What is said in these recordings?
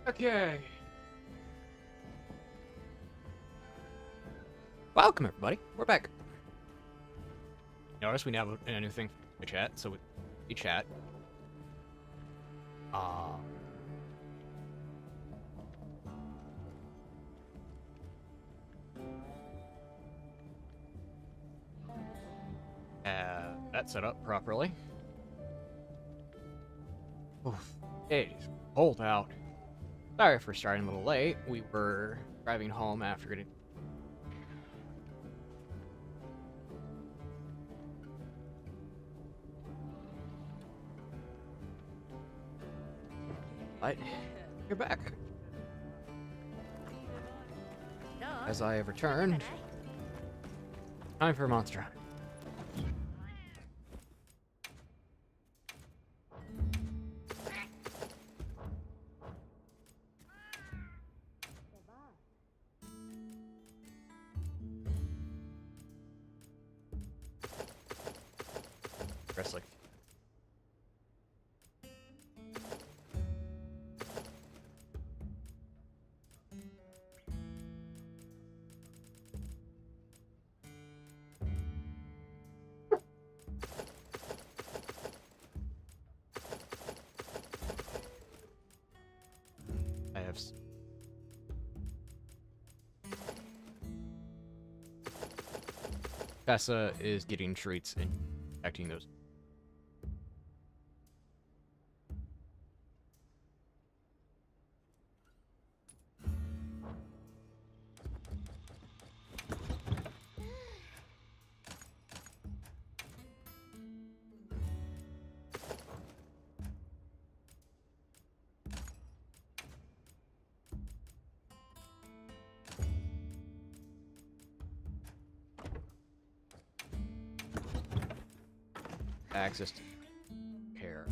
Okay. Welcome, everybody. We're back. Notice we now have a new thing to chat, so we chat. That set up properly. Oof. It is cold out. Sorry for starting a little late. We were driving home after getting... But you're back. As I have returned, time for Monster Hunt. Wrestling. I have... Bessa is getting treats and acting those. Access to care,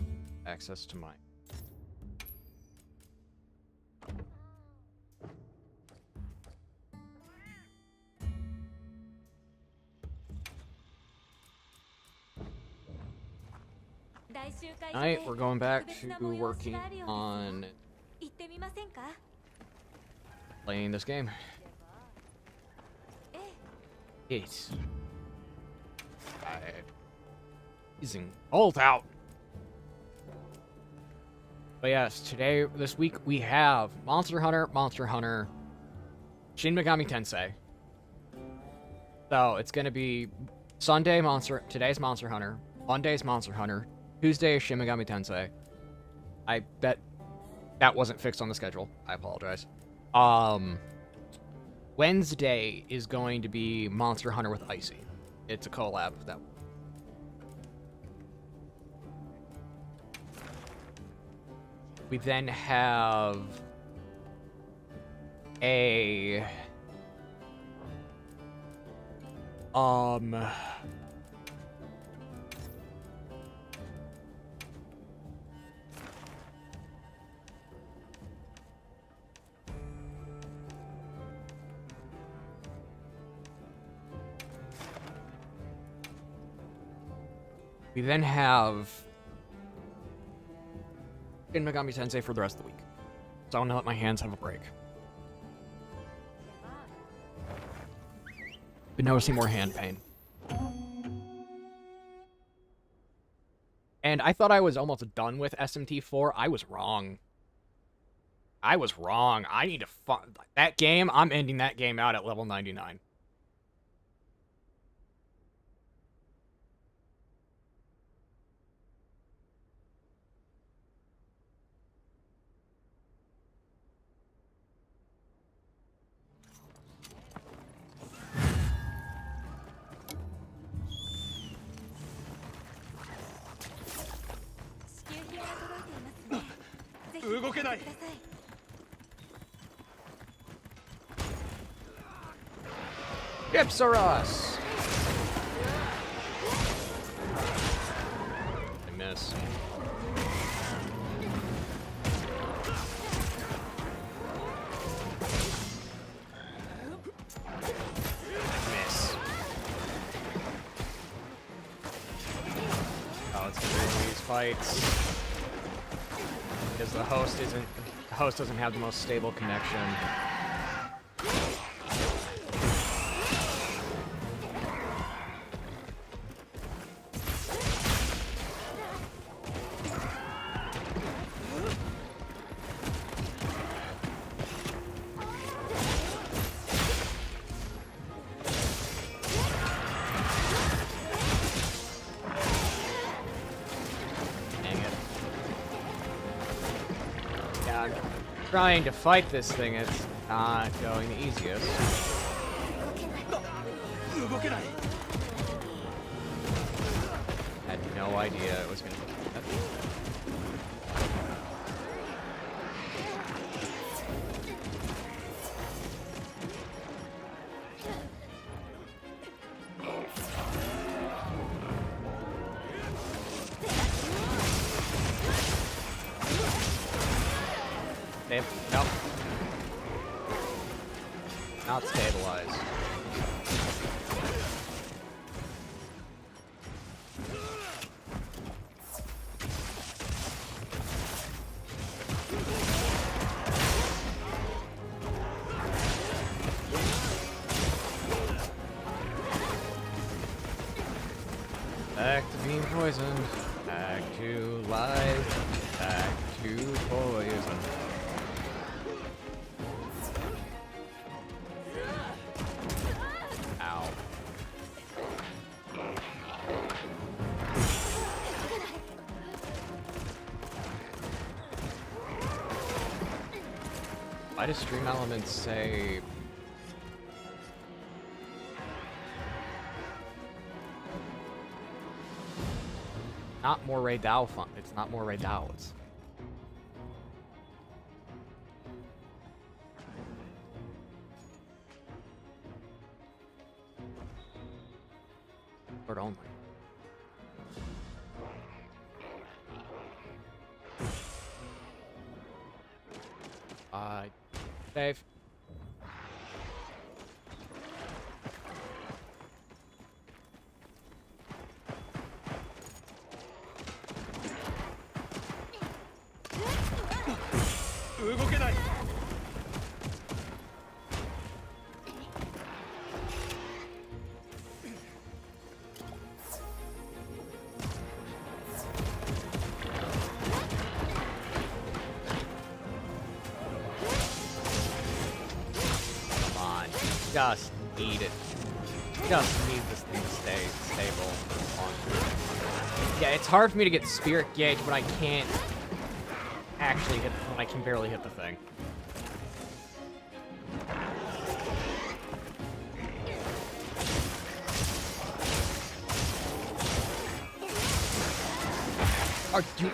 access to mine. Tonight we're going back to working on playing this game. It's freezing cold out. But yes, this week we have Monster Hunter, Shin Megami Tensei. So it's gonna be today's Monster Hunter, Monday's Monster Hunter, Tuesday is Shin Megami Tensei. I bet that wasn't fixed on the schedule. I apologize. Wednesday is going to be Monster Hunter with Icy. It's a collab of that. We then have a we then have Shin Megami Tensei for the rest of the week. So I want to let my hands have a break. Been noticing more hand pain. And I thought I was almost done with SMT4. I was wrong. I need to that game, I'm ending that game out at level 99. Chips are us. I miss. Miss. Oh, it's gonna be these fights because the host isn't The host doesn't have the most stable connection. Trying to fight this thing, it's not going the easiest. Had no idea it was gonna do that. Nope. Not stabilized. Back to being poisoned. Back to life. Back to poison. Why does Stream Elements say... Not more Ray Dao fun. It's not more Ray Dao. It's... Word only. Dave. Just need it. Just need this thing to stay stable. Yeah, it's hard for me to get spirit gauge when I can't actually hit, when I can barely hit the thing. Are you...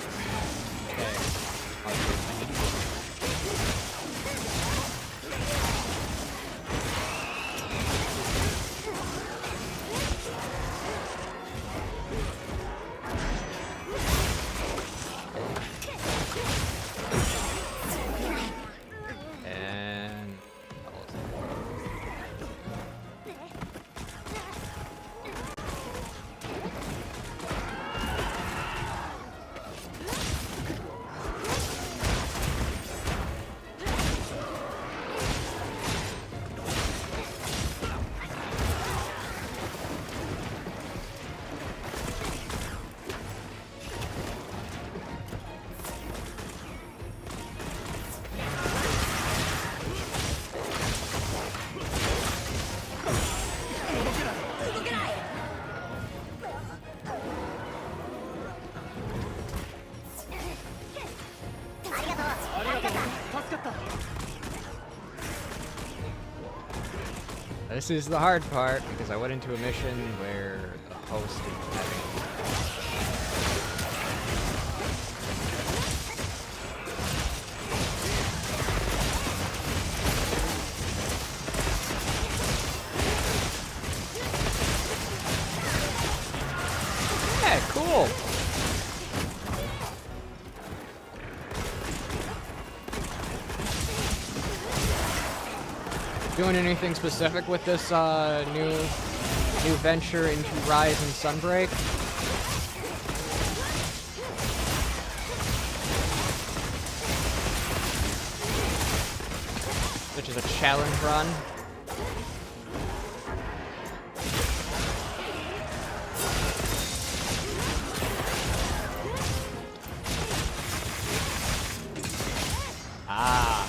This is the hard part, because I went into a mission where the host is having... Yeah, cool! Doing anything specific with this new venture into Rise and Sunbreak? Which is a challenge run. Ah.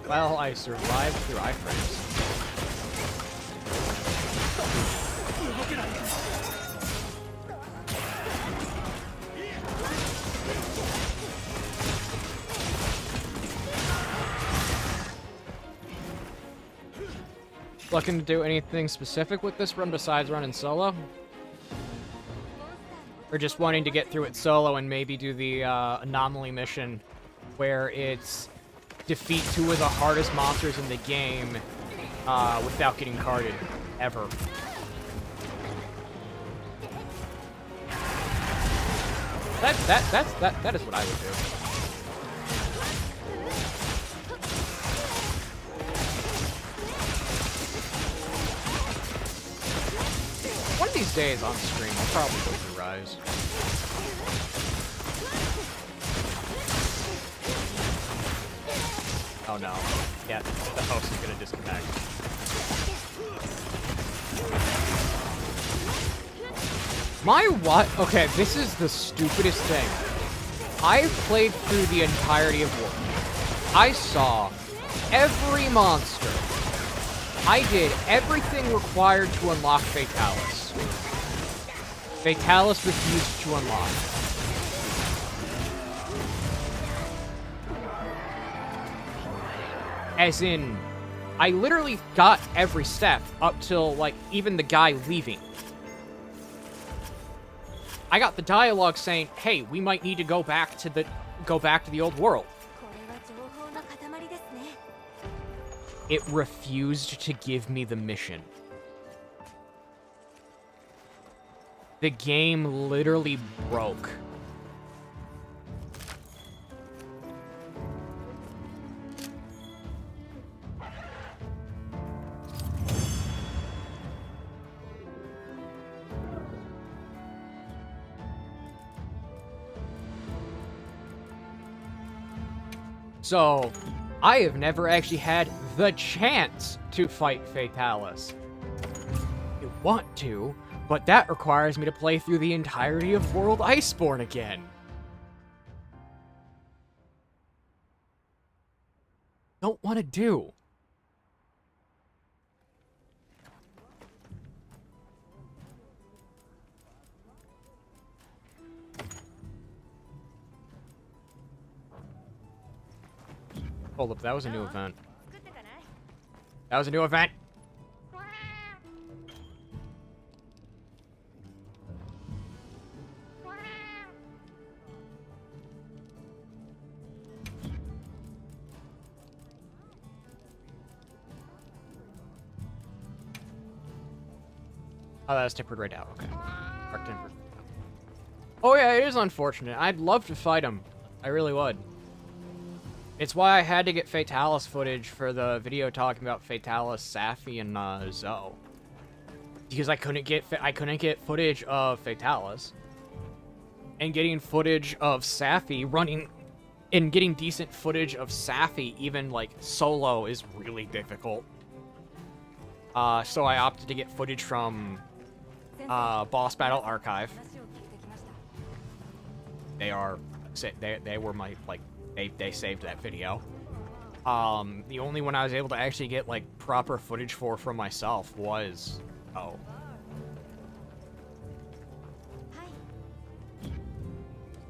Well, I survived through iframes. Looking to do anything specific with this run besides running solo? Or just wanting to get through it solo and maybe do the anomaly mission where it's defeat 2 of the hardest monsters in the game without getting carded, ever. That is what I would do. One of these days on stream, I'll probably go through Rise. Oh no. Yeah, the host is gonna disconnect. My what? Okay, this is the stupidest thing. I've played through the entirety of World. I saw every monster. I did everything required to unlock Fatalis. Fatalis refused to unlock. As in, I literally got every step up till, like, even the guy leaving. I got the dialogue saying, hey, we might need to go back to the old world. It refused to give me the mission. The game literally broke. So, I have never actually had the chance to fight Fatalis. I want to, but that requires me to play through the entirety of World Iceborne again. Don't want to do. Hold up, that was a new event. That was a new event! Oh, that's tempered right out. Okay. Mark tempered. Oh yeah, it is unfortunate. I'd love to fight him. I really would. It's why I had to get Fatalis footage for the video talking about Fatalis, Safi, and Zoe. Because I couldn't get footage of Fatalis. And getting footage of Safi running and getting decent footage of Safi even like solo is really difficult. So I opted to get footage from Boss Battle Archive. They were my like they saved that video. The only one I was able to actually get like proper footage from myself was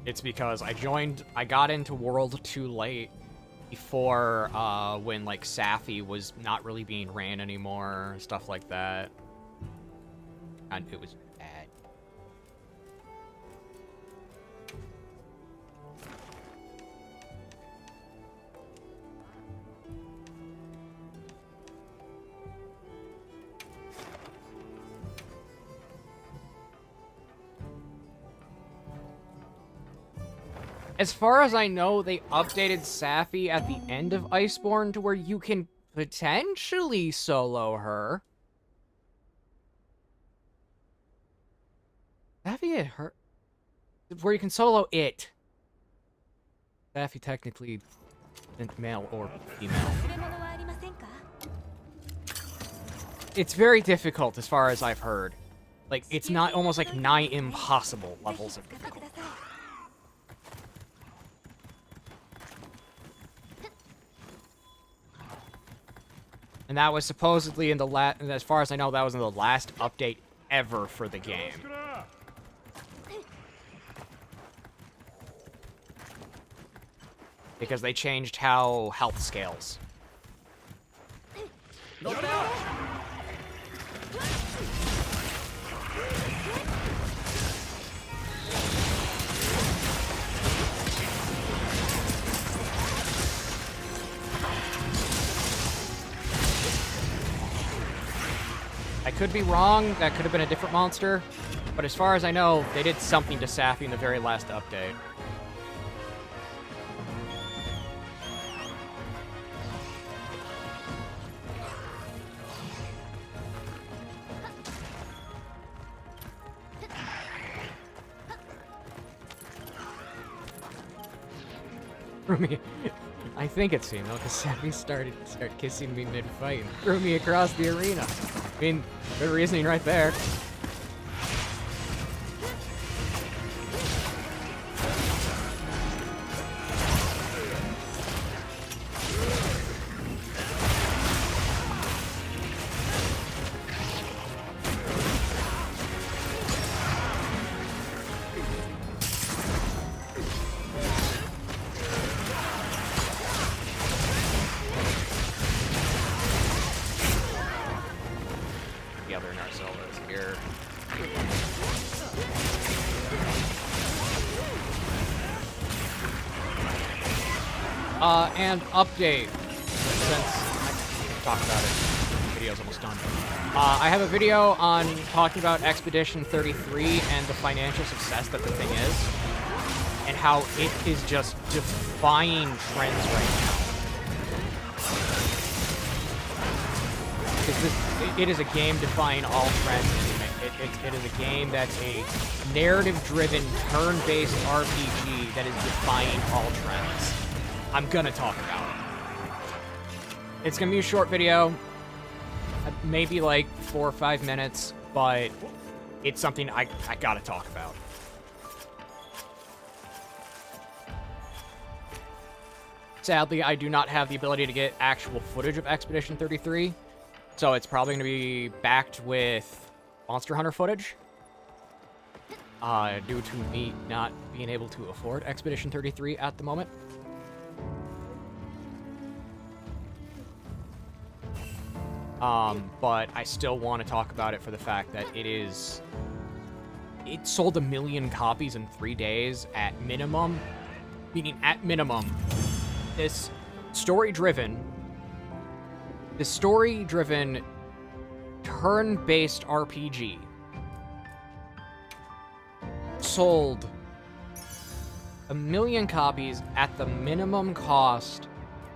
It's because I got into World too late before when like Safi was not really being ran anymore, stuff like that. And it was bad. As far as I know, they updated Safi at the end of Iceborne to where you can potentially solo her. Daffy get hurt? Where you can solo it. Daffy technically isn't male or female. It's very difficult as far as I've heard. Like, it's not almost like nigh impossible levels of difficulty. And that was supposedly in the as far as I know, that was in the last update ever for the game. Because they changed how health scales. Look out! I could be wrong, that could have been a different monster, but as far as I know, they did something to Safi in the very last update. I think it's female, because Safi started kissing me mid-fight and threw me across the arena. I mean, good reasoning right there. And update, since I talked about it, the video's almost done. I have a video on talking about Expedition 33 and the financial success that the thing is, and how it is just defying trends right now. It is a game defying all trends. It is a game that's a narrative-driven, turn-based RPG that is defying all trends. I'm gonna talk about it. It's gonna be a short video, maybe like 4 or 5 minutes, but it's something I gotta talk about. Sadly, I do not have the ability to get actual footage of Expedition 33, so it's probably gonna be backed with Monster Hunter footage, due to me not being able to afford Expedition 33 at the moment. But I still want to talk about it for the fact that it sold 1 million copies in 3 days at minimum, meaning at minimum, this story-driven turn-based RPG sold 1 million copies at the minimum cost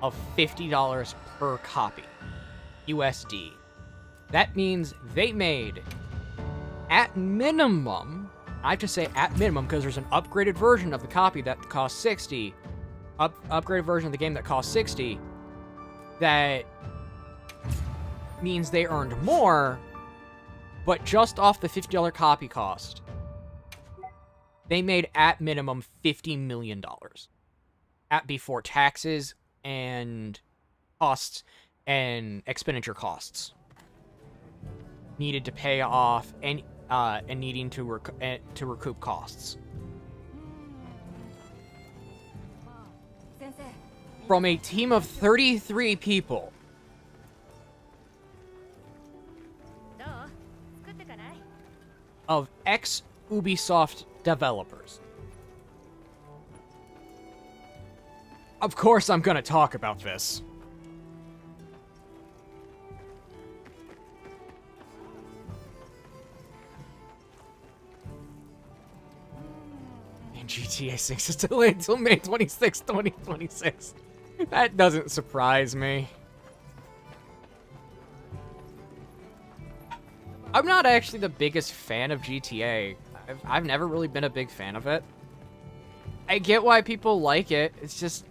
of $50 per copy. USD. That means they made, at minimum, I have to say at minimum because there's an upgraded version of the copy that costs 60, upgraded version of the game that costs 60, that means they earned more, but just off the $50 copy cost, they made at minimum $50 million. Before taxes and costs and expenditure costs needed to pay off and needing to recoup costs. From a team of 33 people. Of ex-Ubisoft developers. Of course I'm gonna talk about this. GTA 6 is delayed until May 26, 2026. That doesn't surprise me. I'm not actually the biggest fan of GTA. I've never really been a big fan of it. I get why people like it. It's just,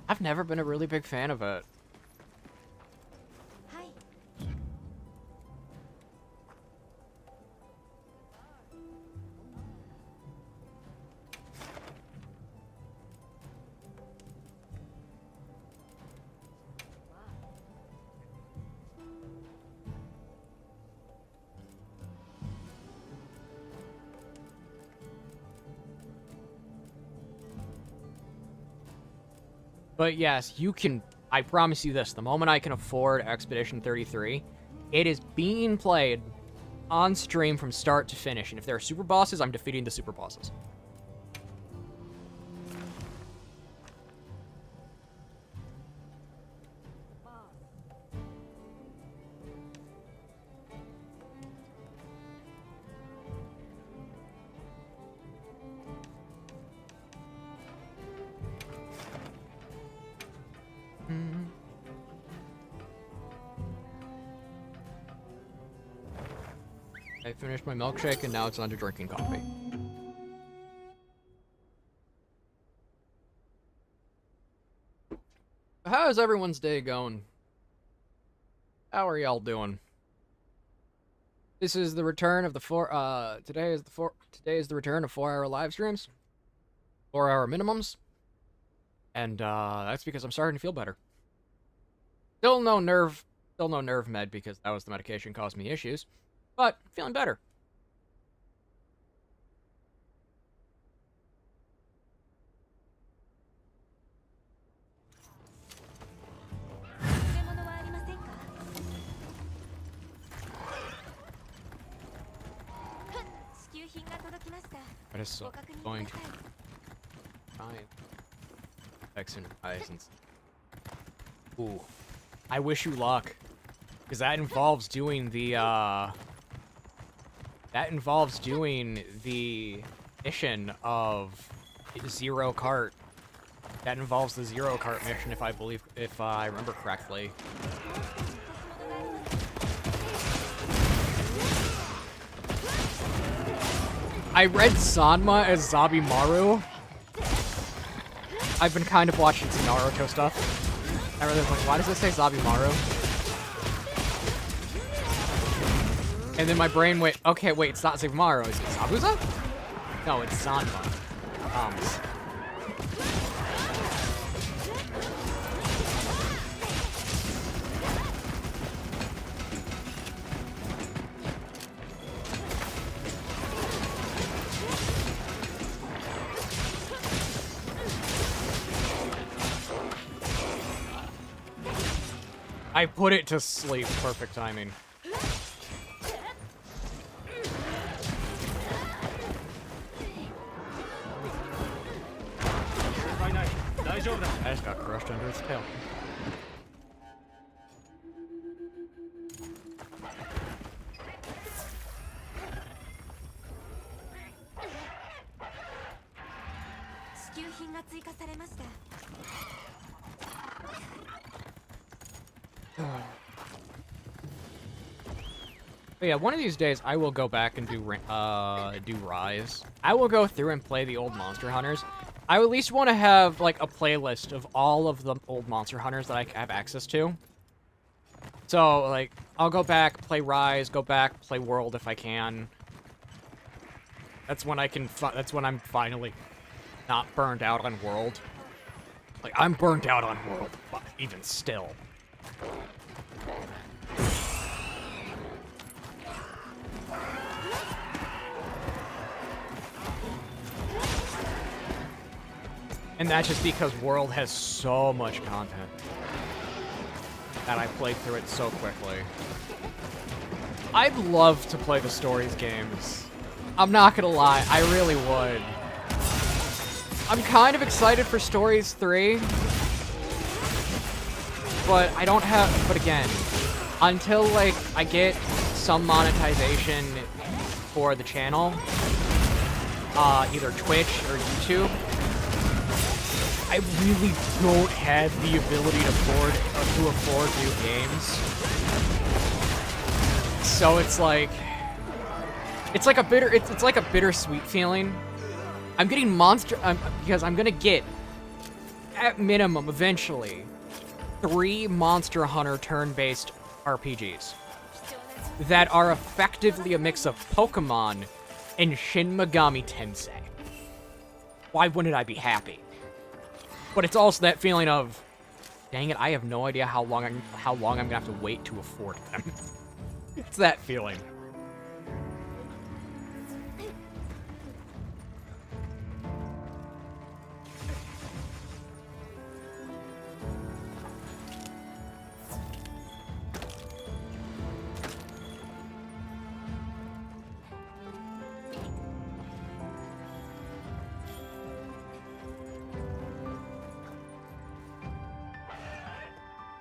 I've never been a really big fan of it. But yes, you can, I promise you this, the moment I can afford Expedition 33, it is being played on stream from start to finish. And if there are super bosses, I'm defeating the super bosses. I finished my milkshake and now it's on to drinking coffee. How is everyone's day going? How are y'all doing? This is the return of the today is the return of 4-hour live streams. 4-hour minimums. And that's because I'm starting to feel better. Still no nerve med because that was the medication caused me issues. But feeling better. That is so going to try X and Horizons. Ooh. I wish you luck. Because that involves doing the mission of Zero Cart. That involves the Zero Cart mission, if I remember correctly. I read Sanma as Zabimaru. I've been kind of watching some Naruto stuff. I really was like, why does it say Zabimaru? And then my brain went, okay, wait, it's not Zabimaru, is it Zabuza? No, it's Sanma. I put it to sleep. Perfect timing. I just got crushed under its tail. But yeah, one of these days I will go back and do Rise. I will go through and play the old Monster Hunters. I at least want to have like a playlist of all of the old Monster Hunters that I have access to. So like, I'll go back, play Rise, go back, play World if I can. That's when I can. That's when I'm finally not burned out on World. Like I'm burned out on World, but even still. And that's just because World has so much content that I played through it so quickly. I'd love to play the Stories games. I'm not gonna lie, I really would. I'm kind of excited for Stories 3. But I don't have, but again, until like I get some monetization for the channel, either Twitch or YouTube, I really don't have the ability to afford new games. So it's like a it's like a bittersweet feeling. I'm getting because I'm gonna get, at minimum, eventually, 3 Monster Hunter turn-based RPGs that are effectively a mix of Pokemon and Shin Megami Tensei. Why wouldn't I be happy? But it's also that feeling of, dang it, I have no idea how long I'm gonna have to wait to afford them. It's that feeling.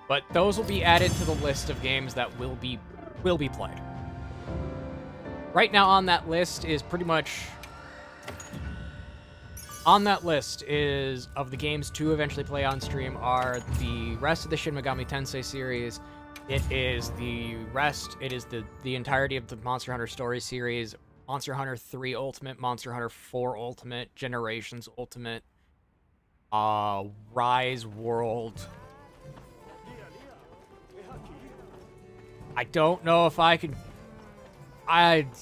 But those will be added to the list of games that will be played. Right now on that list is pretty much... On that list is, of the games to eventually play on stream, are the rest of the Shin Megami Tensei series. It is the entirety of the Monster Hunter Story series, Monster Hunter 3 Ultimate, Monster Hunter 4 Ultimate, Generations Ultimate, Rise World... I don't know if I could...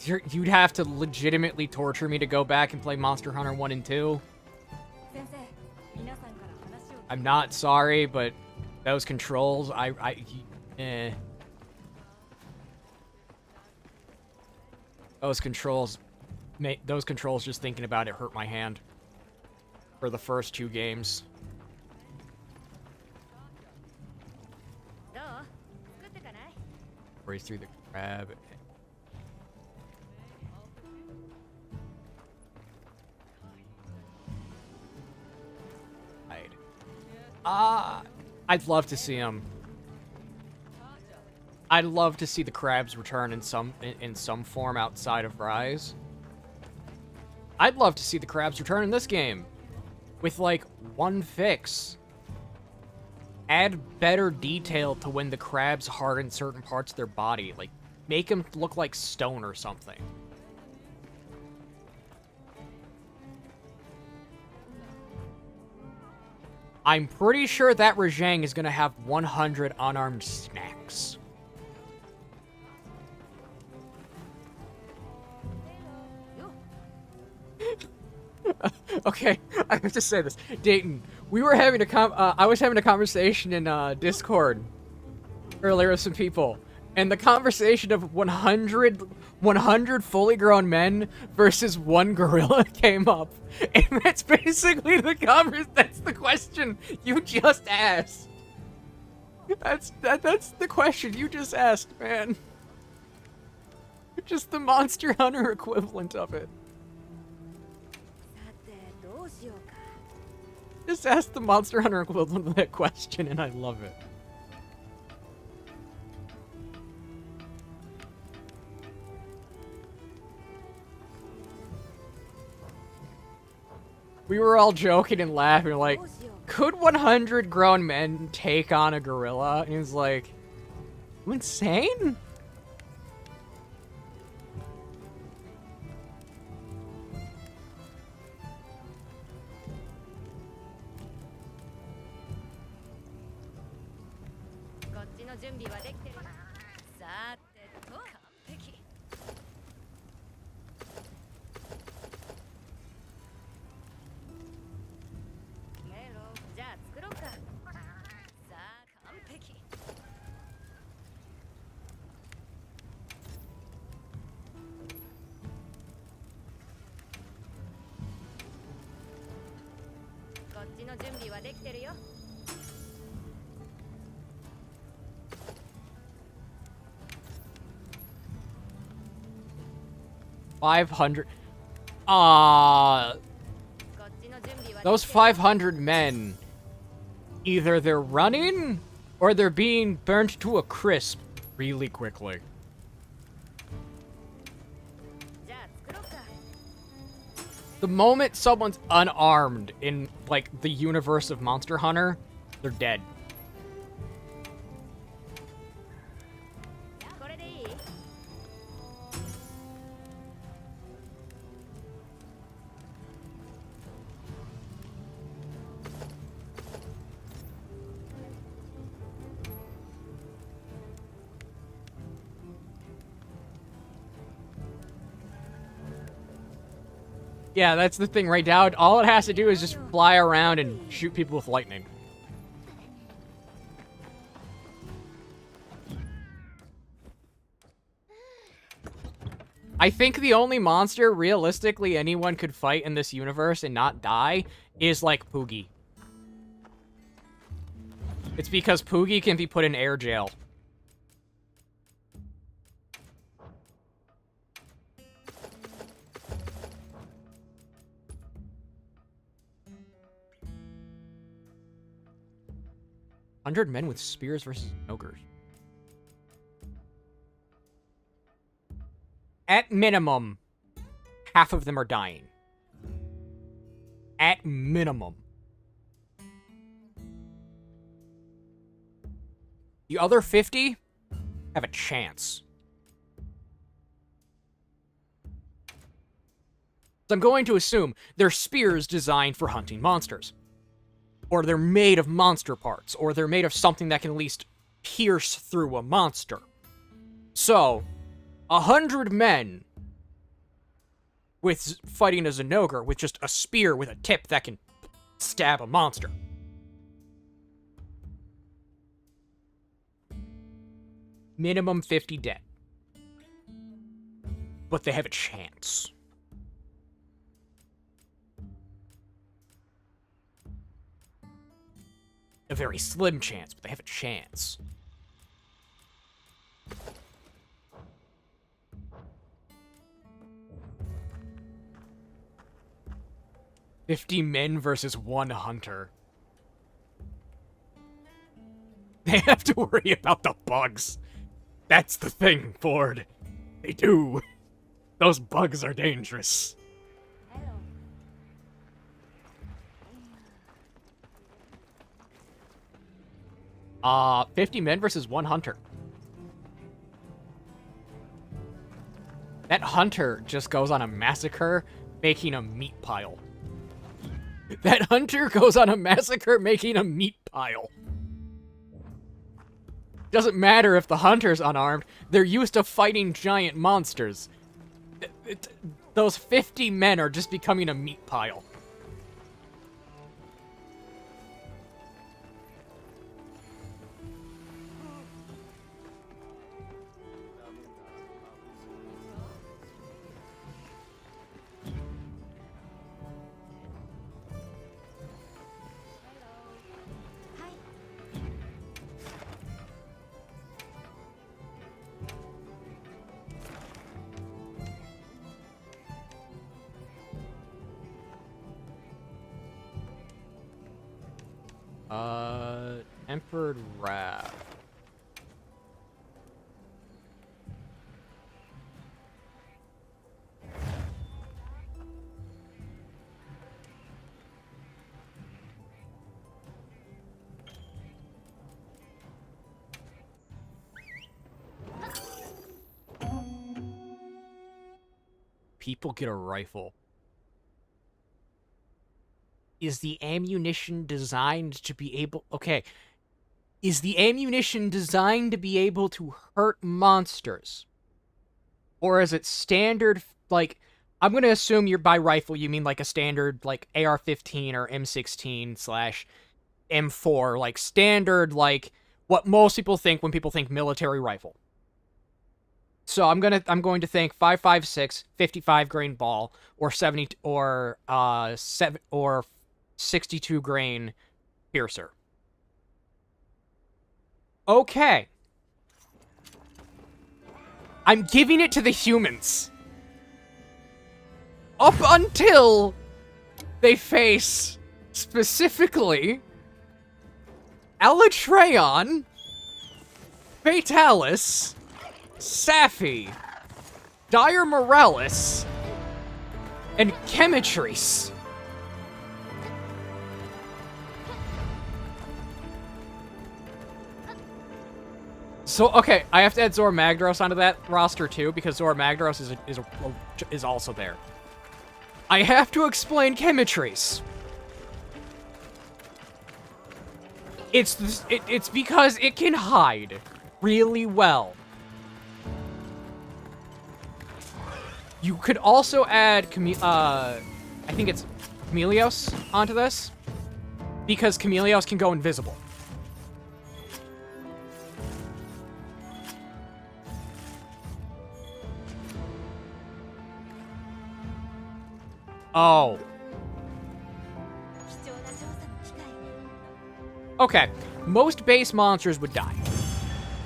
You'd have to legitimately torture me to go back and play Monster Hunter 1 and 2. I'm not sorry, but those controls, Those controls, just thinking about it hurt my hand. For the first 2 games. Race through the crab. I'd love to see him. I'd love to see the crabs return in some form outside of Rise. I'd love to see the crabs return in this game with like one fix. Add better detail to when the crabs harden certain parts of their body. Like, make them look like stone or something. I'm pretty sure that Rajang is going to have 100 unarmed snacks. Okay, I have to say this. Dayton, we were having I was having a conversation in Discord earlier with some people, and the conversation of 100 fully grown men versus 1 gorilla came up, and that's basically that's the question you just asked. That's the question you just asked, man. Just the Monster Hunter equivalent of it. Just ask the Monster Hunter equivalent of that question, and I love it. We were all joking and laughing, like, could 100 grown men take on a gorilla? And he was like, you insane? Those 500 men, either they're running or they're being burnt to a crisp really quickly. The moment someone's unarmed in, like, the universe of Monster Hunter, they're dead. Yeah, that's the thing right now. All it has to do is just fly around and shoot people with lightning. I think the only monster, realistically, anyone could fight in this universe and not die is, like, Poogie. It's because Poogie can be put in air jail. "100 men with spears versus ogres." At minimum, half of them are dying. At minimum. The other 50 have a chance. So I'm going to assume they're spears designed for hunting monsters. Or they're made of monster parts. Or they're made of something that can at least pierce through a monster. So, 100 men with fighting as an ogre with just a spear with a tip that can stab a monster. Minimum 50 dead. But they have a chance. A very slim chance, but they have a chance. "50 men versus 1 hunter. They have to worry about the bugs. That's the thing, Ford. They do. Those bugs are dangerous. 50 men versus 1 hunter. That hunter just goes on a massacre, making a meat pile. That hunter goes on a massacre, making a meat pile. Doesn't matter if the hunter's unarmed, they're used to fighting giant monsters. Those 50 men are just becoming a meat pile. Tempered Wrath. People get a rifle. Is the ammunition designed to be able... Okay. Is the ammunition designed to be able to hurt monsters? Or is it standard, like... I'm going to assume you're by rifle, you mean like a standard, like, AR-15 or M16/M4, like, standard, like, what most people think when people think military rifle. So I'm going to think 5.56, 55 grain ball, or 70, or 62 grain piercer. Okay. I'm giving it to the humans. Up until they face, specifically, Elatreon, Fatalis, Safi, Dire Morales, and Chemitrice. So, okay, I have to add Zora Magdaros onto that roster, too, because Zora Magdaros is also there. I have to explain Chemitrice. It's because it can hide really well. You could also add I think it's Chameleos onto this, because Chameleos can go invisible. Oh. Okay, most base monsters would die.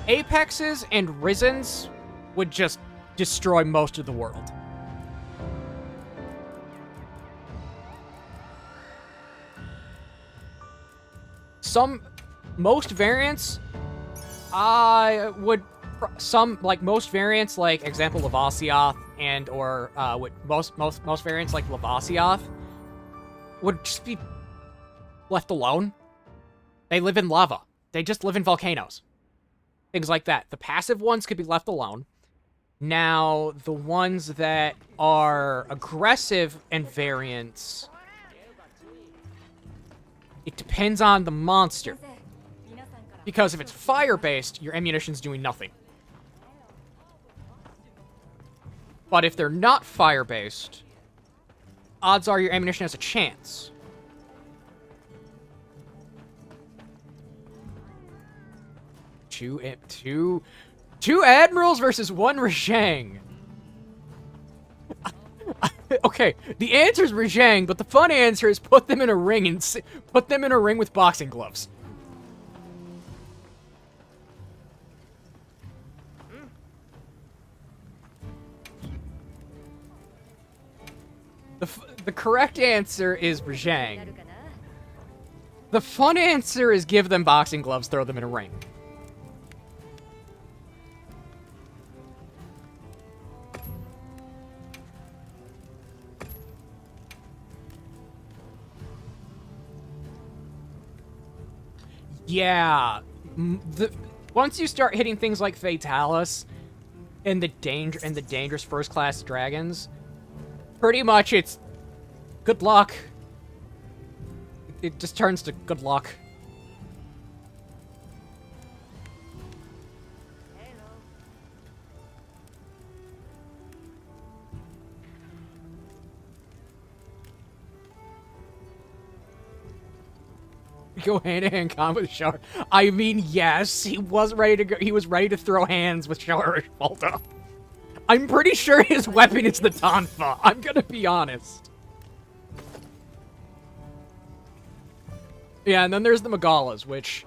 Apexes and Risens would just destroy most of the world. Most variants, most variants, like example Lavasioth most variants like Lavasioth would just be left alone. They live in lava. They just live in volcanoes. Things like that. The passive ones could be left alone. Now, the ones that are aggressive and variants, it depends on the monster. Because if it's fire-based, your ammunition's doing nothing. But if they're not fire-based, odds are your ammunition has a chance. Two admirals versus one Rajang. Okay, the answer is Rajang, but the fun answer is put them in a ring with boxing gloves. The correct answer is Rajang. The fun answer is give them boxing gloves, throw them in a ring. Yeah, once you start hitting things like Fatalis and the dangerous first-class dragons, pretty much it's good luck. It just turns to good luck. Go hand-to-hand combat with Shower. I mean, yes, he was ready to go. He was ready to throw hands with Shower Volta. I'm pretty sure his weapon is the Tonfa. I'm gonna be honest. Yeah, and then there's the Magalas, which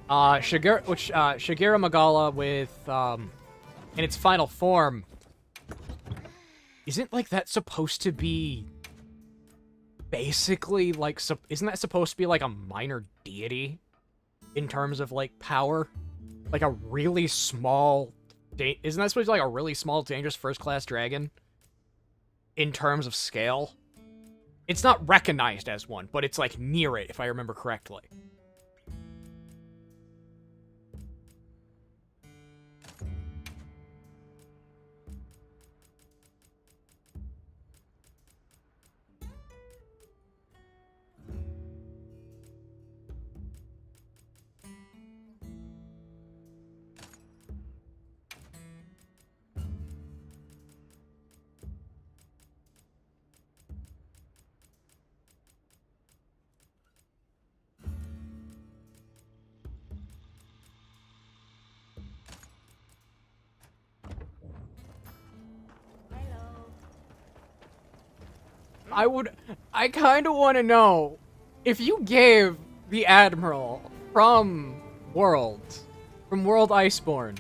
Shigeru Magala with in its final form, isn't like that supposed to be basically like, isn't that supposed to be like a minor deity in terms of like power? Like a really small, isn't that supposed to be like a really small dangerous first-class dragon in terms of scale? It's not recognized as one, but it's like near it, if I remember correctly. I kind of want to know, if you gave the Admiral from World Iceborne,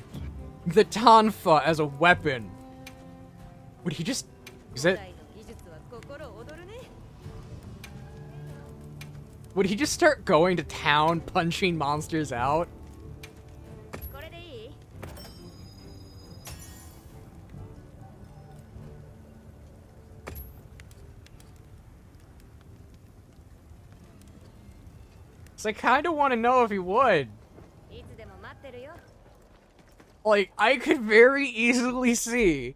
the Tonfa as a weapon, would he just use it? Would he just start going to town, punching monsters out? I kind of want to know if he would. Like, I could very easily see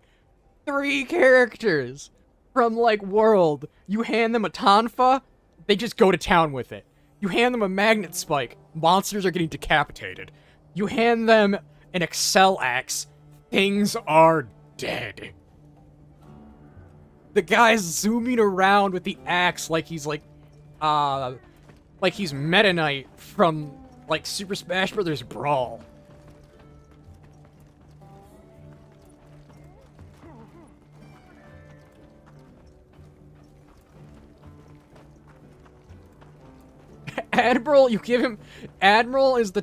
3 characters from, like, World. You hand them a Tonfa, they just go to town with it. You hand them a Magnet Spike, monsters are getting decapitated. You hand them an Excel Axe, things are dead. The guy's zooming around with the axe like he's like he's Meta Knight from like Super Smash Bros. Brawl. Admiral, you give him. Admiral is the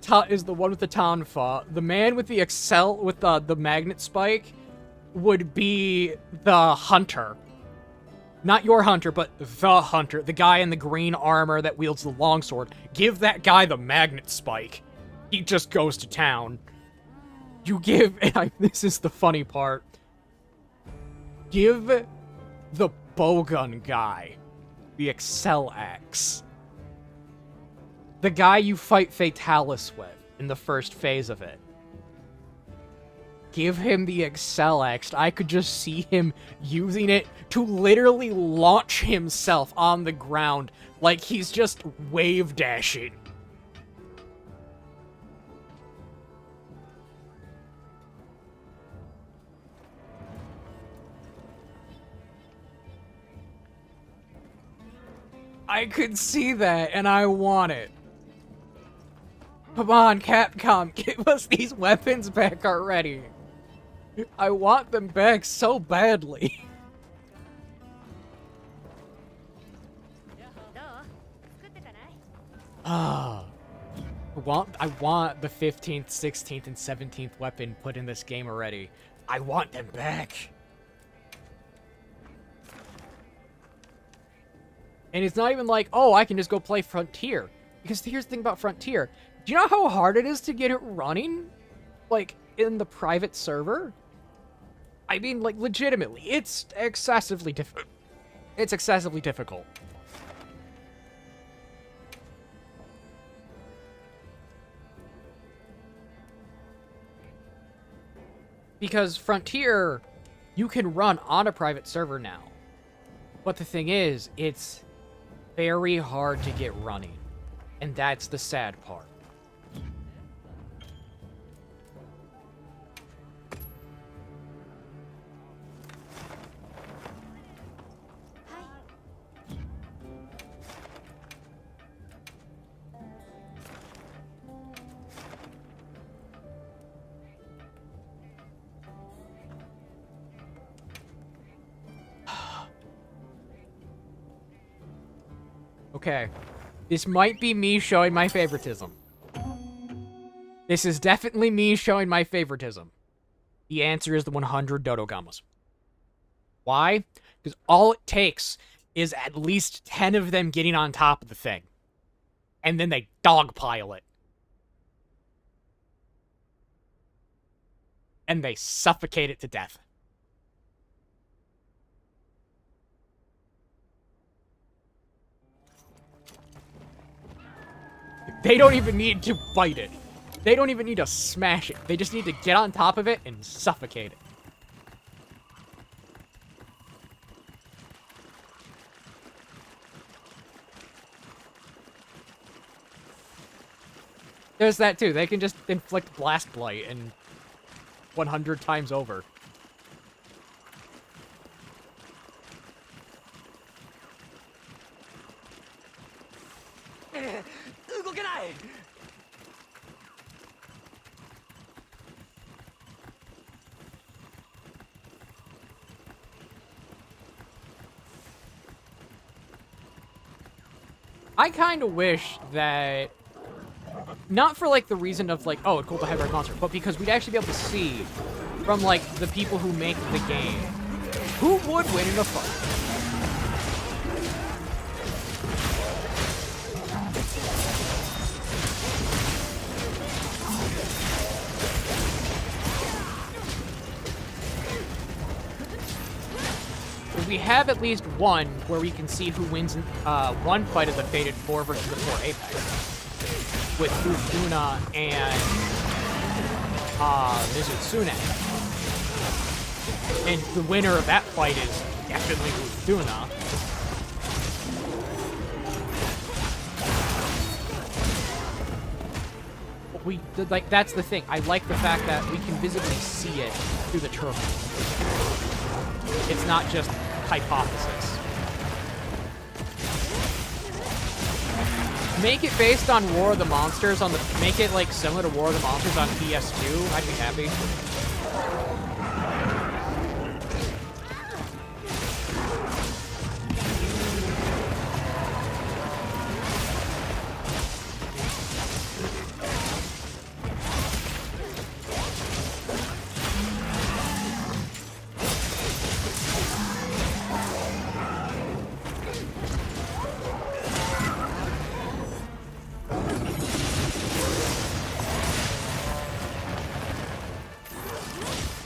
one with the Tonfa. The man with the the magnet spike would be the hunter. Not your hunter, but the hunter. The guy in the green armor that wields the longsword. Give that guy the magnet spike. He just goes to town. You give, this is the funny part. Give the bowgun guy the Excel axe. The guy you fight Fatalis with in the first phase of it. Give him the Excel axe. I could just see him using it to literally launch himself on the ground like he's just wave dashing. I could see that, and I want it. Come on, Capcom, give us these weapons back already. I want them back so badly. I want the 15th, 16th, and 17th weapon put in this game already. I want them back. And it's not even like, oh, I can just go play Frontier. Because here's the thing about Frontier. Do you know how hard it is to get it running? Like, in the private server? I mean, like, legitimately, it's excessively difficult. It's excessively difficult. Because Frontier, you can run on a private server now. But the thing is, it's very hard to get running. And that's the sad part. Okay. This might be me showing my favoritism. This is definitely me showing my favoritism. The answer is the 100 Dodogamas. Why? Because all it takes is at least 10 of them getting on top of the thing. And then they dogpile it. And they suffocate it to death. They don't even need to bite it. They don't even need to smash it. They just need to get on top of it and suffocate it. There's that too. They can just inflict Blast Blight and 100 times over. I kind of wish that, not for like the reason of like, oh, it's cool to have a monster, but because we'd actually be able to see from like the people who make the game who would win in a fight. We have at least one where we can see who wins one fight of the Fated 4 versus the 4 Apex. With Uzuna and Mizutsune. And the winner of that fight is definitely Uzuna. Like, that's the thing. I like the fact that we can visibly see it through the turtle. It's not just hypothesis. Make it based on War of the Monsters on the. Make it like similar to War of the Monsters on PS2. I'd be happy.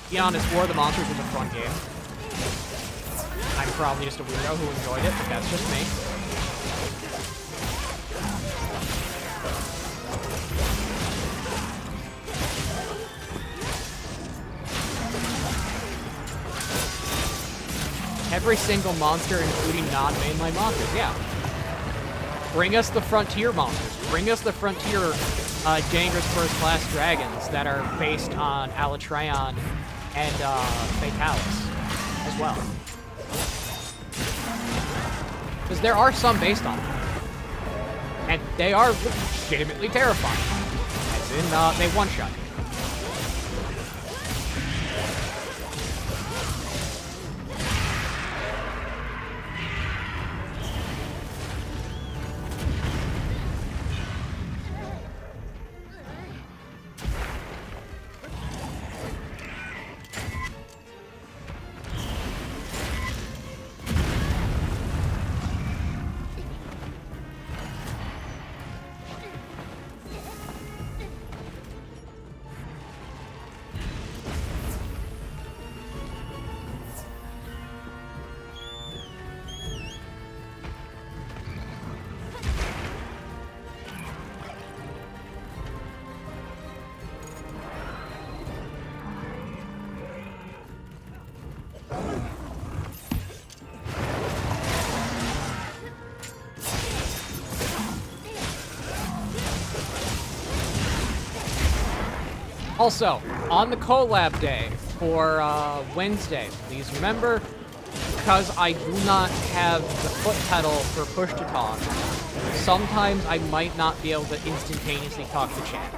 To be honest, War of the Monsters was a fun game. I'm probably just a weirdo who enjoyed it, but that's just me. Every single monster, including non-mainline monsters, yeah. Bring us the frontier monsters. Bring us the frontier dangerous first-class dragons that are based on Alatreon and Fatalis as well. Because there are some based on them. And they are legitimately terrifying. As in, they one-shot you. Also, on the collab day for Wednesday, please remember, because I do not have the foot pedal for push to talk, sometimes I might not be able to instantaneously talk to chat.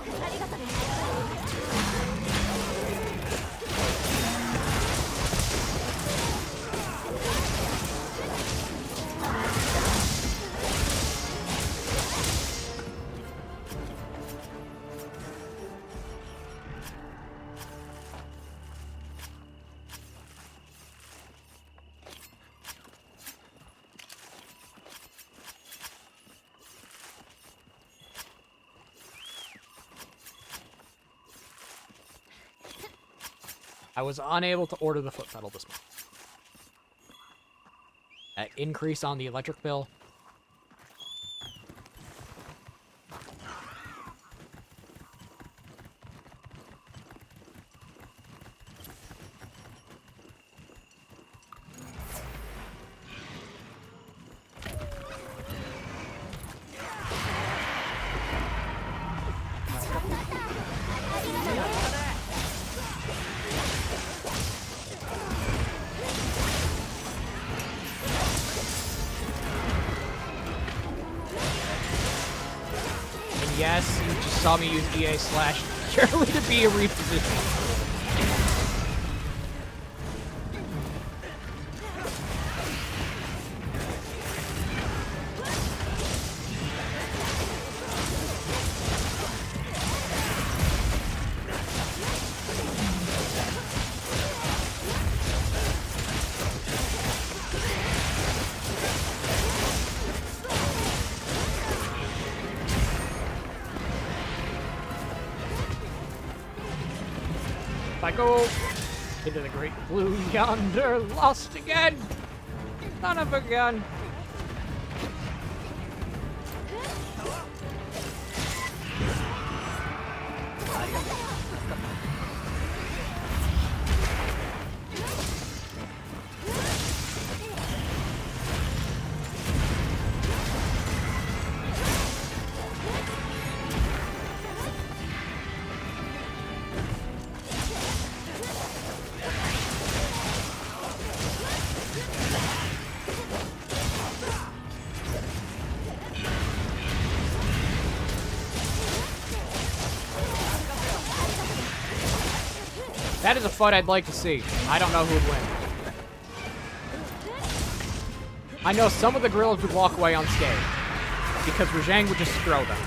I was unable to order the foot pedal this month. That increase on the electric bill. Yes, you just saw me use EA slash purely to be a reposition. If I go into the great blue yonder, lost again, son of a gun. That is a fight I'd like to see. I don't know who would win. I know some of the gorillas would walk away unscathed, because Rajang would just throw them.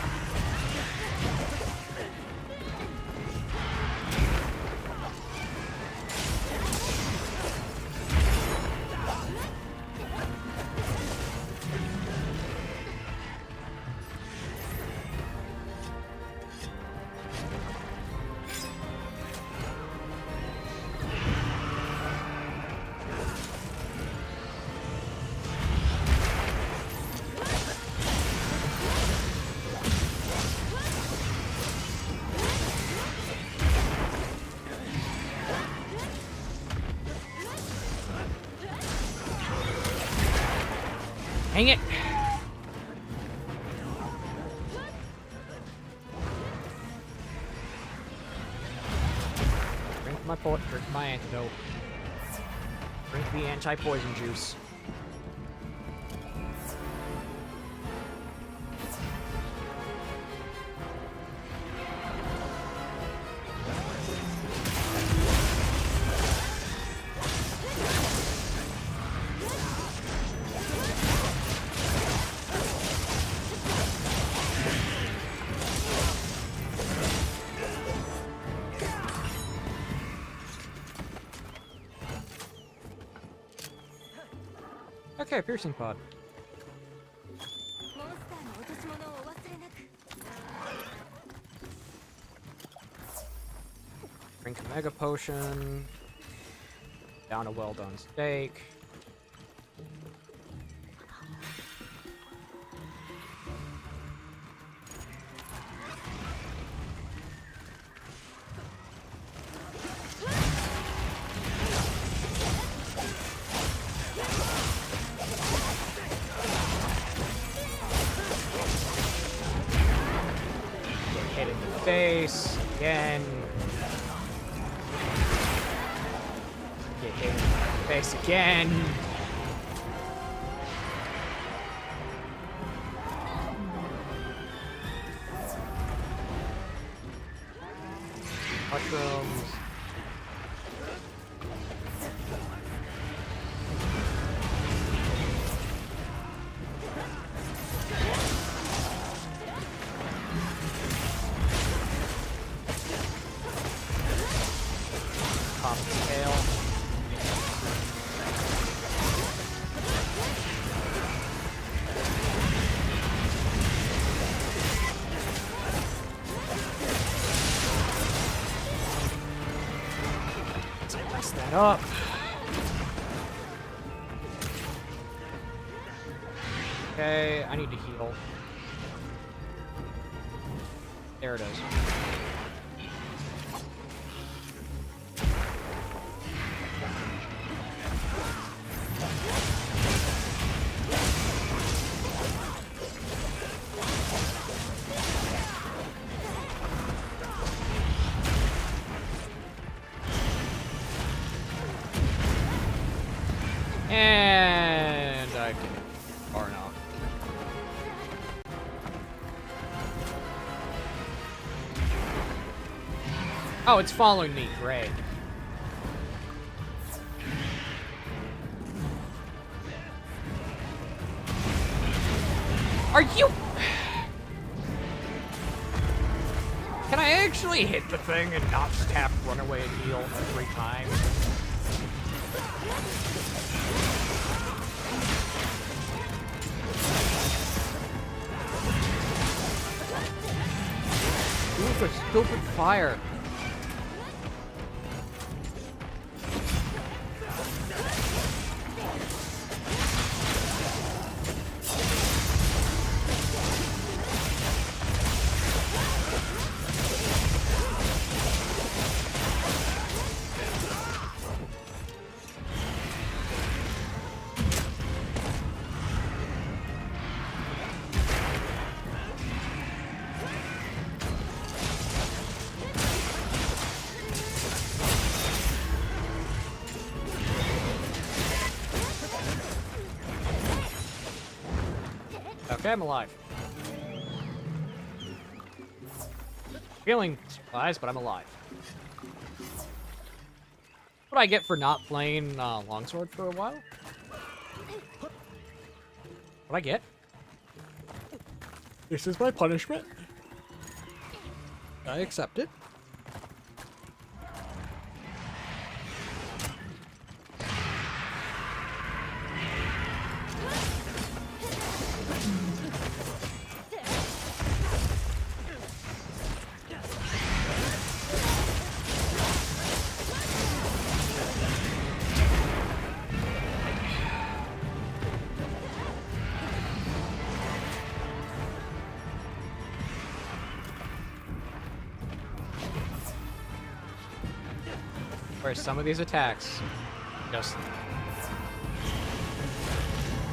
Hang it! Drink my antidote. Drink the anti-poison juice. Okay, piercing pod. Drink a mega potion. Down a well done steak. Face again. Get hit in the face again. Mushrooms. Up. Okay, I need to heal. There it is. And I did it far enough. Oh, it's following me. Great. Are you... Can I actually hit the thing and not just have to run away and heal every time? Ooh, the stupid fire. Okay, I'm alive. Feeling surprised, but I'm alive. What I get for not playing Longsword for a while? What I get? This is my punishment. I accept it. Where some of these attacks just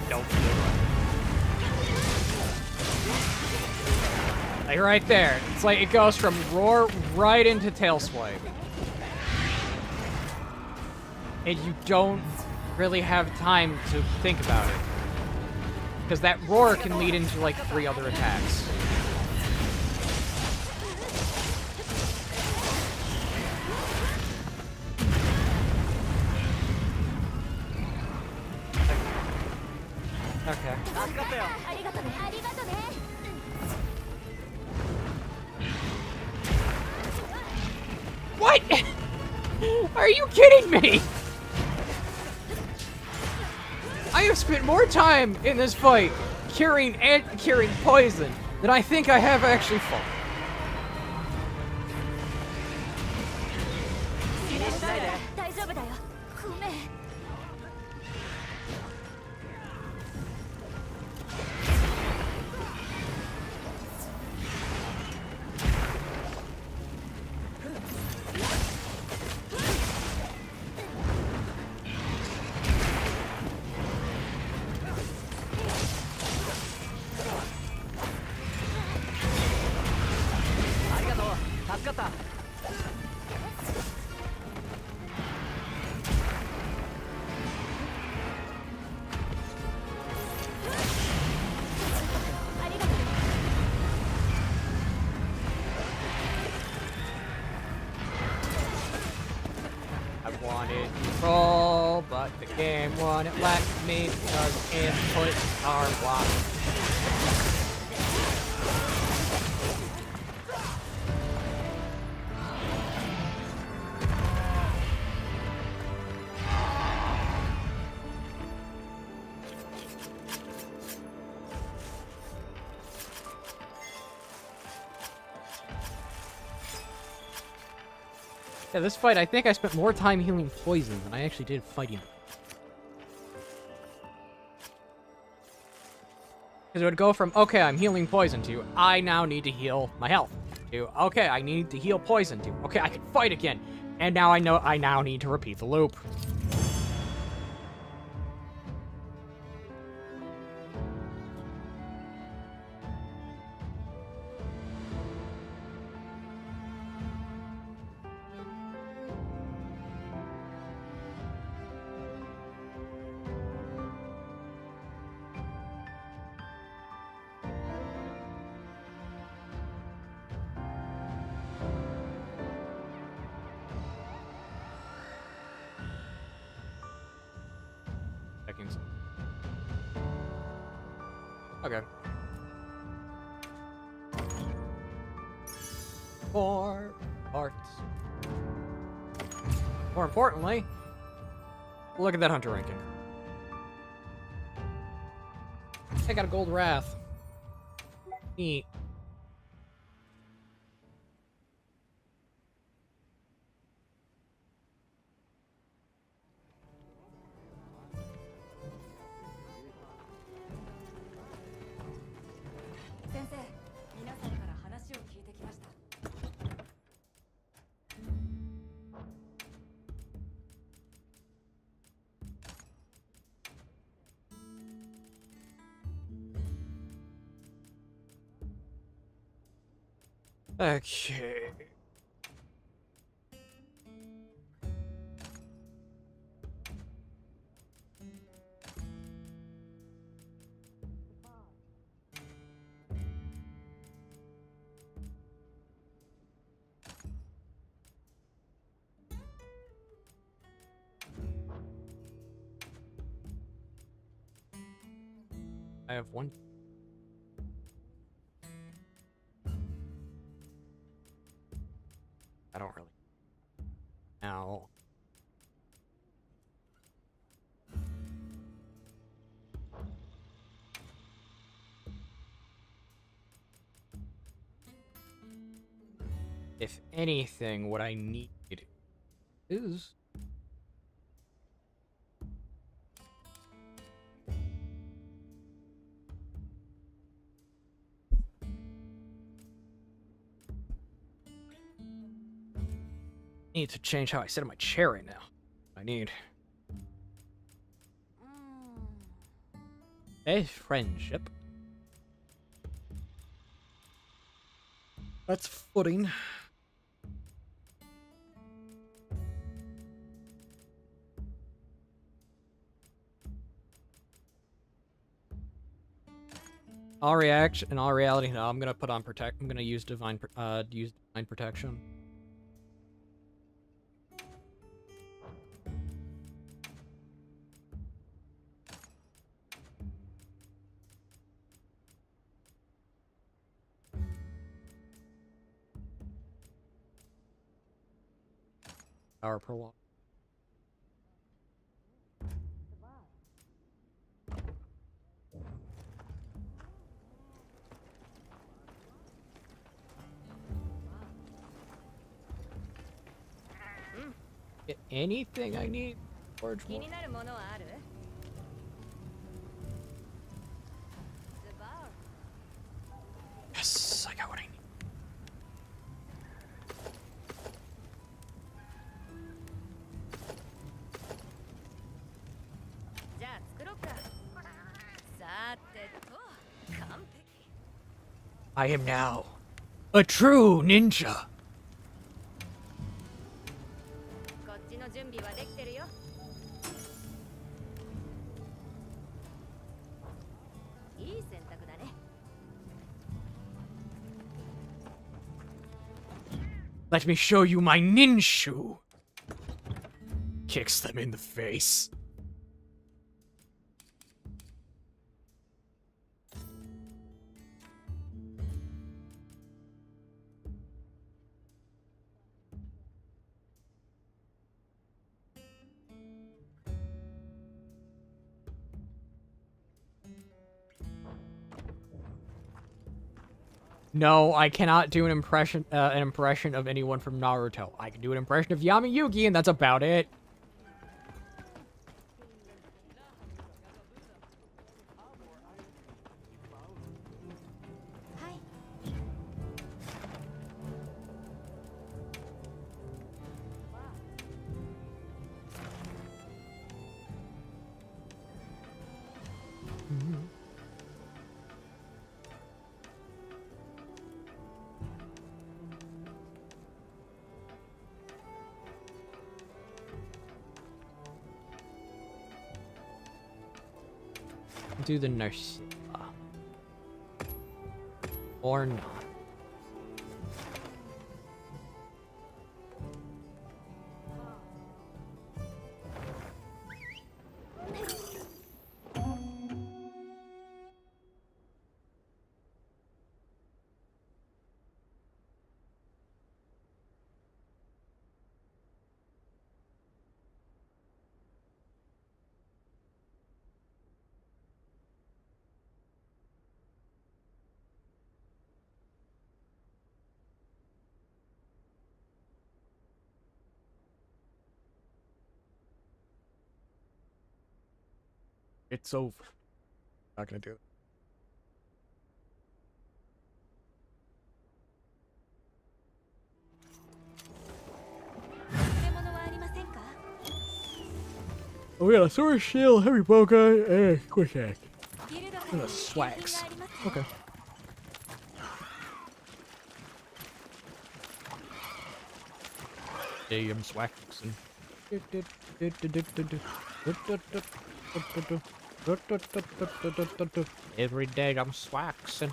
don't feel right. Like right there. It's like it goes from roar right into tail swipe. And you don't really have time to think about it. Because that roar can lead into like 3 other attacks. Okay. What? Are you kidding me? I have spent more time in this fight curing poison than I think I have actually fought. Control, but the game wouldn't let me because inputs are blocked. Yeah, this fight, I think I spent more time healing poison than I actually did fighting. Because it would go from, okay, I'm healing poison, to, I now need to heal my health, to, okay, I need to heal poison, to, okay, I can fight again. And now I know I now need to repeat the loop. Okay. More parts. More importantly, look at that hunter ranking. I got a gold wrath. Neat. Okay. I have one. I don't really. Now. If anything, what I need is need to change how I sit in my chair right now. I need a friendship. That's footing. All react in all reality. No, I'm gonna put on protect. I'm gonna use divine protection. Power prolong. Anything I need? Yes, I got what I need. I am now a true ninja. Let me show you my ninshu. Kicks them in the face. No, I cannot do an impression of anyone from Naruto. I can do an impression of Yami Yugi, and that's about it. Do the nurse. Or not. It's over. Not gonna do it. Oh, we got a sword, shield, heavy bow gun, and a quick hack. And a swags. Okay. Damn swaxing. Every day I'm swaxing.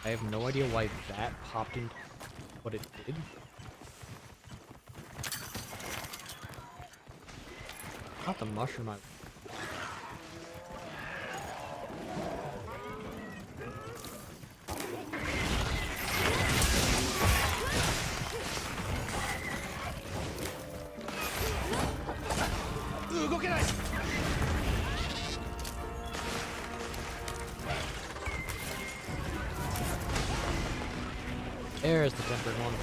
I have no idea why that popped into what it did. Not the mushroom I... There's the tempered one.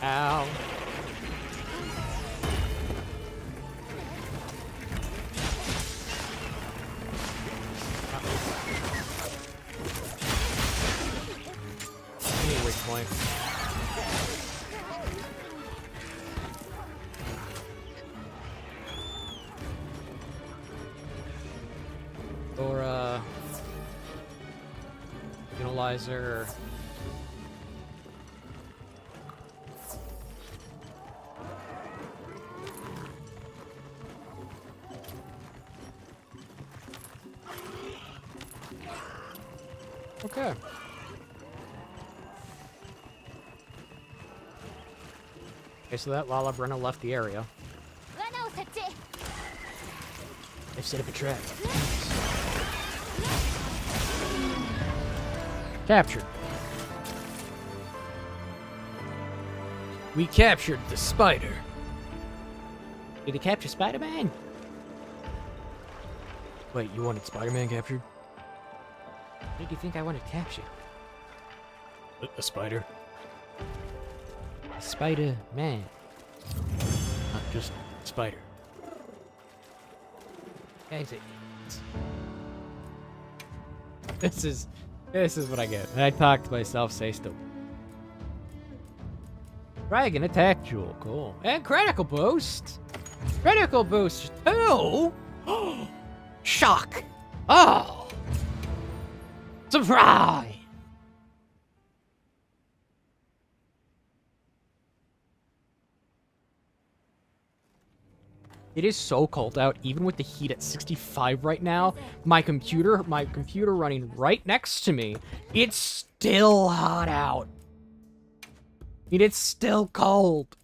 Ow. Weak point. Or analyzer. Okay. Okay, so that Lala Brenna left the area. They've set up a trap. Captured. We captured the spider. Did he capture Spider-Man? Wait, you wanted Spider-Man captured? What did you think I wanted to capture? A spider. Spider-Man. Not just spider. Guys, this is what I get. And I talk to myself, say still. Dragon attack jewel, cool. And critical boost. Critical boost 2. Shock. Oh. Surprise. It is so cold out, even with the heat at 65 right now. My computer running right next to me, it's still hot out. I mean, it's still cold.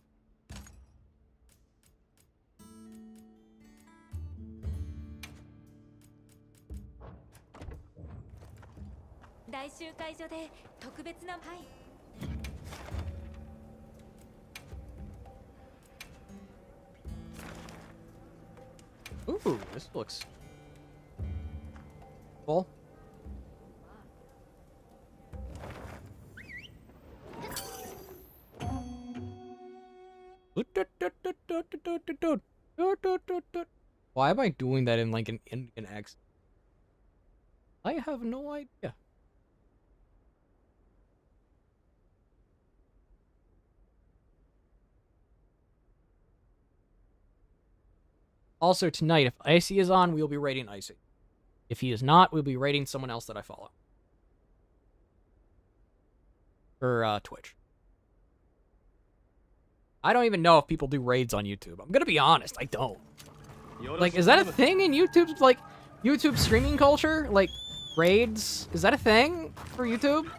Ooh, this looks full. Why am I doing that in like an Indian accent? I have no idea. Also, tonight, if Icy is on, we'll be raiding Icy. If he is not, we'll be raiding someone else that I follow. For Twitch. I don't even know if people do raids on YouTube. I'm gonna be honest, I don't. Like, is that a thing in YouTube's, like, YouTube streaming culture? Like, raids? Is that a thing for YouTube?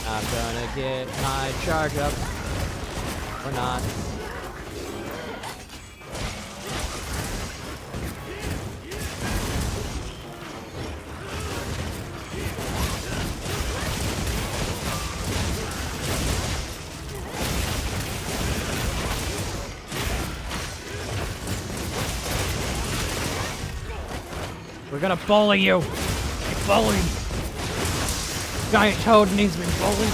I'm gonna get my charge up. Or not. We're gonna bully you. Bully. Giant Toad needs to be bullied.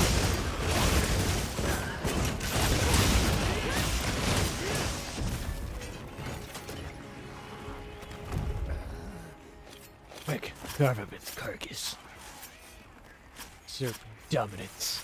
Quick, carve up its carcass. Serve dominance.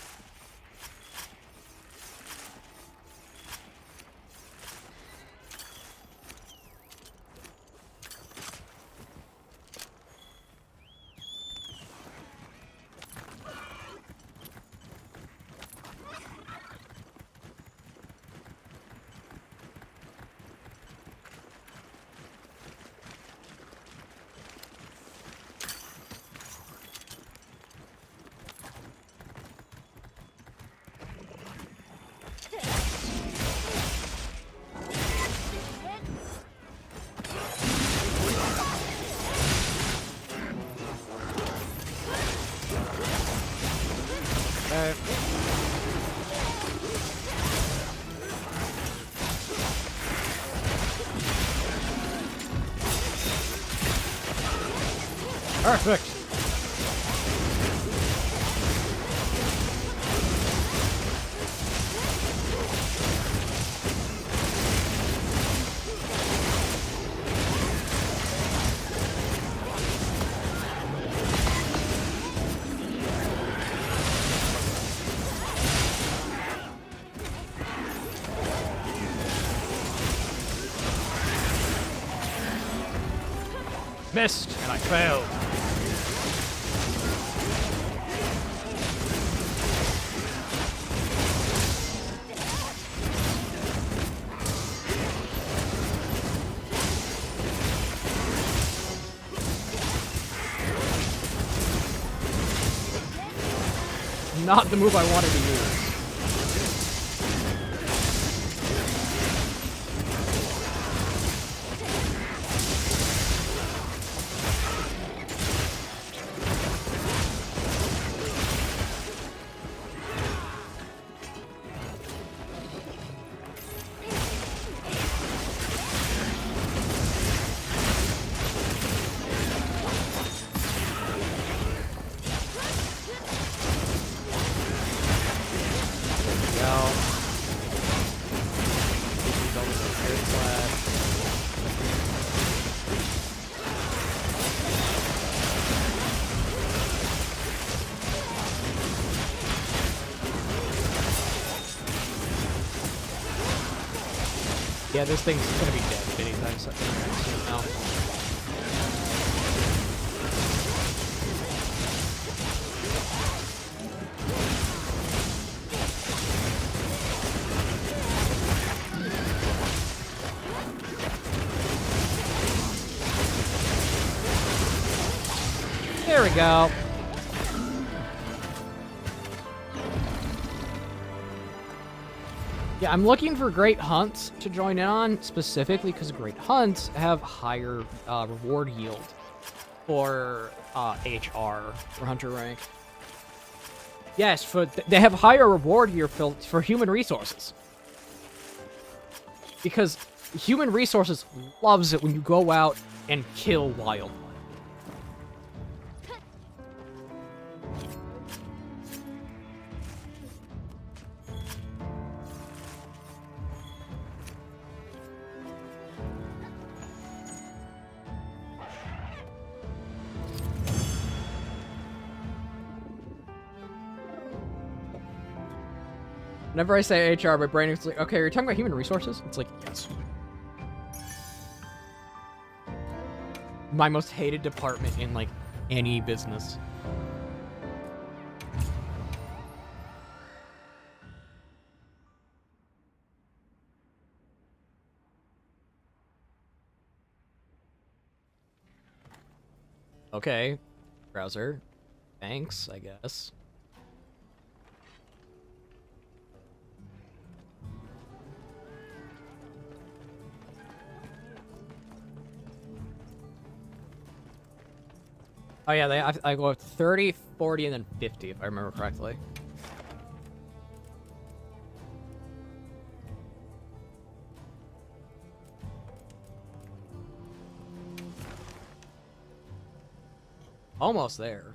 Perfect. Missed, and I failed. Not the move I wanted to use. Yeah, this thing's gonna be dead anytime soon now. There we go. Yeah, I'm looking for Great Hunts to join in on, specifically because Great Hunts have higher reward yield for HR, for Hunter rank. Yes, they have higher reward here for human resources. Because human resources loves it when you go out and kill wildlife. Whenever I say HR, my brain is like, okay, you're talking about human resources? It's like, yes. My most hated department in, like, any business. Okay. Browser. Thanks, I guess. Oh yeah, I go 30, 40, and then 50, if I remember correctly. Almost there.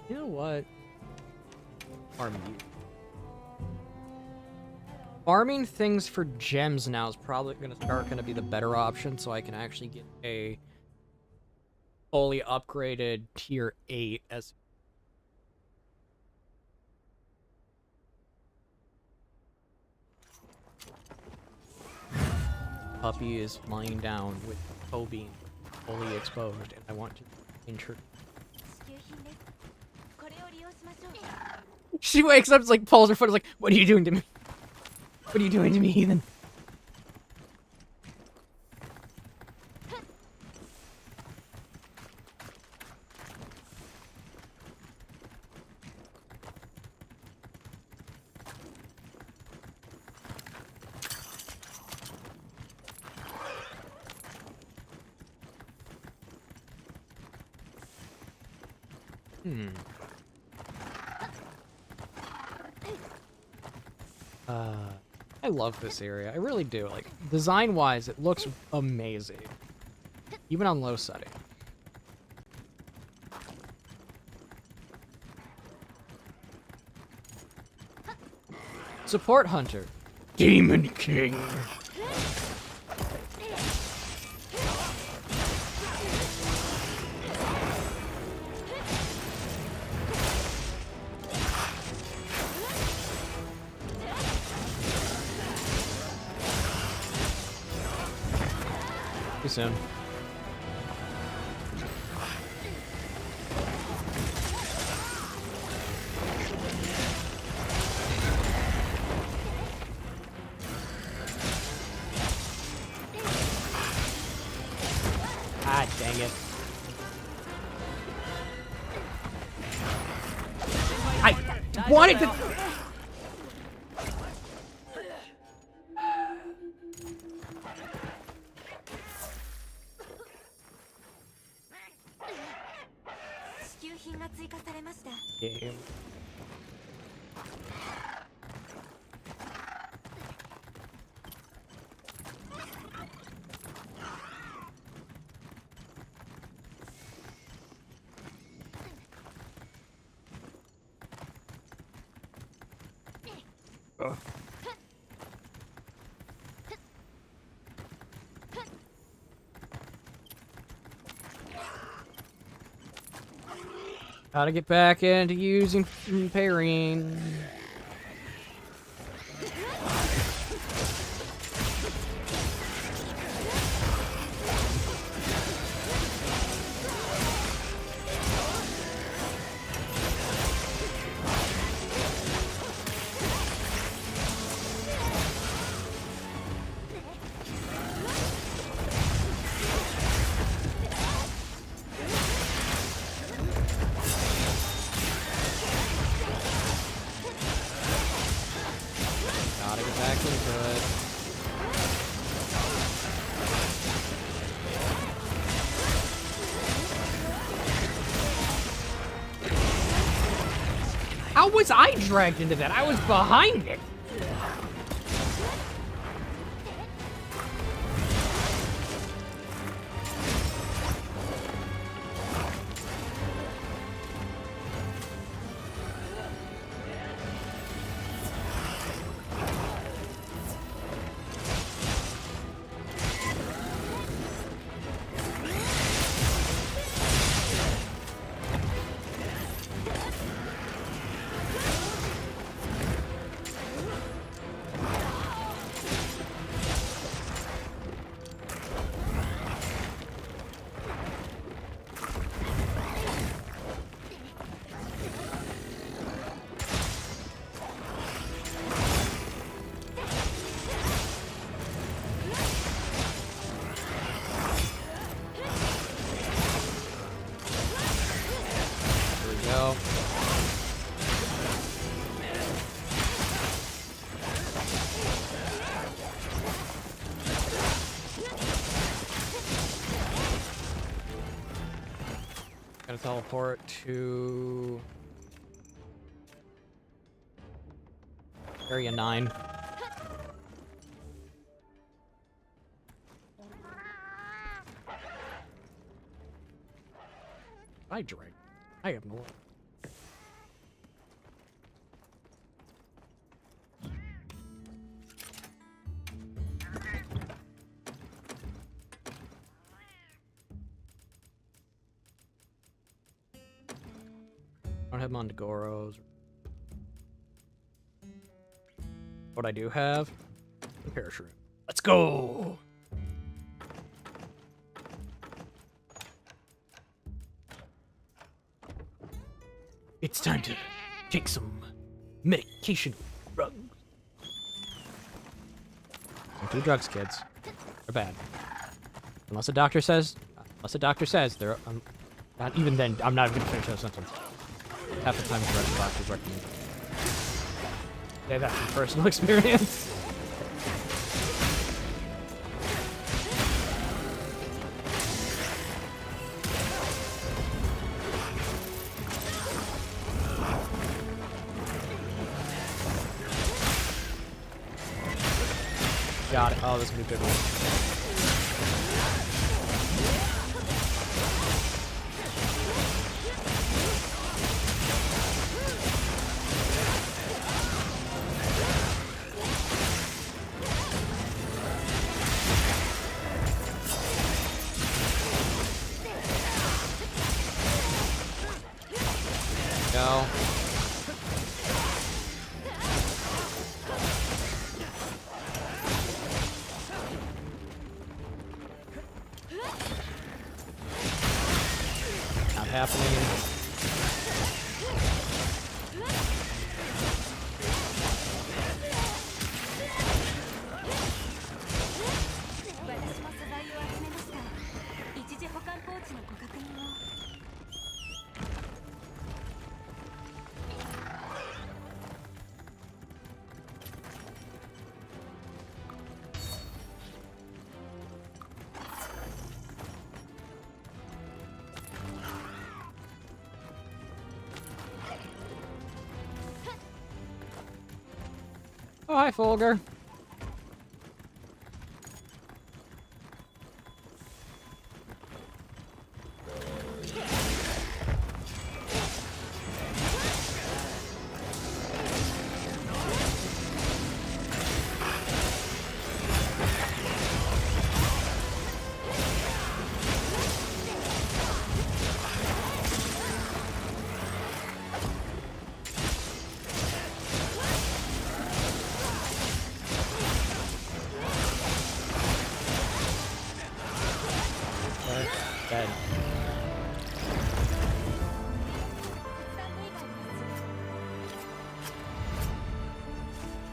You know what? Farming things for gems now is probably gonna be the better option, so I can actually get a fully upgraded tier 8 as puppy is lying down with toe being fully exposed, and I want to intro. She wakes up, like pulls her foot, is like, "What are you doing to me? What are you doing to me, Ethan?" I love this area. I really do. Like, design-wise, it looks amazing. Even on low setting. Support Hunter. Demon King. Too soon. Ah, dang it. I wanted to... Game. Gotta get back into using parrying. How was I dragged into that? I was behind it. Gotta teleport to Area 9. I drink. I have no idea. I don't have Mondegoros. What I do have? A parachute. Let's go! It's time to take some medication drugs. Don't do drugs, kids. They're bad. Unless a doctor says they're, not even then, I'm not even gonna finish that sentence. Half the time, the doctors recommend. Say that from personal experience. Got it. Oh, this is gonna be a good one. Go. Not happening. Oh, hi, Folger. Dead.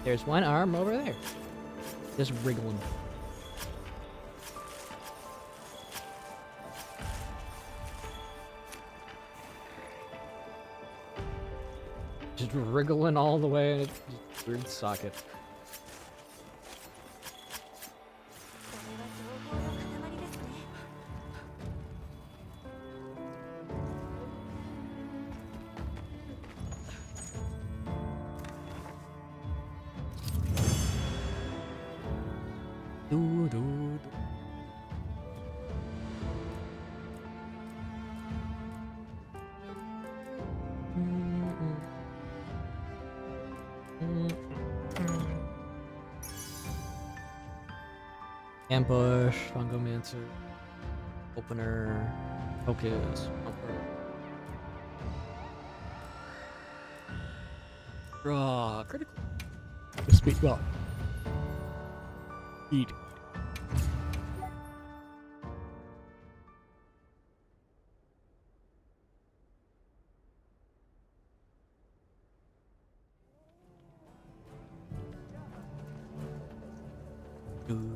There's one arm over there. Just wriggling. Just wriggling all the way. It's just weird socket. Ambush, Fungomancer, Opener, Focus, Draw, critical. Speed well. Eat. Do.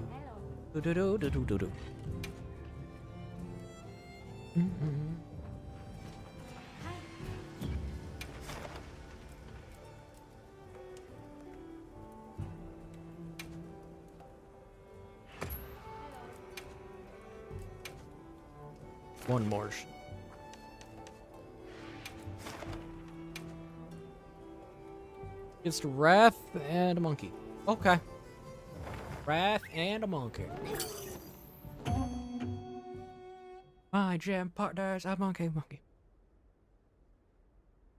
One more. It's Wrath and a monkey. Okay. Wrath and a monkey. My gym partner's a monkey.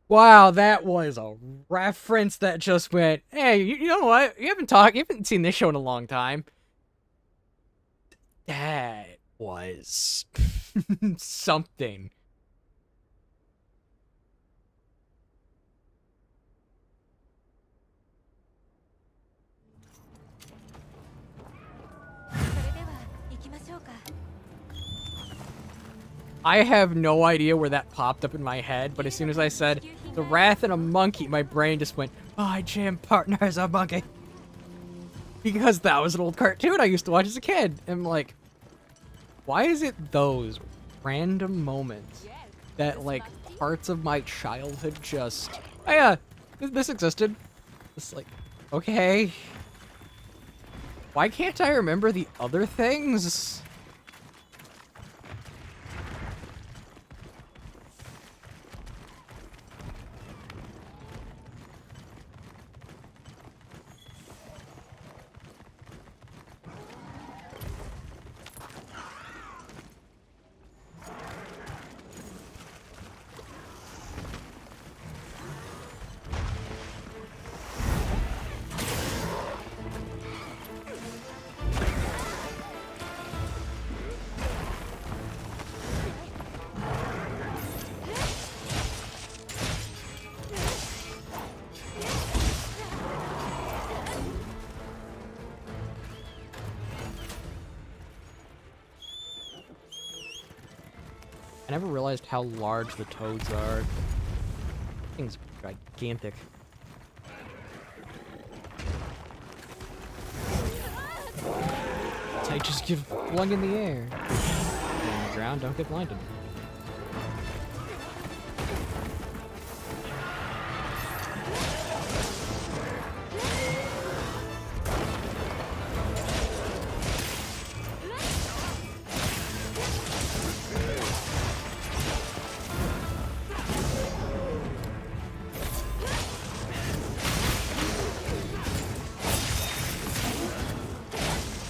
Wow, that was a reference that just went, hey, you know what? You haven't seen this show in a long time. That was something. I have no idea where that popped up in my head, but as soon as I said the Wrath and a monkey, my brain just went, my gym partner's a monkey. Because that was an old cartoon I used to watch as a kid. And I'm like, why is it those random moments that, like, parts of my childhood just... Oh yeah, this existed. It's like, okay. Why can't I remember the other things? I never realized how large the toads are. Thing's gigantic. I just get flung in the air. On the ground, don't get blinded.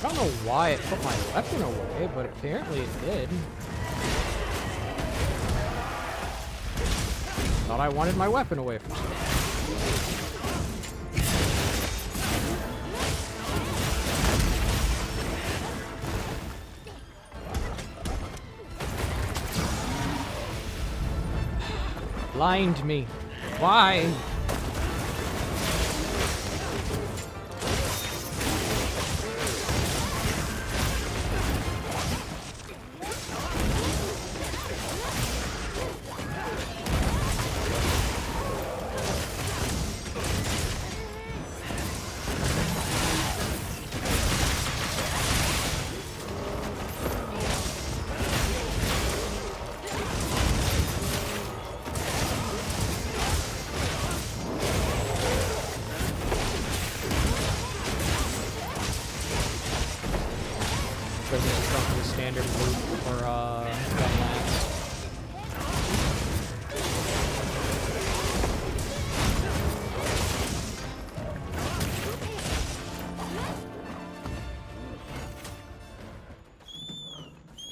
I don't know why it put my weapon away, but apparently it did. Thought I wanted my weapon away from something. Blind me. Why? The standard loop for gunlance.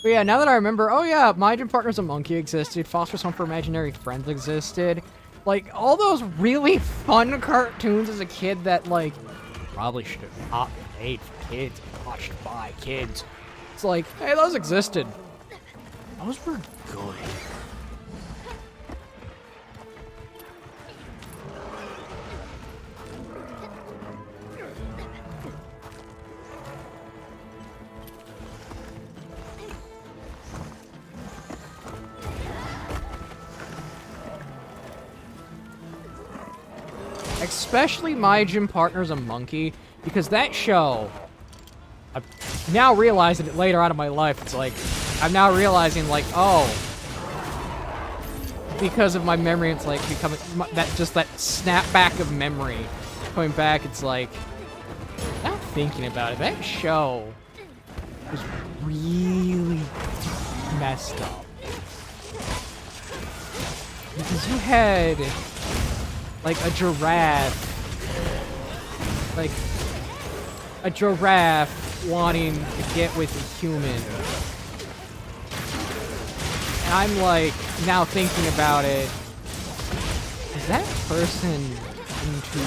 But yeah, now that I remember, oh yeah, My Gym Partner's a Monkey existed, Foster's Home for Imaginary Friends existed. Like, all those really fun cartoons as a kid that, like, probably should have not been made for kids, watched by kids. It's like, hey, those existed. Those were good. Especially My Gym Partner's a Monkey, because that show, I'm now realizing it later on in my life, it's like, I'm now realizing, like, oh, because of my memory, it's like becoming, that snapback of memory coming back, it's like, now thinking about it, that show was really messed up. Because you had, like, a giraffe like a giraffe wanting to get with a human. And I'm like, now thinking about it, is that person into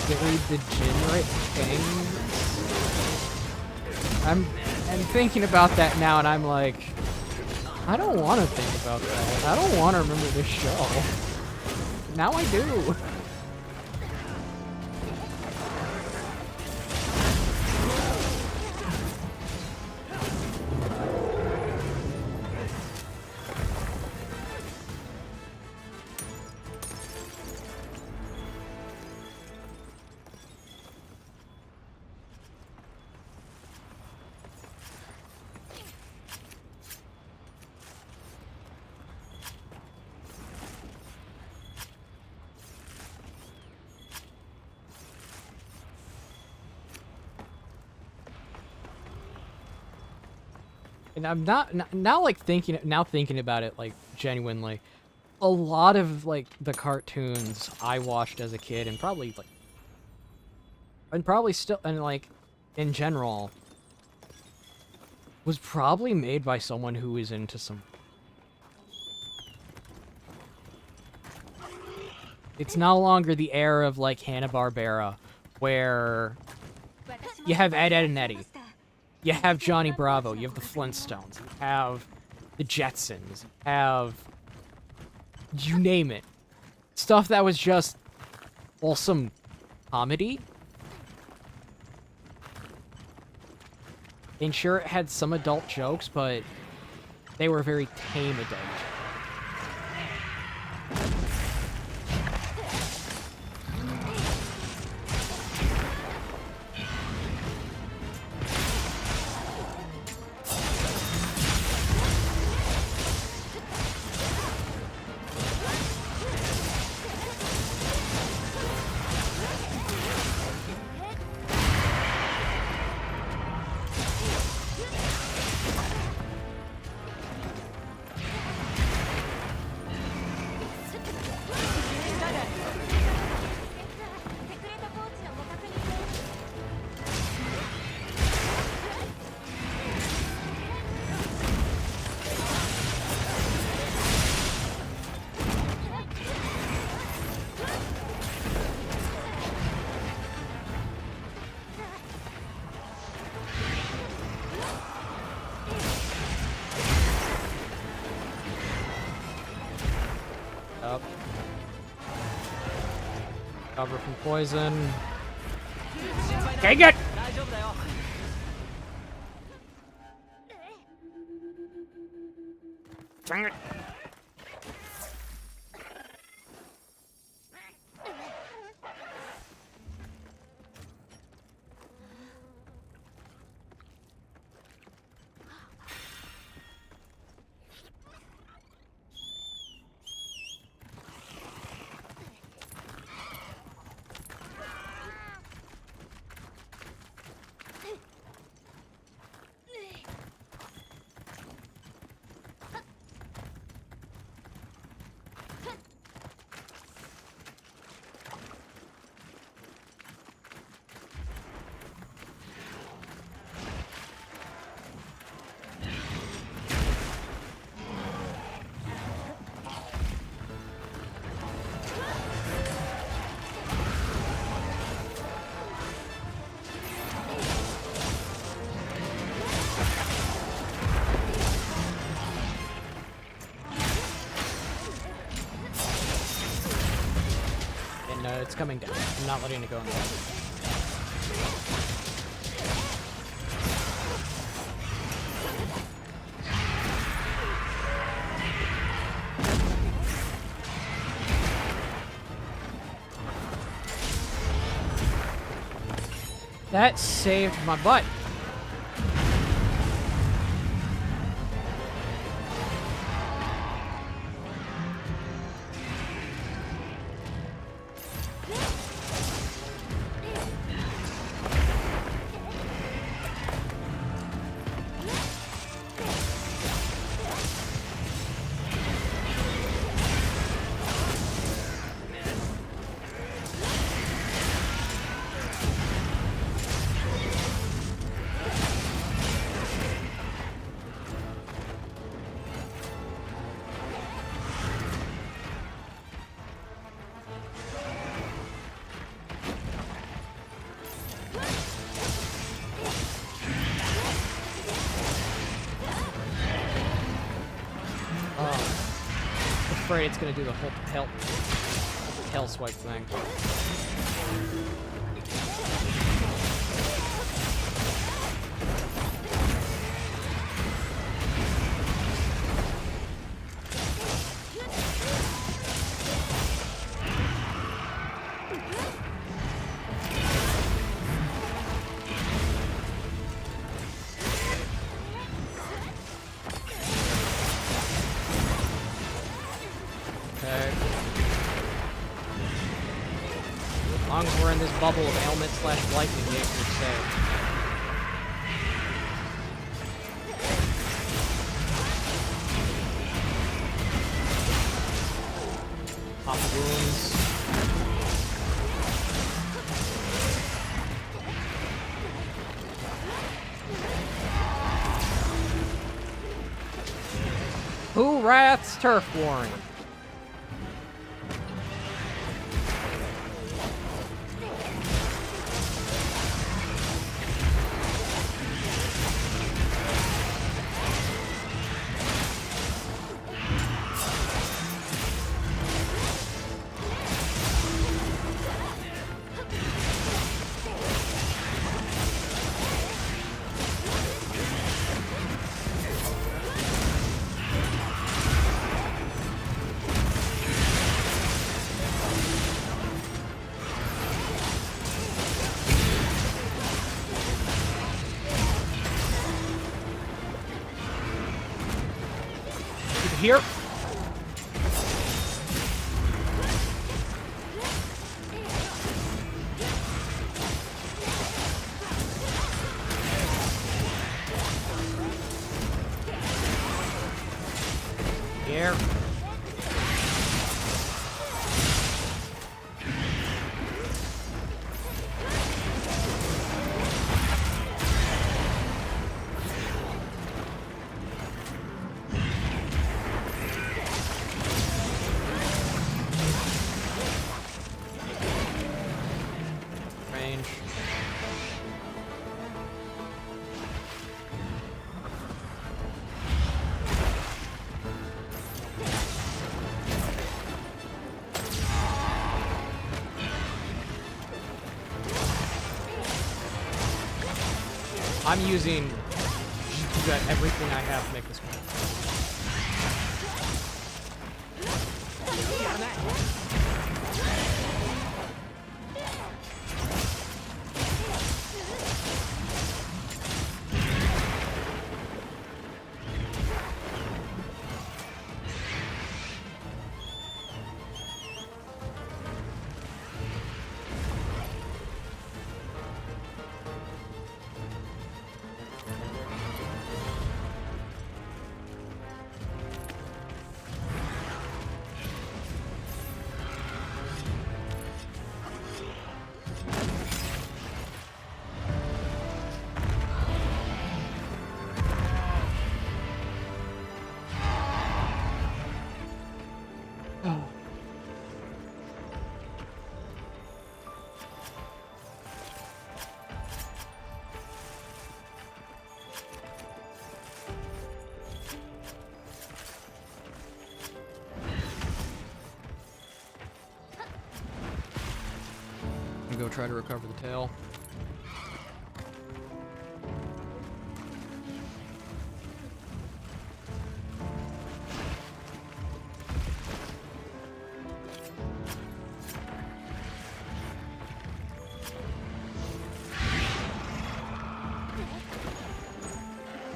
very degenerate things? I'm thinking about that now, and I'm like, I don't want to think about that. I don't want to remember this show. Now I do. And I'm now like thinking about it like genuinely, a lot of like the cartoons I watched as a kid and probably still like in general was probably made by someone who is into some. It's no longer the era of like Hanna-Barbera where you have Ed, Edd and Eddy. You have Johnny Bravo, you have the Flintstones, you have the Jetsons, you have... you name it. Stuff that was just wholesome comedy. And sure, it had some adult jokes, but they were very tame adult jokes. Cover from poison. Dang it! Dang it! It's coming down. I'm not letting it go in the water. That saved my butt. afraid it's gonna do the whole tail swipe thing. As long as we're in this bubble of ailment / lightning, we're safe. Pop the wounds. Who rats turf warring? Here. Here. I'm using everything I have to make this one. Go try to recover the tail.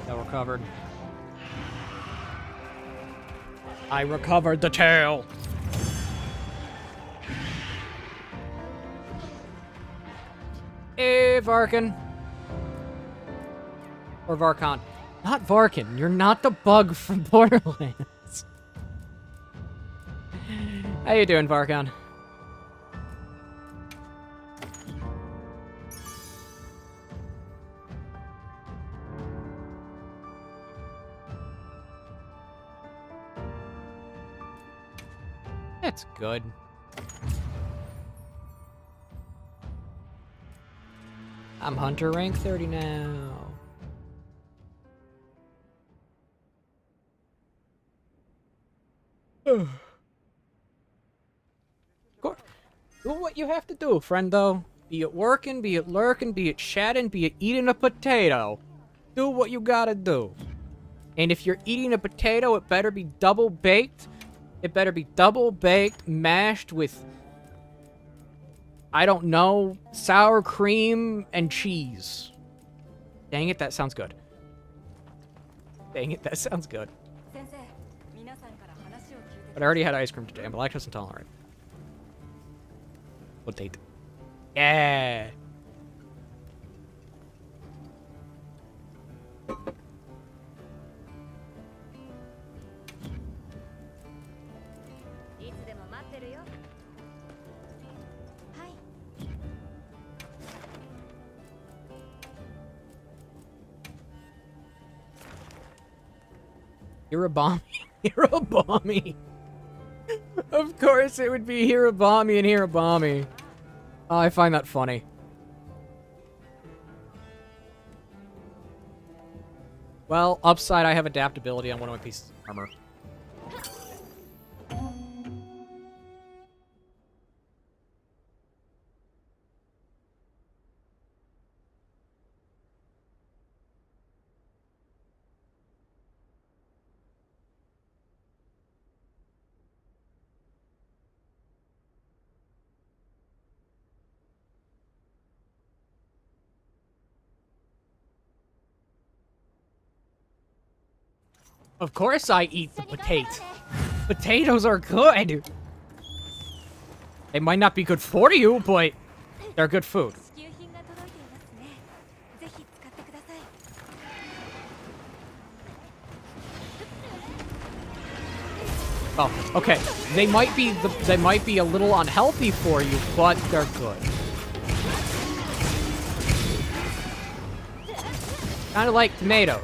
That recovered. I recovered the tail. Hey, Varkan. Or Varkan. Not Varkan. You're not the bug from Borderlands. How you doing, Varkan? That's good. I'm Hunter rank 30 now. Do what you have to do, friendo. Be it working, be it lurking, be it chatting, be it eating a potato. Do what you gotta do. And if you're eating a potato, it better be double baked. It better be double baked, mashed with, I don't know, sour cream and cheese. Dang it, that sounds good. Dang it, that sounds good. But I already had ice cream today. I'm lactose intolerant. Potato. Yeah. Hirabami. Hirabami. Of course it would be Hirabami and Hirabami. Oh, I find that funny. Well, upside, I have adaptability on one of my pieces of armor. Of course I eat the potato. Potatoes are good. They might not be good for you, but they're good food. Oh, okay. They might be a little unhealthy for you, but they're good. Kind of like tomatoes.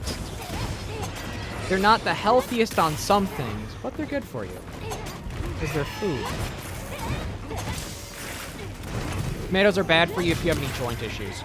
They're not the healthiest on some things, but they're good for you. Because they're food. Tomatoes are bad for you if you have any joint issues.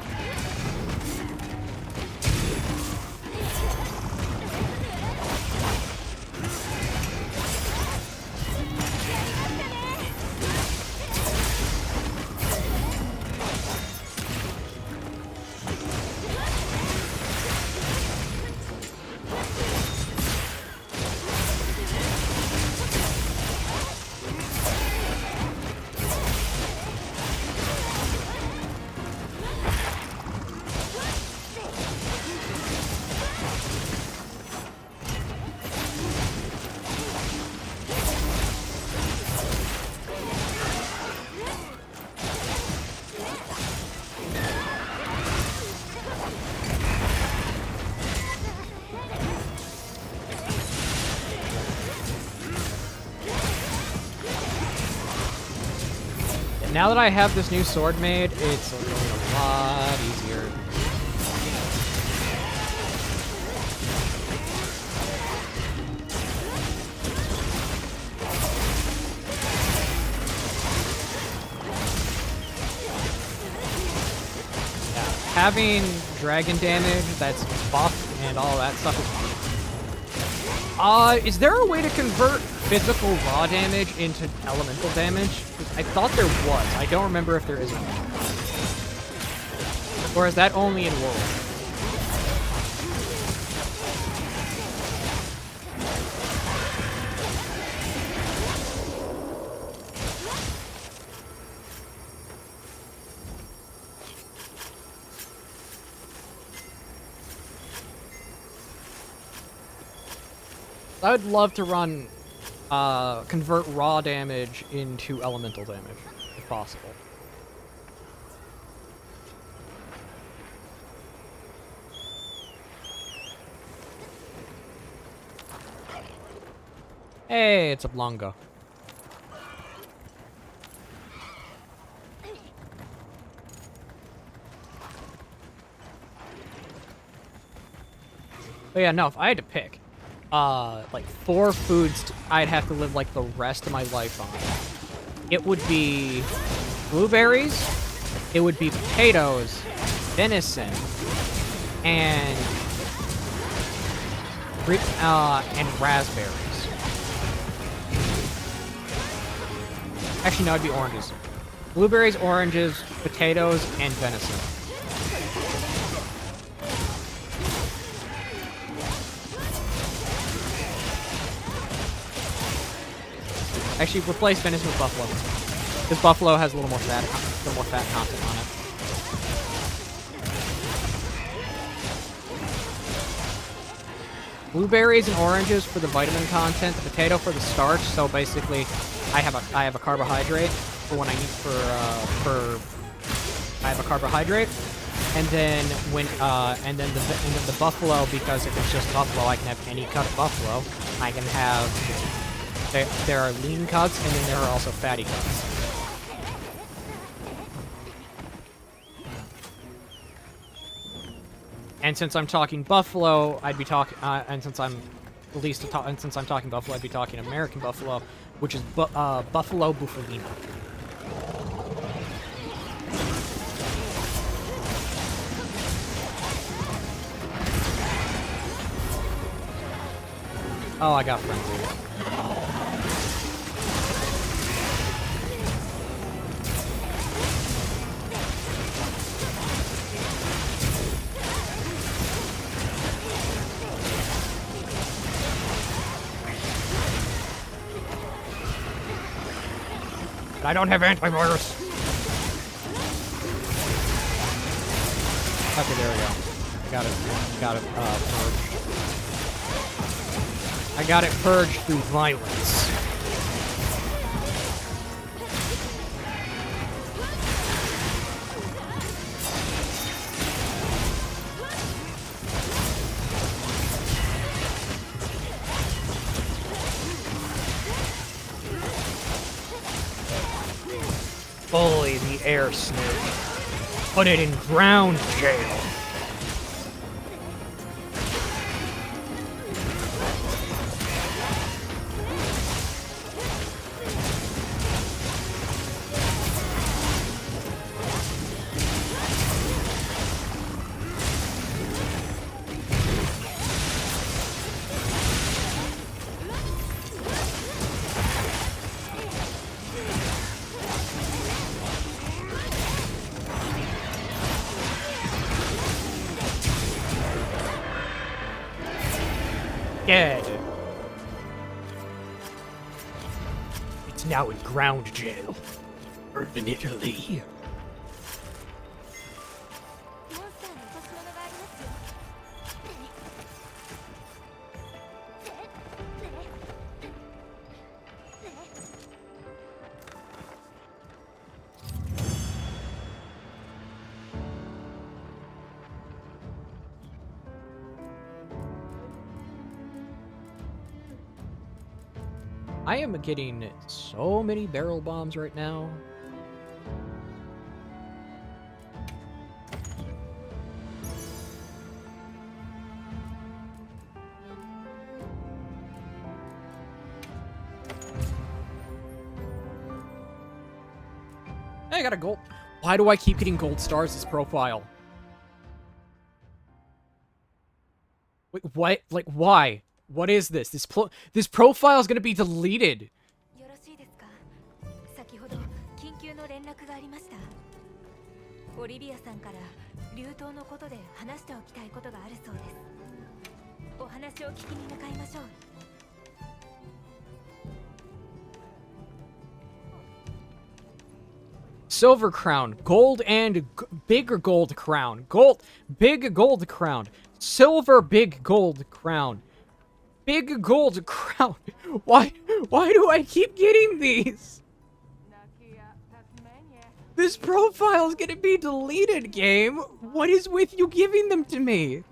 Now that I have this new sword made, it's going a lot easier. Yeah, having dragon damage that's buff and all that stuff is there a way to convert physical raw damage into elemental damage? I thought there was. I don't remember if there is one. Or is that only in World? I would love to run, convert raw damage into elemental damage, if possible. Hey, it's a Blanca. But yeah, no, if I had to pick, like 4 foods I'd have to live like the rest of my life on. It would be blueberries, it would be potatoes, venison, and raspberries. Actually, no, it'd be oranges. Blueberries, oranges, potatoes, and venison. Actually, replace venison with buffalo. Because buffalo has a little more fat content on it. Blueberries and oranges for the vitamin content, the potato for the starch. So basically, I have a carbohydrate for when I eat I have a carbohydrate, and then the buffalo, because if it's just buffalo, I can have any cut of buffalo. I can have there are lean cuts, and then there are also fatty cuts. And since I'm talking buffalo, I'd be talking, and since I'm talking buffalo, I'd be talking American buffalo, which is Buffalo Bufalino. Oh, I got frenzy. I don't have antivirus. Okay, there we go. I got it purged. I got it purged through violence. Bully the air snake. Put it in ground jail. Dead. It's now in ground jail. Permanently. I am getting so many barrel bombs right now. Hey, I got a gold. Why do I keep getting gold stars as profile? Wait, what? Like, why? What is this? This profile is gonna be deleted. Silver crown, gold and big gold crown, big gold crown, silver big gold crown. Big gold crown. Why do I keep getting these? This profile is gonna be deleted, game. What is with you giving them to me?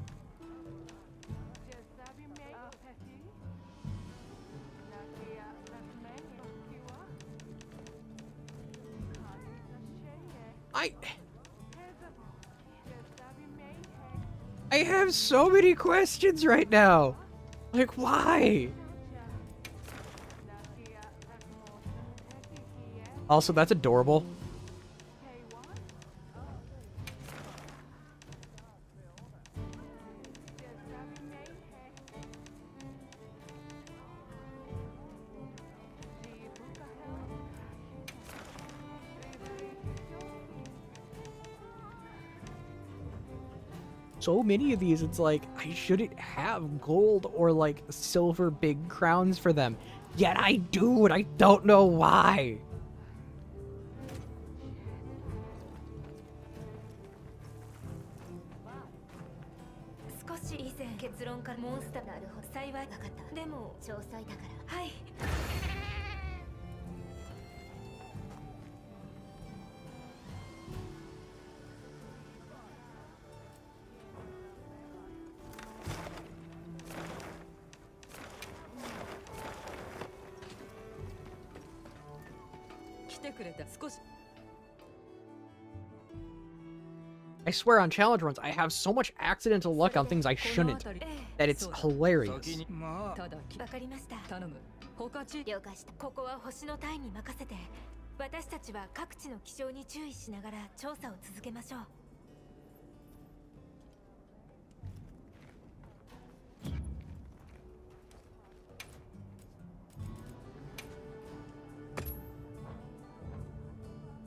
I have so many questions right now. Like, why? Also, that's adorable. so many of these, it's like, I shouldn't have gold or, like, silver big crowns for them. Yet I do, and I don't know why. I swear on challenge runs, I have so much accidental luck on things I shouldn't that it's hilarious. わかりました。頼む。了解した。ここは星の隊に任せて、私たちは各地の気象に注意しながら調査を続けましょう。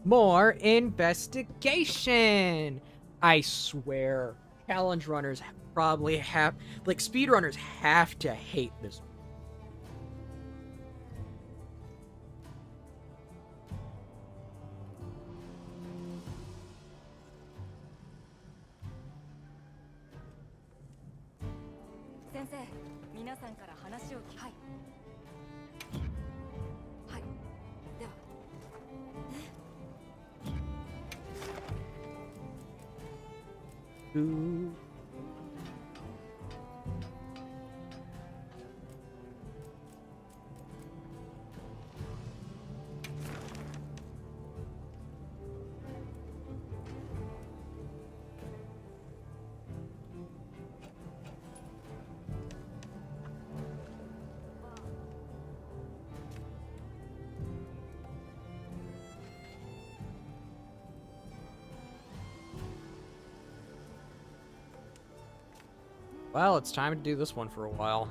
More investigation! I swear, challenge runners probably have, like, speedrunners have to hate this. Sensei, 皆さんから話を聞き、はい。はい。では。Ooh. Well, it's time to do this one for a while.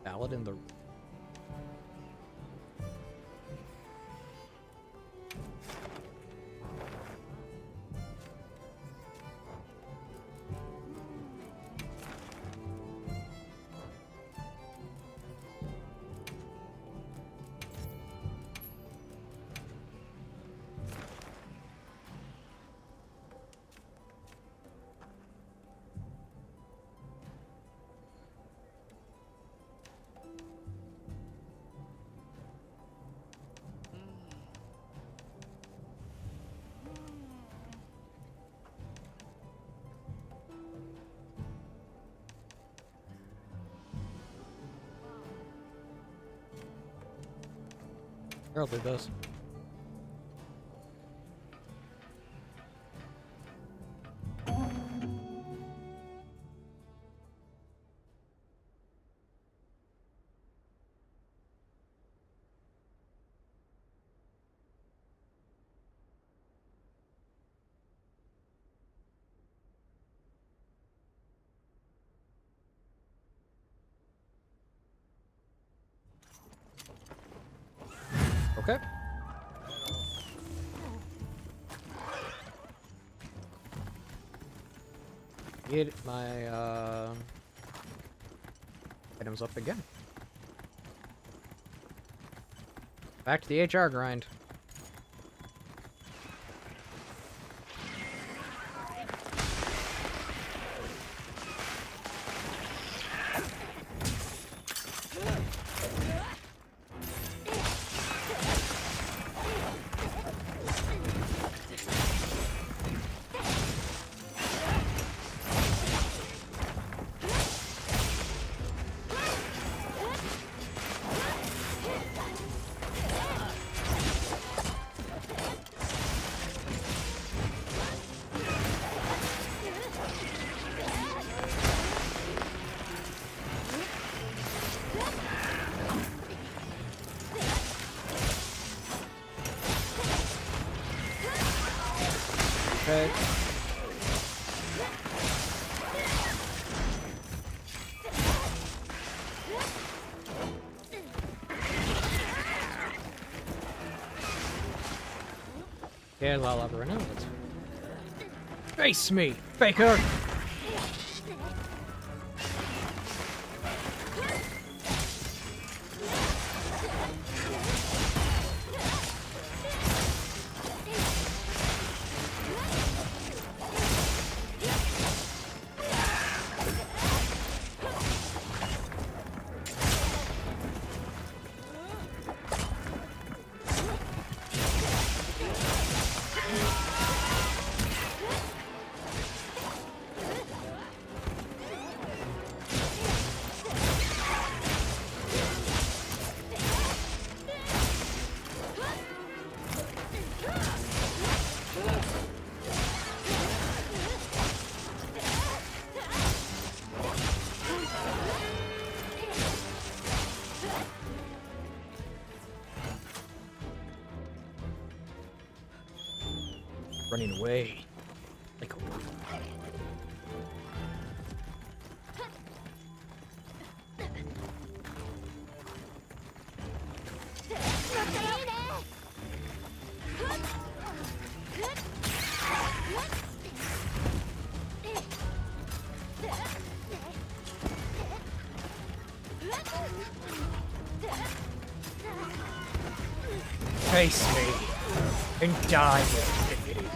Ballad in the... I'll do this. Okay. Get my items up again. Back to the HR grind. Okay. Yeah, La Labrina. Face me, faker! Running away. Like a face me and die with dignity.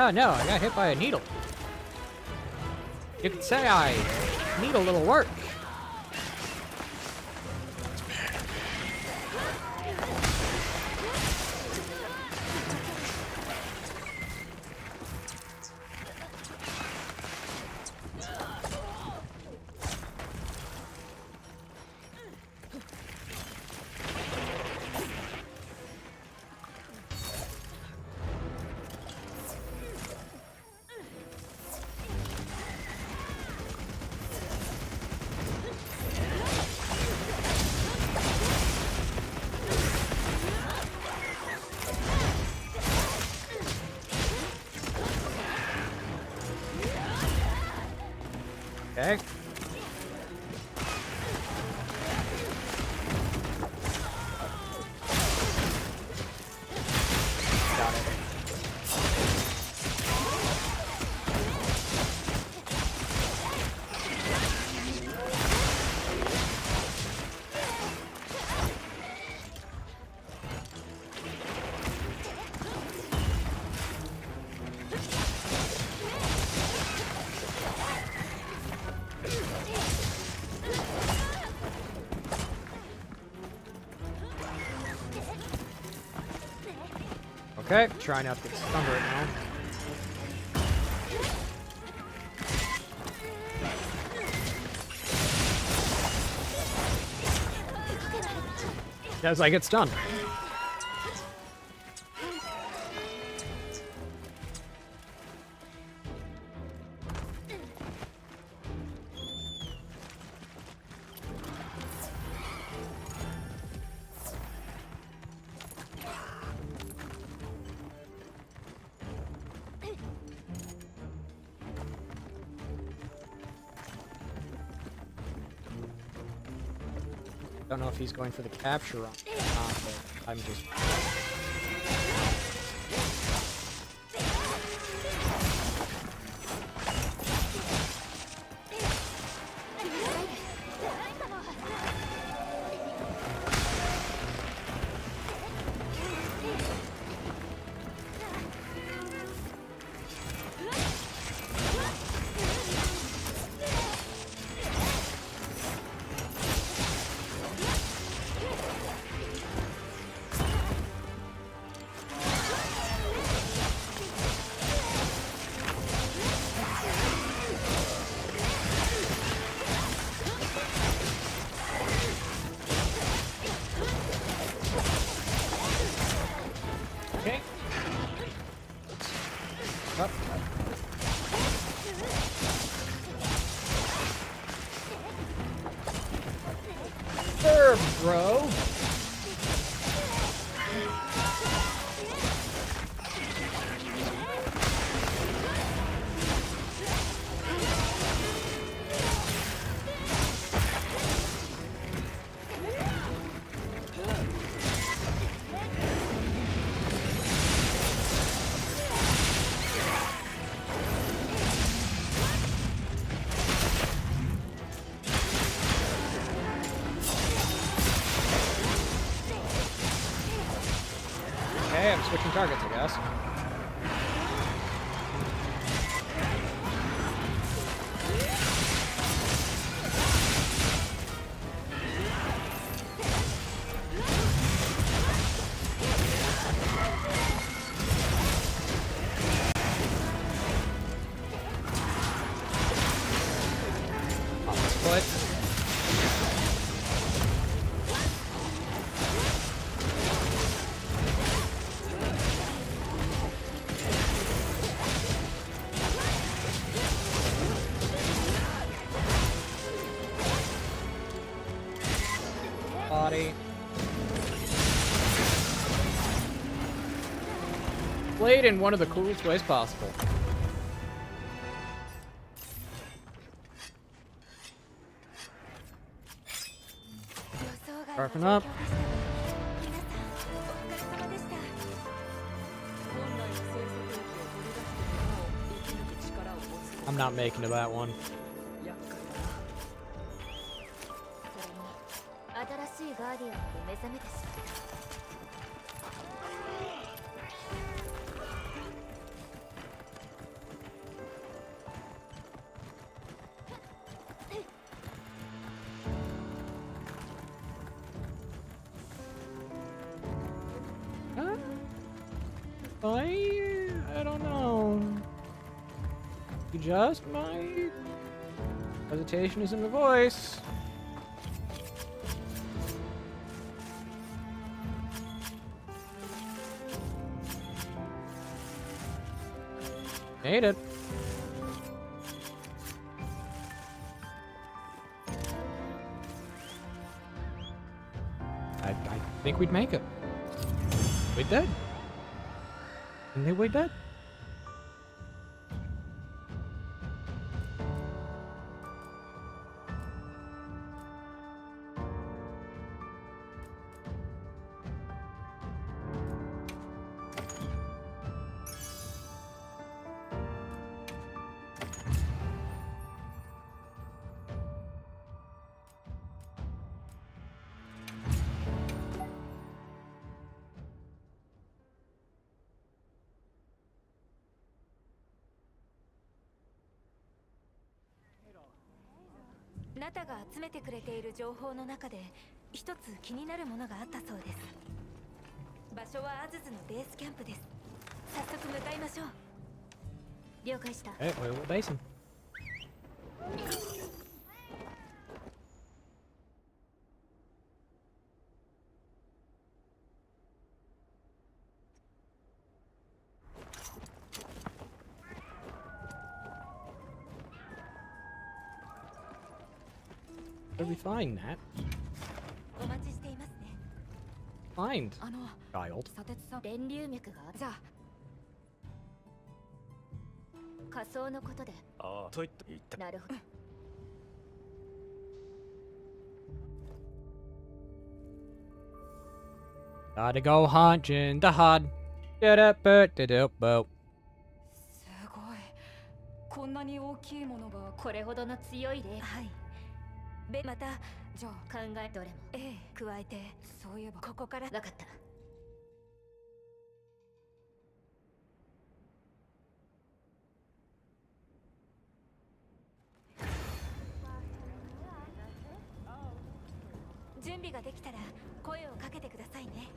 Oh no, I got hit by a needle. You could say I need a little work. Okay. Got it. Okay, try not to get stunned right now. As I get stunned. Don't know if he's going for the capture on but I'm just... targets, I guess. On this foot. Body. Played in one of the coolest ways possible. Sharpen up. I'm not making to that one. 新しいガーディアンに目覚めてしまった I don't know. You just might. Hesitation is in the voice. Made it. I think we'd make it. We did. I think we did.ナタが集めてくれている情報の中で一つ気になるものがあったそうです。場所はアズズのベースキャンプです。早速向かいましょう。了解した。Hey, oil basin. Where we find that? お待ちしていますね。 Find, child. 砂鉄さん、電流脈がじゃあ仮想のことで。ああ、と言った。なるほど。Gotta go hunting the hod. Get up, but the dope boat. すごい。こんなに大きいものが。これほどの強い霊。はい。またじゃあ考えどれも。加えてそういえばここから。わかった。準備ができたら声をかけてくださいね。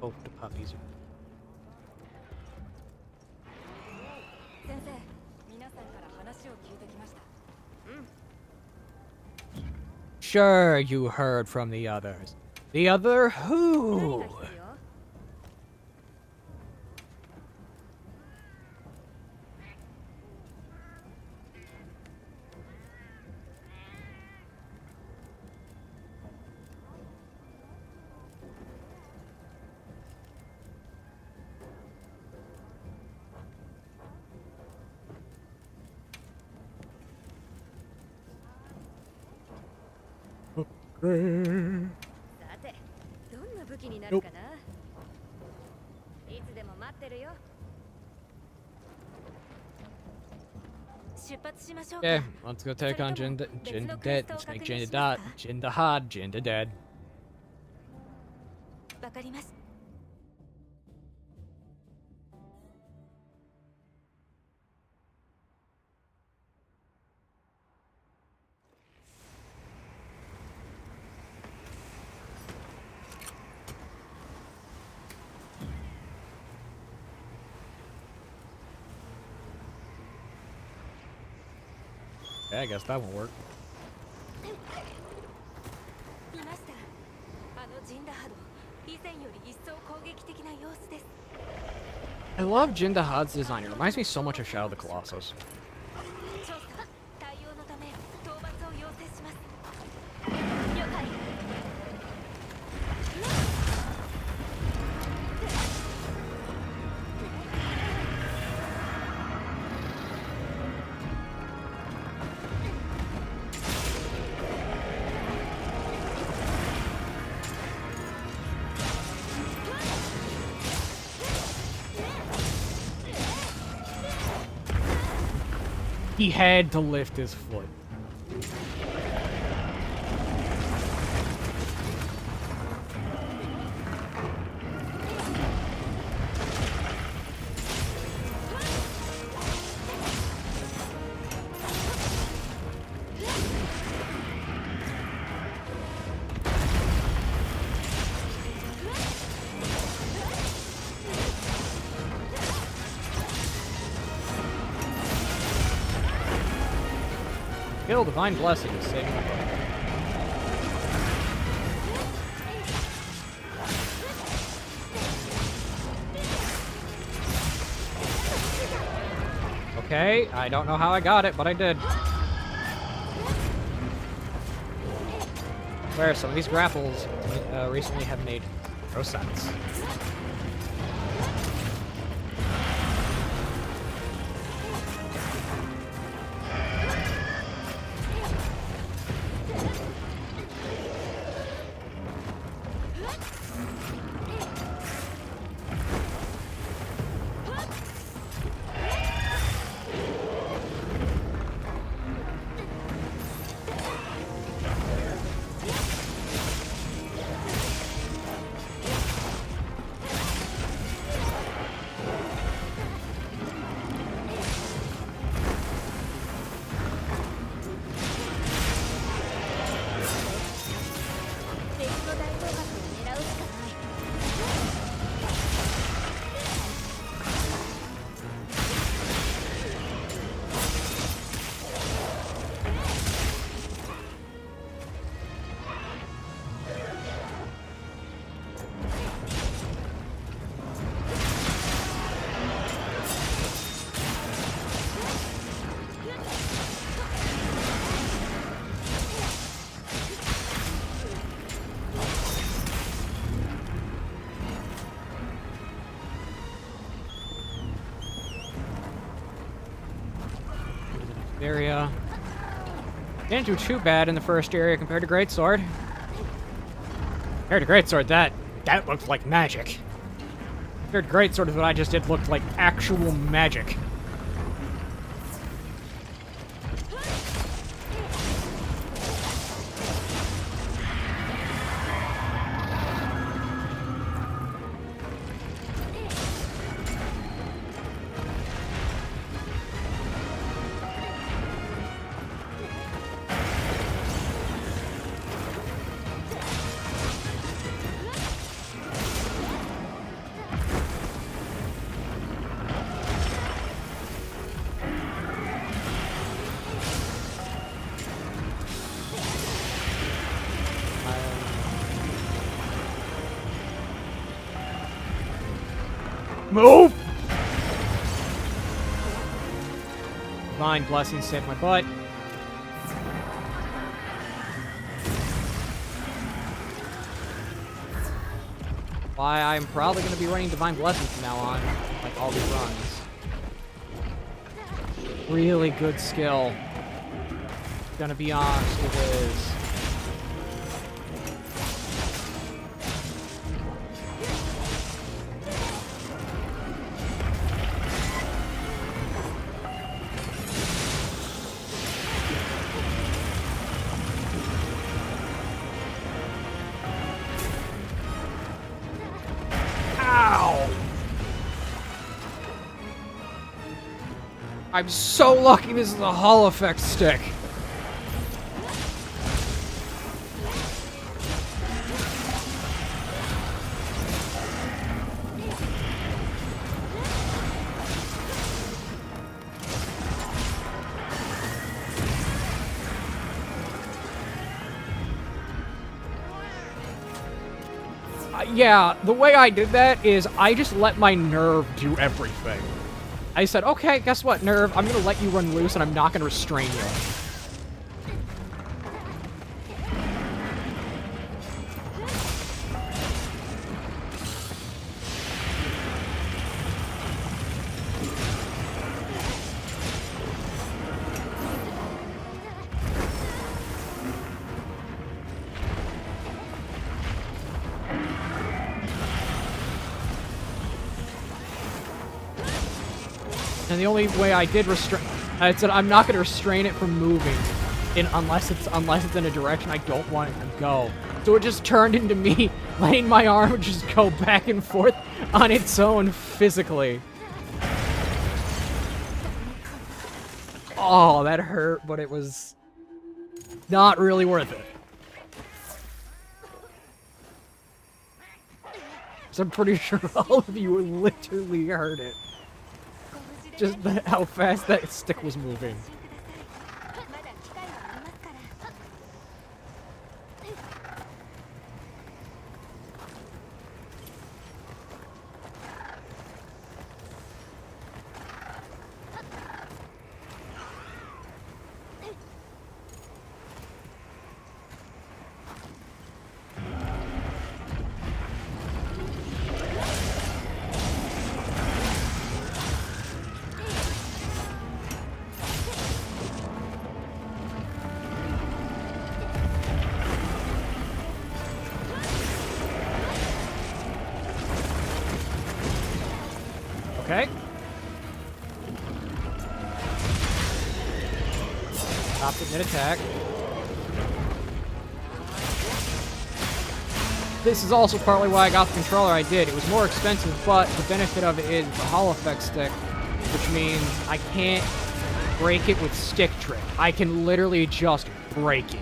Hope the puppies. 先生、皆さんから話を聞いてきました。Sure, you heard from the others. The other 何 who? が必要？さてどんな武器になるかな。いつでも待ってるよ。出発しましょうか。 Okay, let's go take on Jin the Dead. Let's make Jin the Dot, Jin the Hod, Jin the Dead. わかります。Yeah, I guess that won't work. いました。あのジンダハド、以前より一層攻撃的な様子です。 I love Jin the Hod's design. It reminds me so much of Shadow of the Colossus. 調査、対応のため討伐を要請します。了解。 He had to lift his foot. Kill Divine Blessing is saving my butt. Okay, I don't know how I got it, but I did. Where some of these grapples recently have made no sense. Area. Didn't do too bad in the first area compared to Greatsword. Compared to Greatsword, that looked like magic. Compared to Greatsword, what I just did looked like actual magic. Move! Divine Blessing saved my butt. Why I'm probably going to be running Divine Blessing from now on, like all these runs. Really good skill. Gonna be honest, it is. I'm so lucky this is a Hall Effect stick. Yeah, the way I did that is I just let my nerve do everything. I said, okay, guess what, nerve? I'm gonna let you run loose and I'm not gonna restrain you. And the only way I did restrain, I said I'm not going to restrain it from moving, unless it's in a direction I don't want it to go. So it just turned into me letting my arm just go back and forth on its own physically. Oh, that hurt, but it was not really worth it. So I'm pretty sure all of you literally heard it. Just how fast that stick was moving. Okay. Stopped at mid-attack. This is also partly why I got the controller I did. It was more expensive, but the benefit of it is the Hall Effect stick, which means I can't break it with stick trick. I can literally just break it.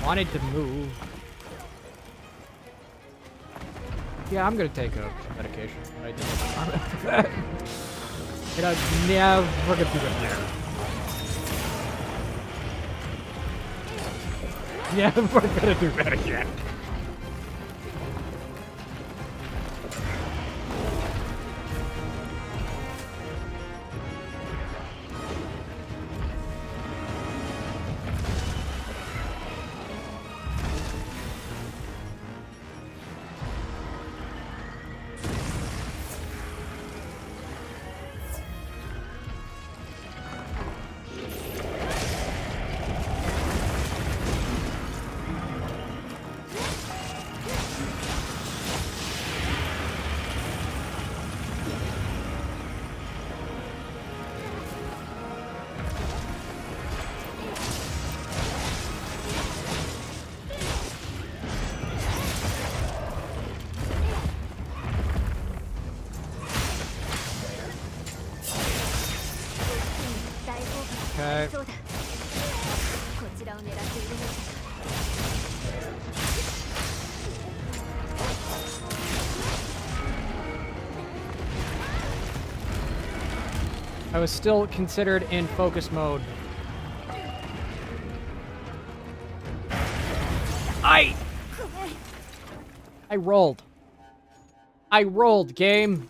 Wanted to move. Yeah, I'm gonna take a medication. I did after that. And I'm never gonna do it now. Yeah, we're gonna do that again. Okay. I was still considered in focus mode. I rolled. I rolled, game.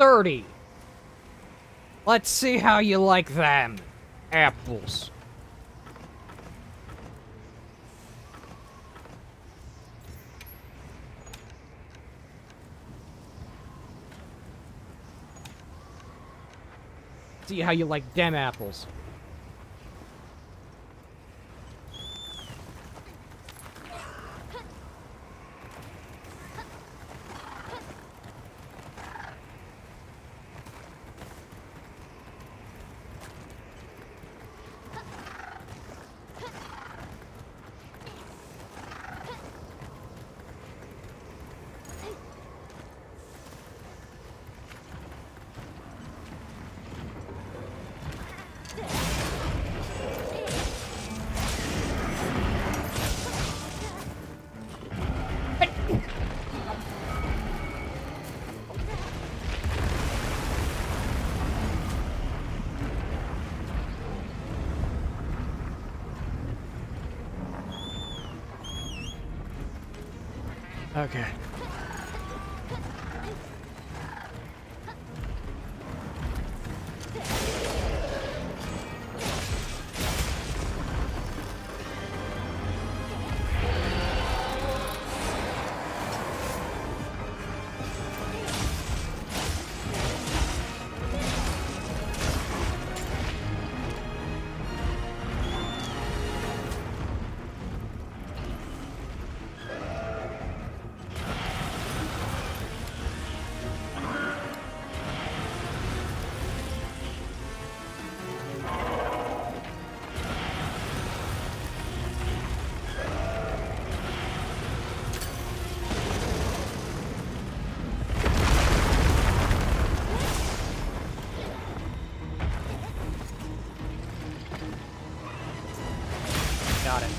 30. Let's see how you like them. Apples. See how you like them apples. Okay. Got it.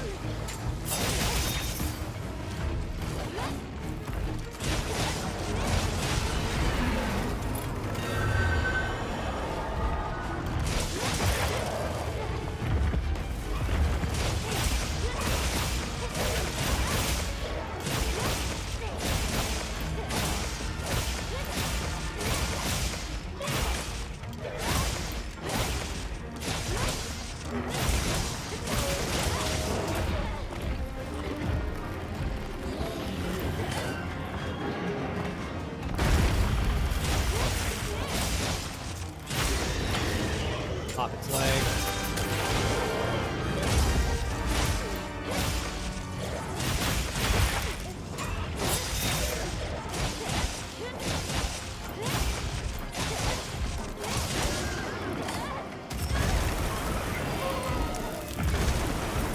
Pop its leg.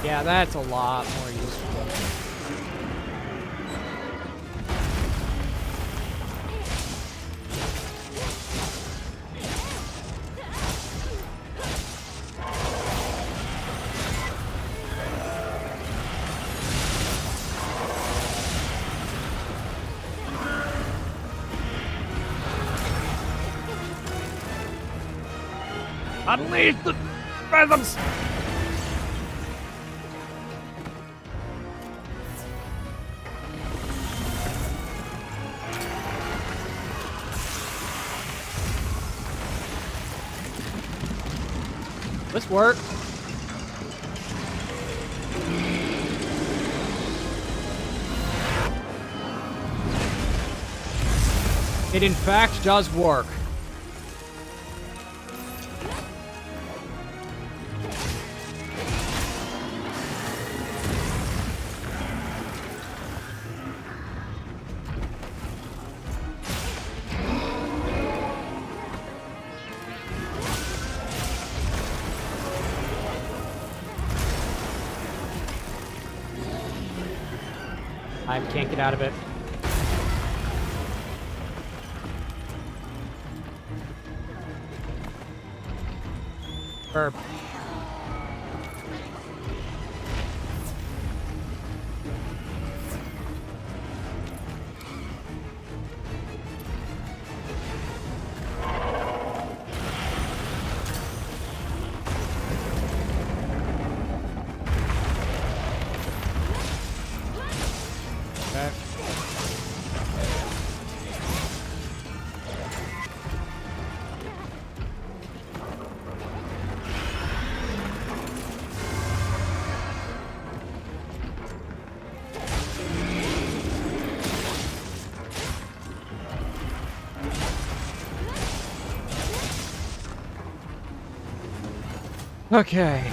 Yeah, that's a lot more useful. Unleash the rhythms! This worked. It in fact does work. I can't get out of it. Burp. Okay. Okay.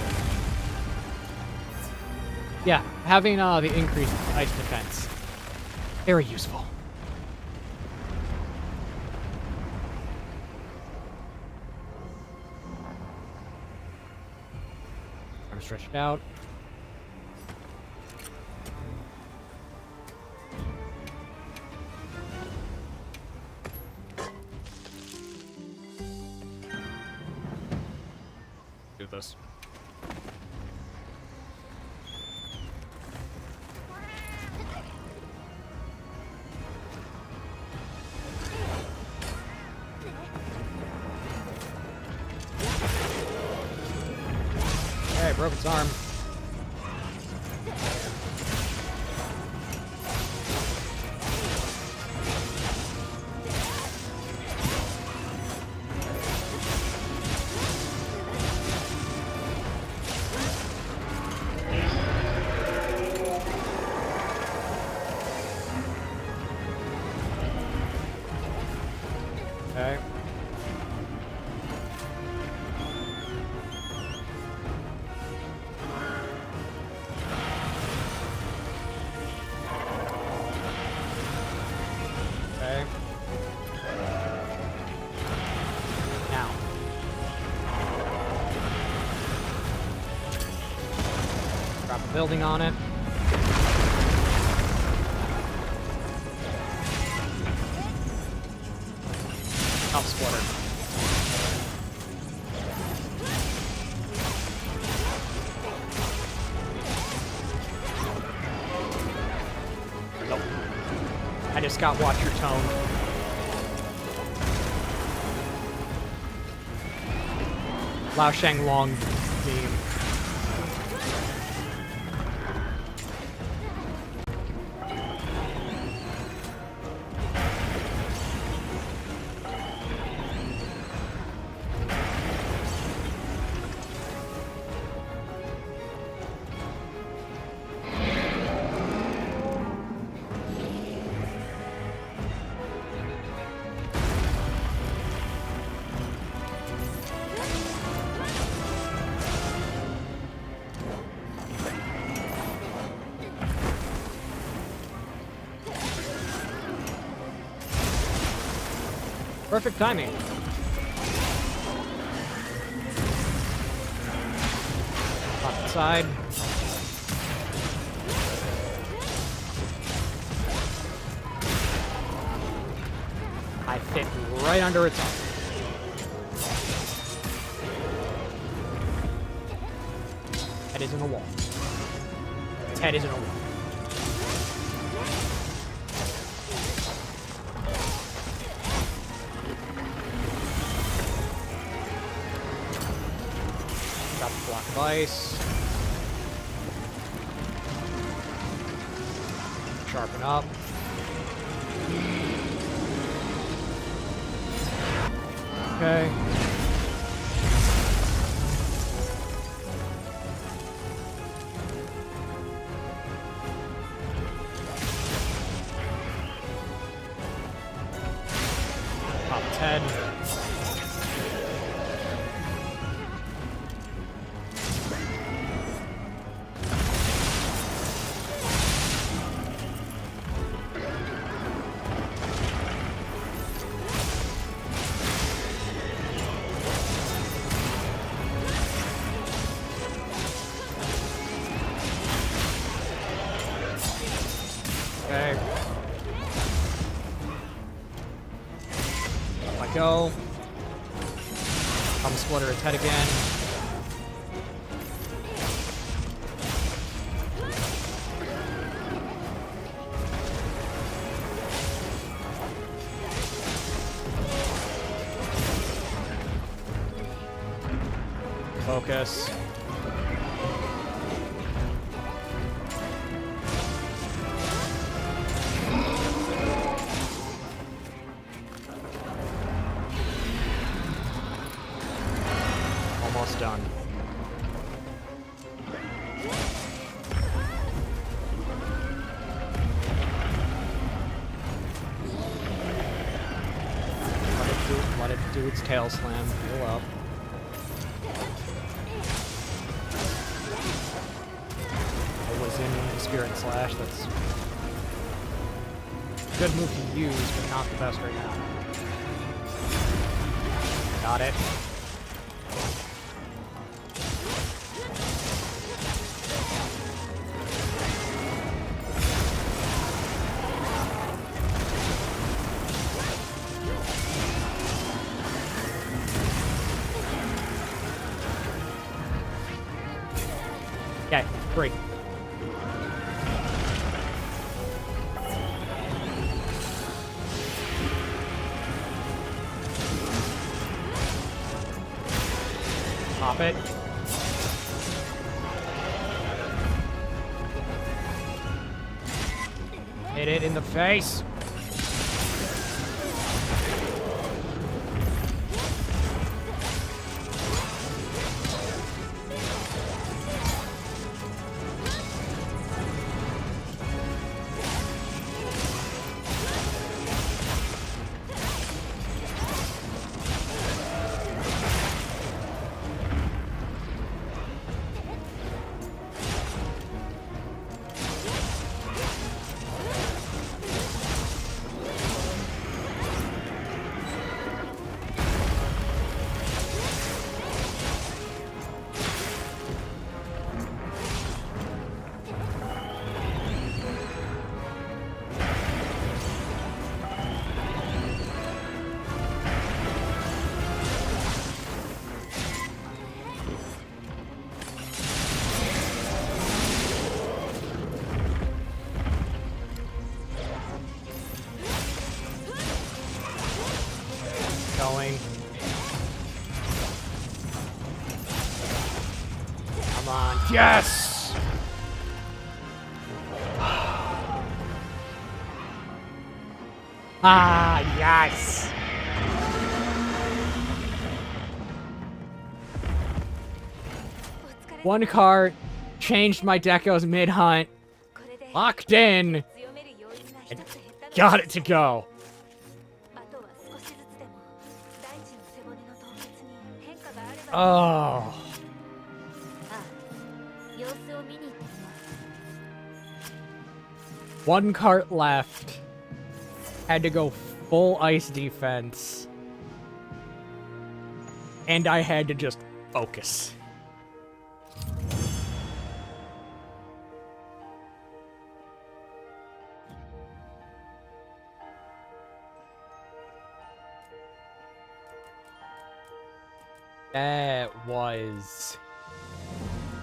Yeah, having the increased ice defense. Very useful. I'm stretched out. Do this. Okay, broke its arm. Okay. Okay. Now. Drop a building on it. Top splitter. Nope. I just got watch your tone. Lao Shang Long theme. Perfect timing. Off the side. I fit right under its arm. Head is in a wall. Its head is in a wall. Got the block of ice. Sharpen up. Okay. Pop its head. Okay. Let go. I'm gonna splitter its head again. Focus. Almost done. Let it do its tail slam. Heal up. was in Spirit and Slash. That's a good move to use, but not the best right now. Got it. Okay, 3. Pop it. Hit it in the face. Going. Come on. Yes! Ah, yes! One card changed my decos mid-hunt. Locked in. And got it to go. Oh. One cart left. Had to go full ice defense. And I had to just focus.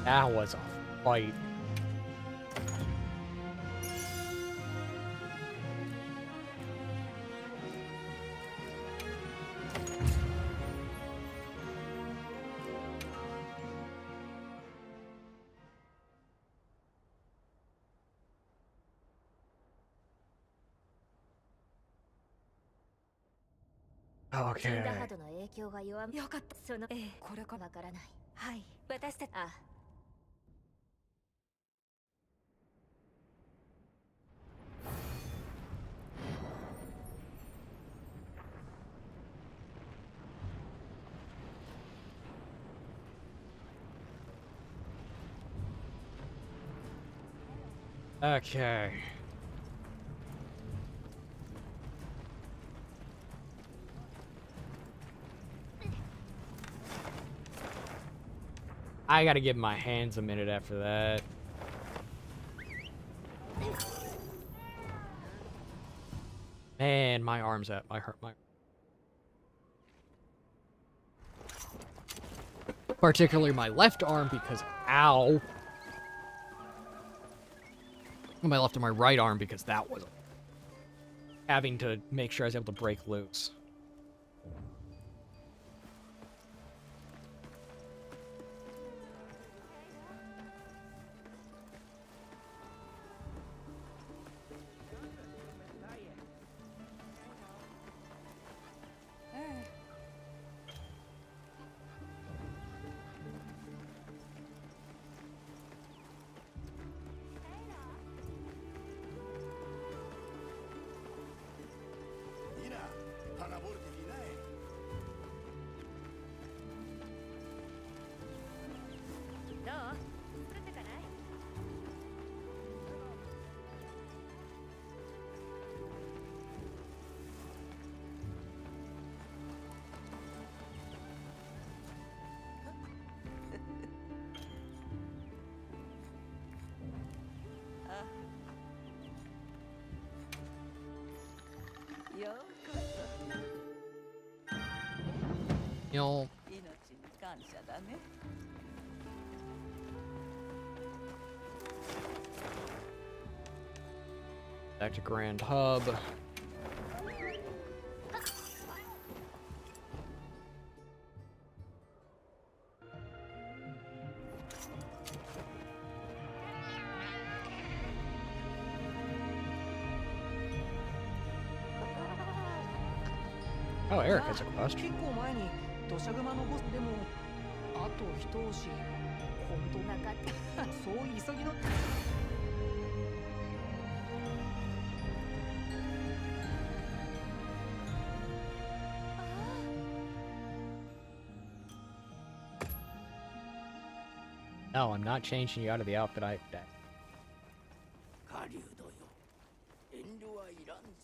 That was a fight. Okay. 波との影響が弱まよかったそのこれかわからないはい私たちOkay. I gotta give my hands a minute after that. Man, my arm's at my hurt my. Particularly my left arm because ow. My left and my right arm because that was having to make sure I was able to break loose. You know, 命に感謝だね。 back to Grand Hub. Oh, Eric has a quest. 結構前に土砂熊のボスでもあと一押し本当なかったそう急ぎの No, I'm not changing you out of the outfit I...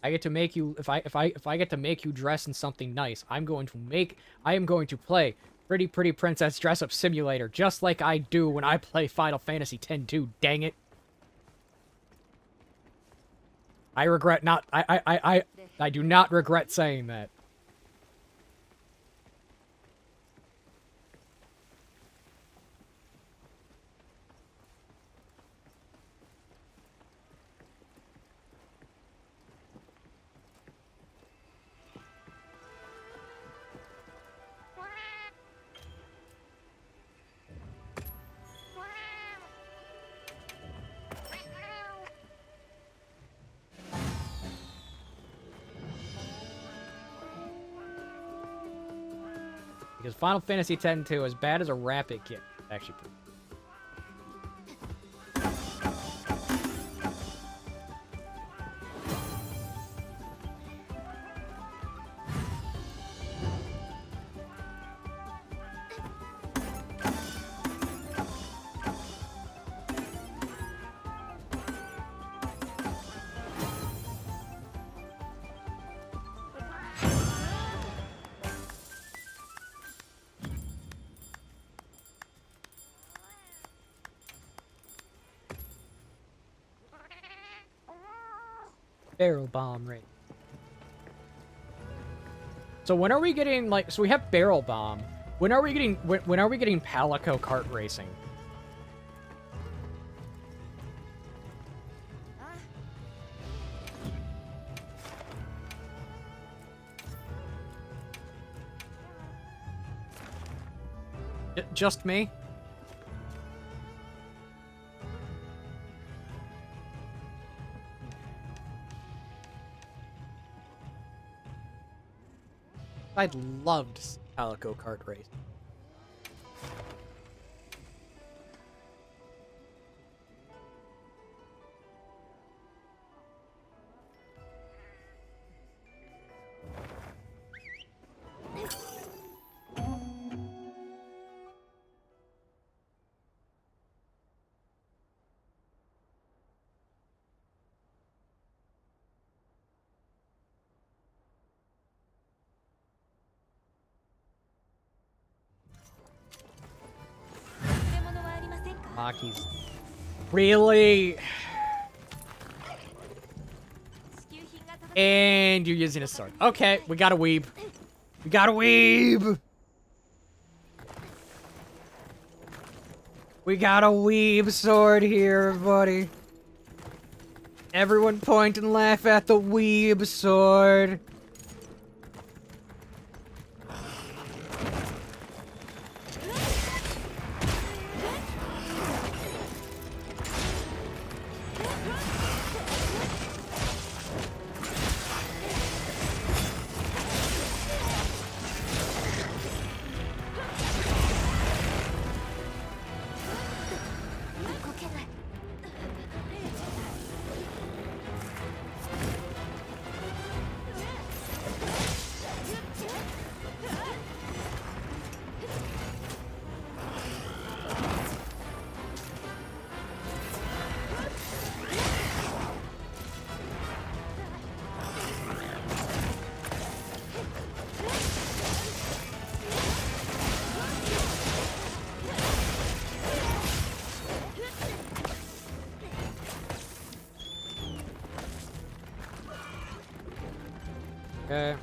I get to make you if I get to make you dress in something nice, I am going to play Pretty Princess Dress Up Simulator just like I do when I play Final Fantasy X-2, dang it. I do not regret saying that. Because Final Fantasy X-2, as bad as a rapid kit, actually pretty. Barrel bomb rate. So when are we getting like? So we have barrel bomb. When are we getting? When are we getting Palico kart racing? Just me? I'd love to see Palico kart race. Maki's really, and you're using a sword. Okay, we got a weeb. We got a weeb. We got a weeb sword here, buddy. Everyone point and laugh at the weeb sword. Okay.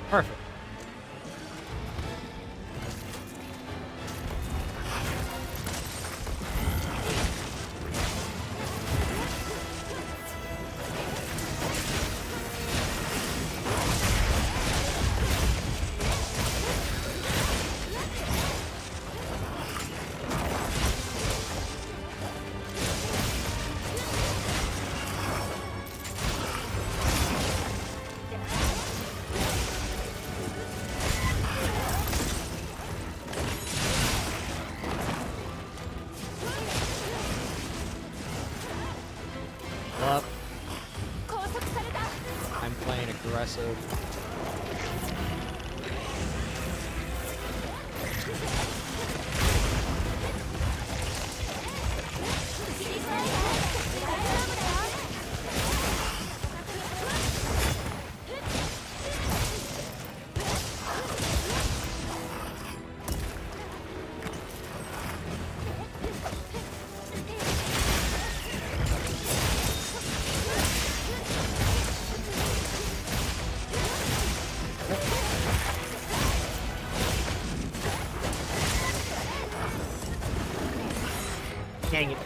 Perfect. Well, 拘束された。 I'm playing aggressive. Dang it.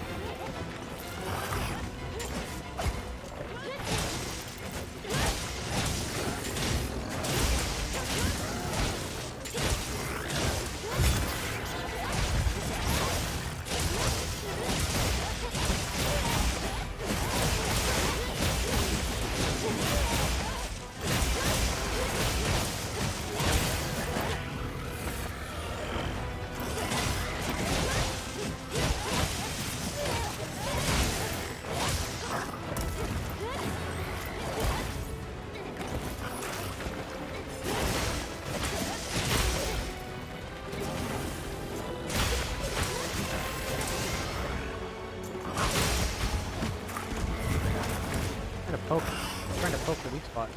Trying to poke the weak spot.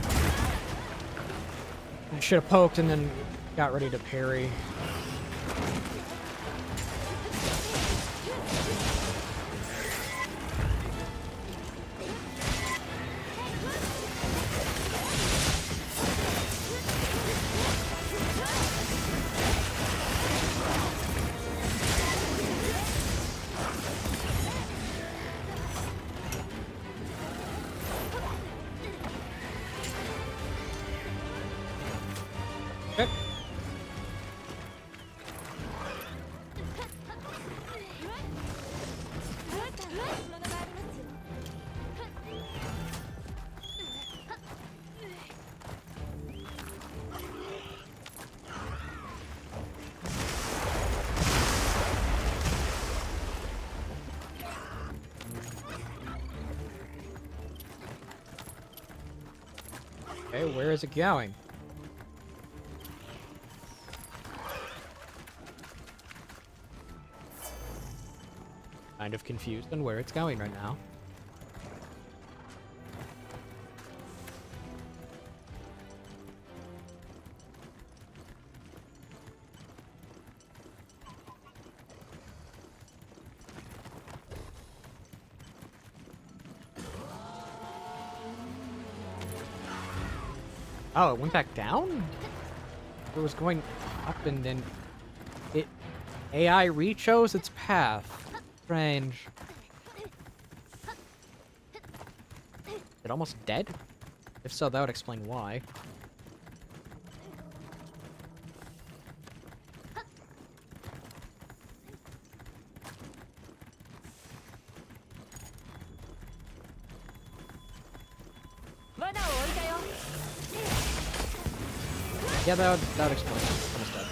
I should have poked and then got ready to parry. Okay. Okay, where is it going? Kind of confused on where it's going right now. Oh, it went back down? It was going up and then it AI re-chose its path. Strange. Is it almost dead? If so, that would explain why. Yeah, that would explain it. Almost dead.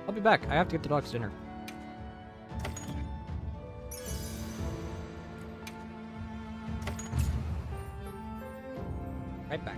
I'll be back. I have to get the dogs dinner. right back.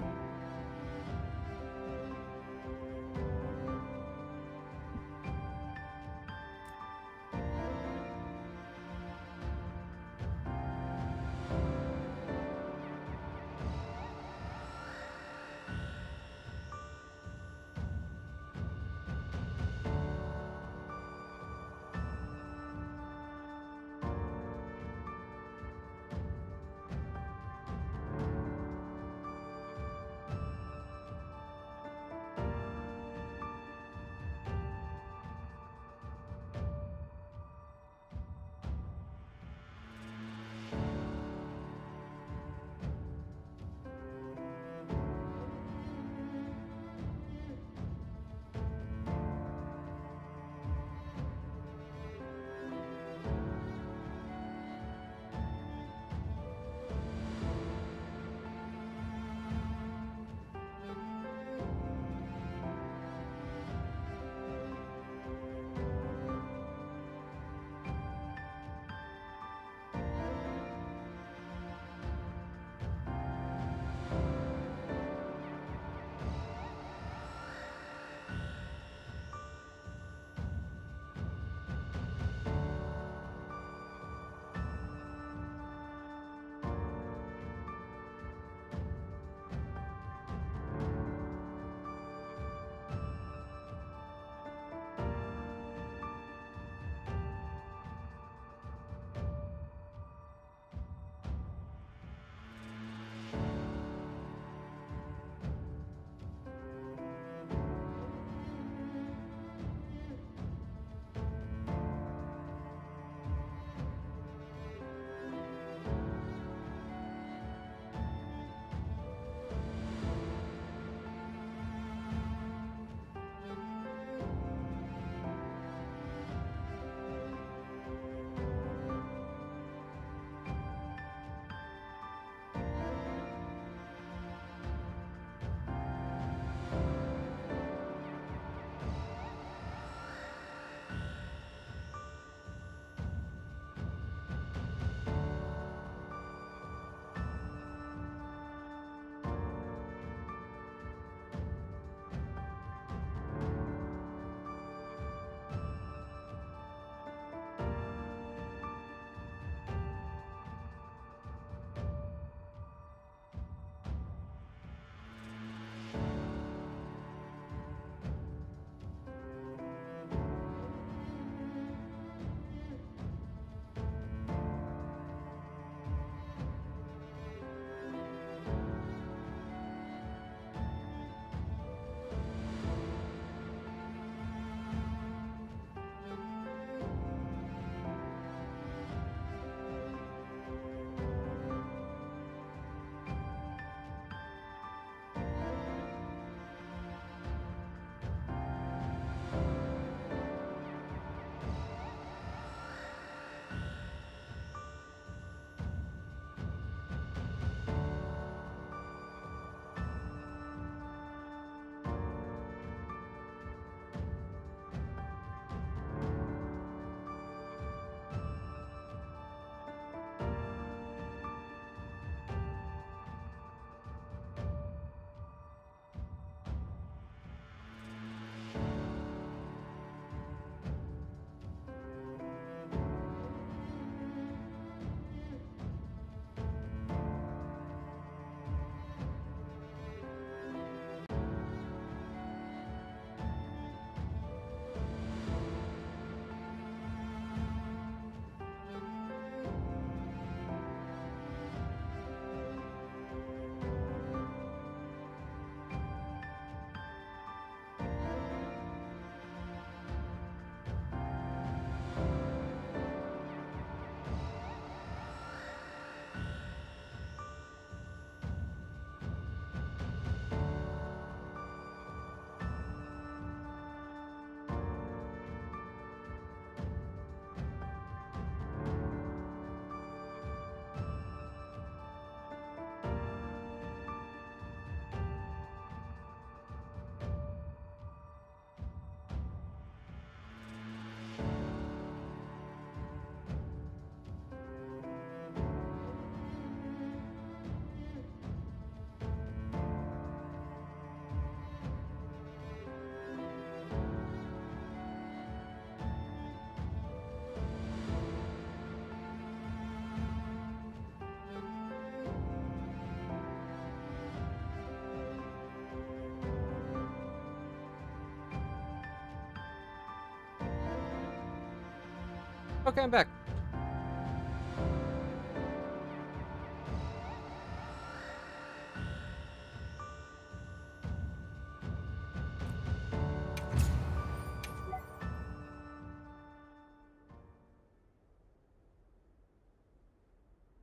Okay, I'm back.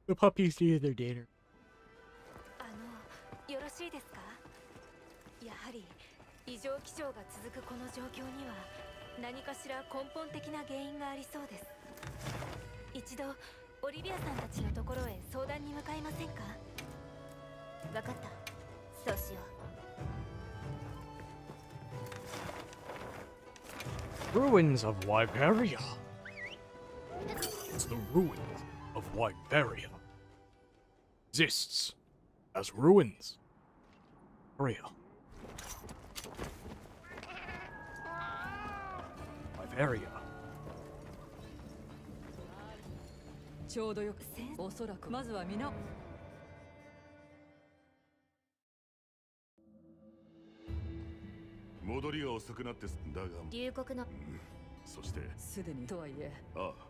The puppies need their dinner. よろしいですか？やはり異常気象が続くこの状況には何かしら根本的な原因がありそうです。一度オリビアさんたちのところへ相談に向かいませんか？わかった。そうしよう。 Ruins of Wyberia. It's the ruins of Wyberia. Exists as ruins. Wyberia. Wyberia. ちょうどよくおそらくまずは皆戻りが遅くなってだが龍谷のそしてすでにとはいえああ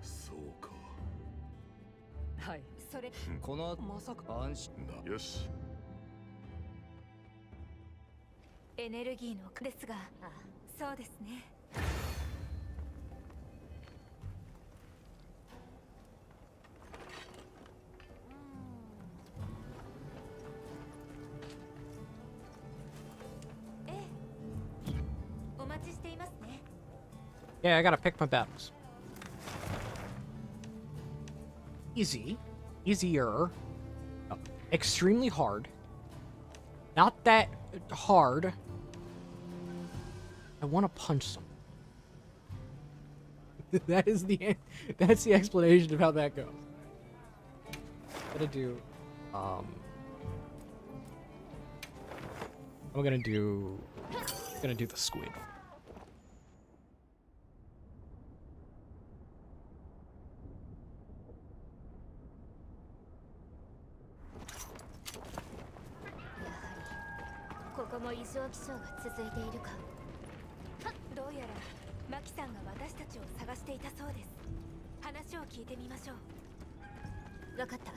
そうかはいそれこの後まさか安心なよしエネルギーのですが、そうですね。ええ、お待ちしていますね。 Yeah, I gotta pick my battles. Easy. Easier. Oh, extremely hard. Not that hard. I want to punch someone. That's the explanation of how that goes. Gonna do I'm gonna do the squid.どうやらマキさんが私たちを探していたそうです。話を聞いてみましょう。わかった。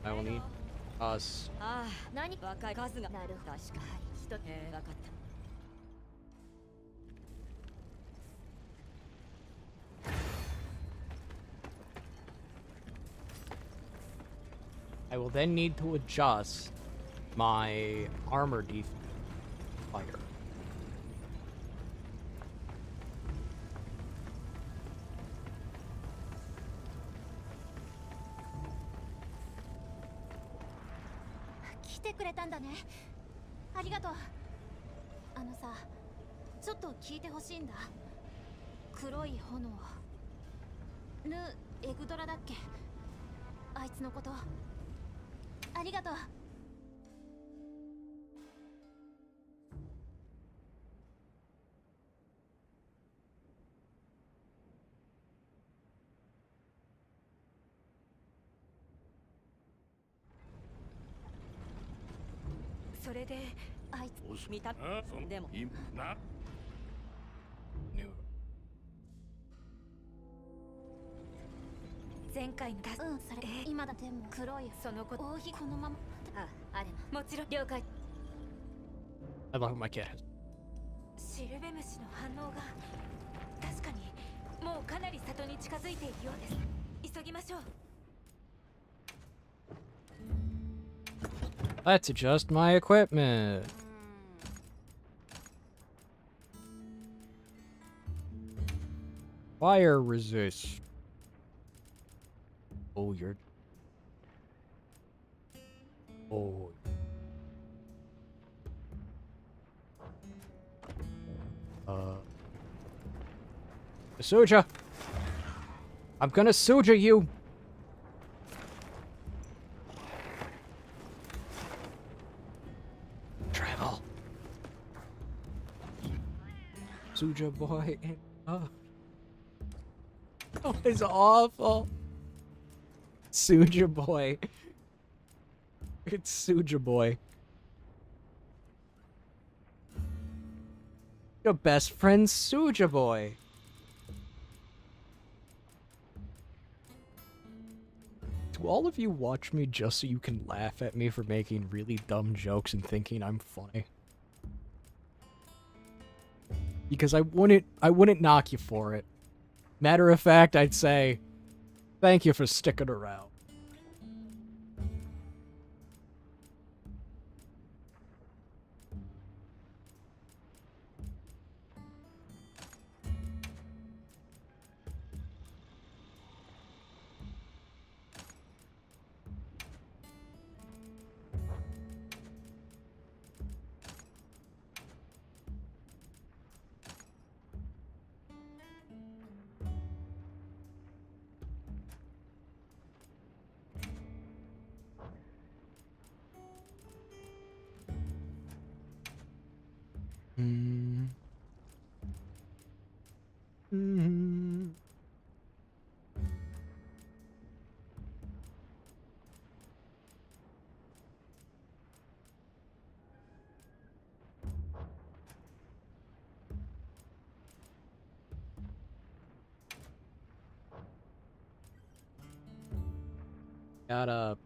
I will need us. ああ何？若い数がなるほど。確かに。分かった I will then need to adjust my armor defense fire.それであいつ見たでもいな No. 前回のそれ今だでも黒いその子王妃このままあれもちろん了解 I love what my cat has. シルベムシの反応が確かにもうかなり里に近づいているようです急ぎましょう Let's adjust my equipment. Fire resist. Oh, you're... Oh. Suja! I'm gonna Suja you! Travel. Suja boy. Oh. was awful. Suja boy. It's Suja boy. Your best friend, Suja boy. Do all of you watch me just so you can laugh at me for making really dumb jokes and thinking I'm funny? Because I wouldn't knock you for it. Matter of fact, I'd say, thank you for sticking around. Mm. Mm. Got a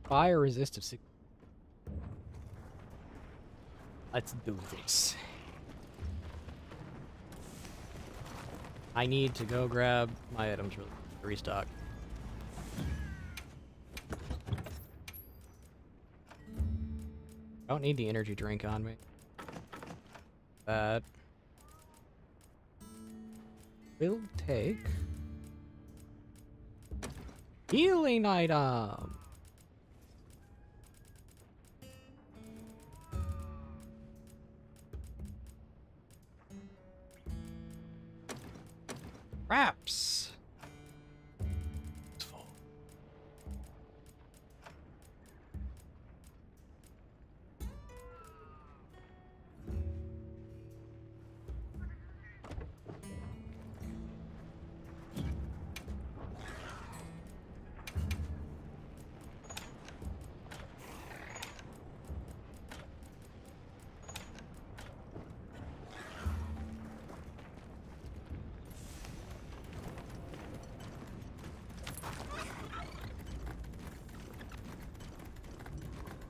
fire resistive. Let's do this. I need to go grab my items really to restock. I don't need the energy drink on me. That will take healing item. Wraps. It's full.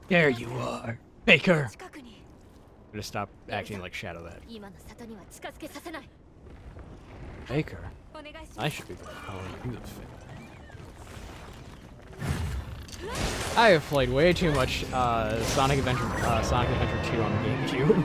There you are, Baker. 近くに I'm gonna stop acting like Shadow that. 今の里には近づけさせない Baker, お願いし I ます should be calling you the fit. I have played way too much Sonic Adventure 2 on the GameCube.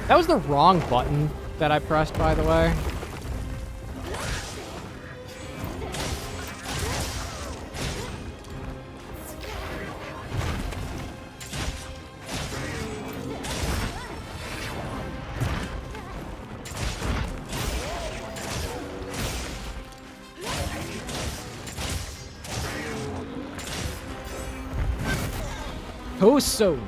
That was the wrong button that I pressed, by the way. Toso.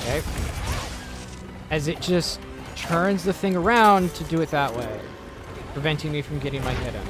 Okay. As it just turns the thing around to do it that way, preventing me from getting my head in.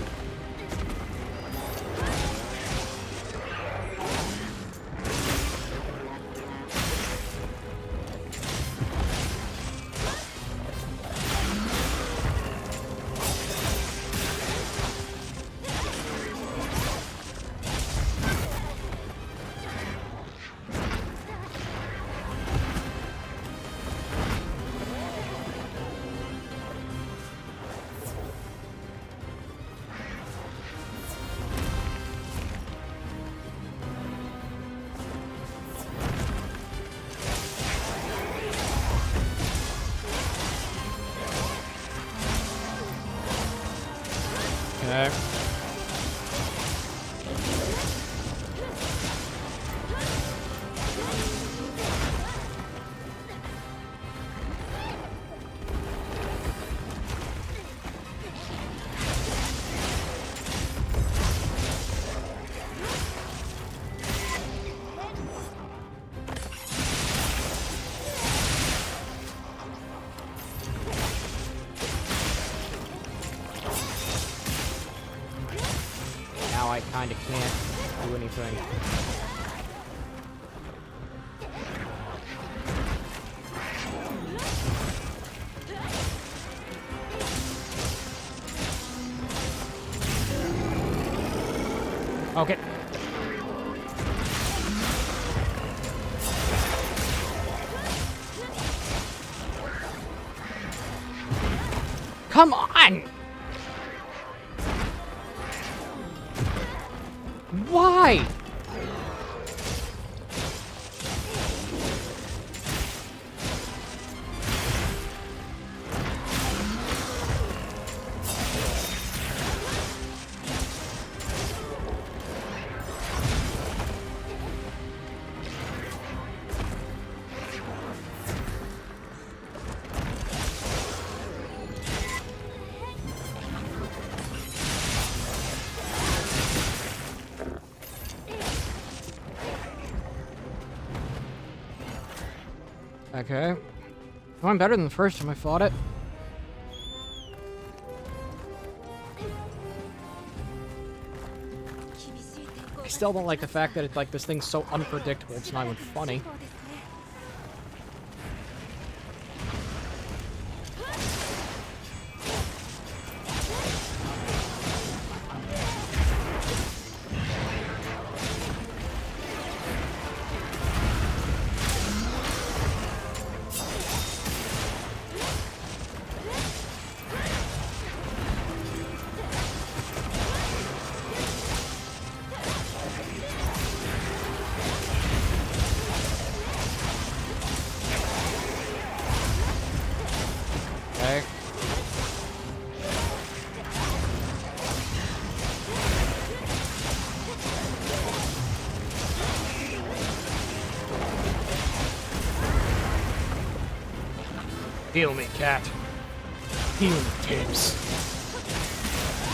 Okay. Now I kind of can't do anything. Okay. Come on! Why? Okay. Going better than the first time I fought it. I still don't like the fact that it's like this thing's so unpredictable. It's not even funny. Okay. Heal me, cat. Heal me, Tibbs.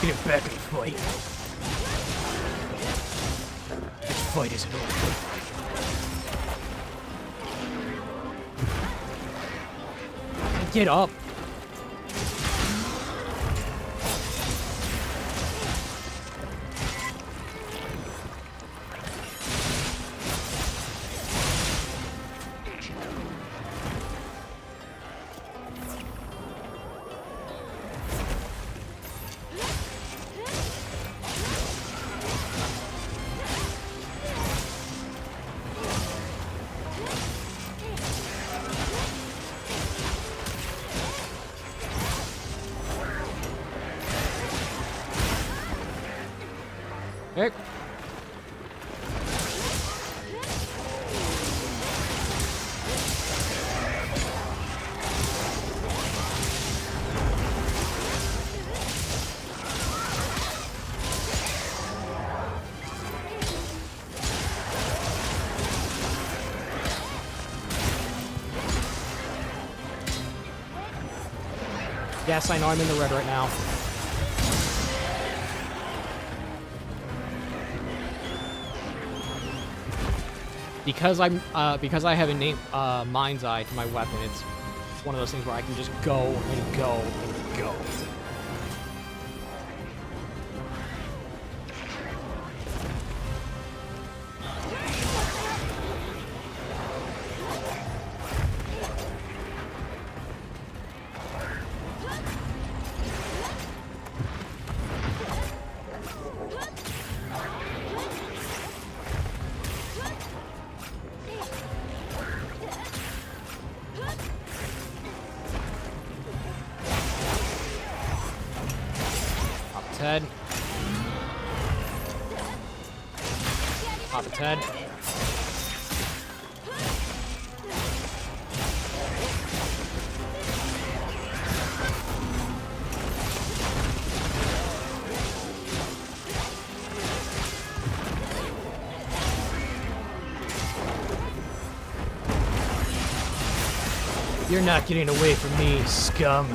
Get it back in the fight. This fight isn't over. Get up. Okay. Yes, I know I'm in the red right now. Because I have innate mind's eye to my weapon, it's one of those things where I can just go and go and go. Head. Pop its head. You're not getting away from me, scum.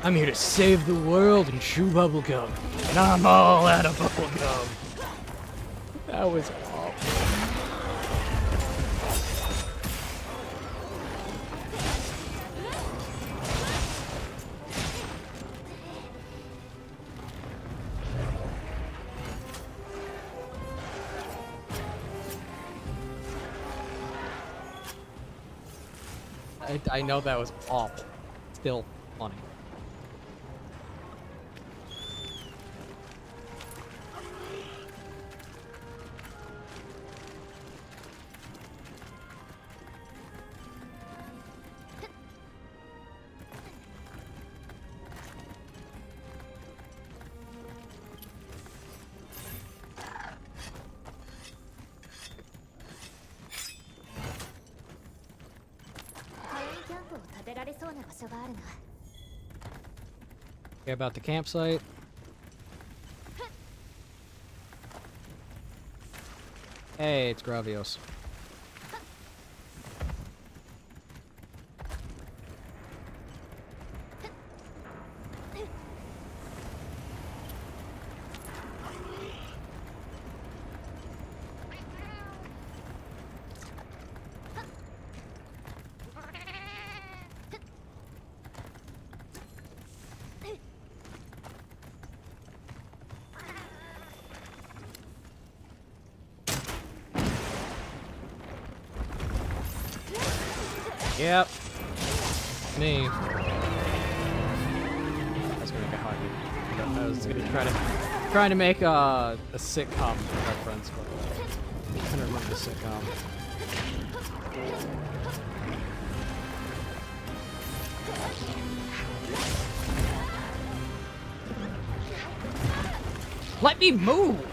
I'm here to save the world and chew bubblegum. And I'm all out of bubblegum. That was awful. I know that was awful. Still funny. Okay, about the campsite. Hey, it's Gravios. Yep. Me. I was gonna make a hockey. I was gonna try to make a sitcom reference, but I couldn't remember the sitcom. Let me move!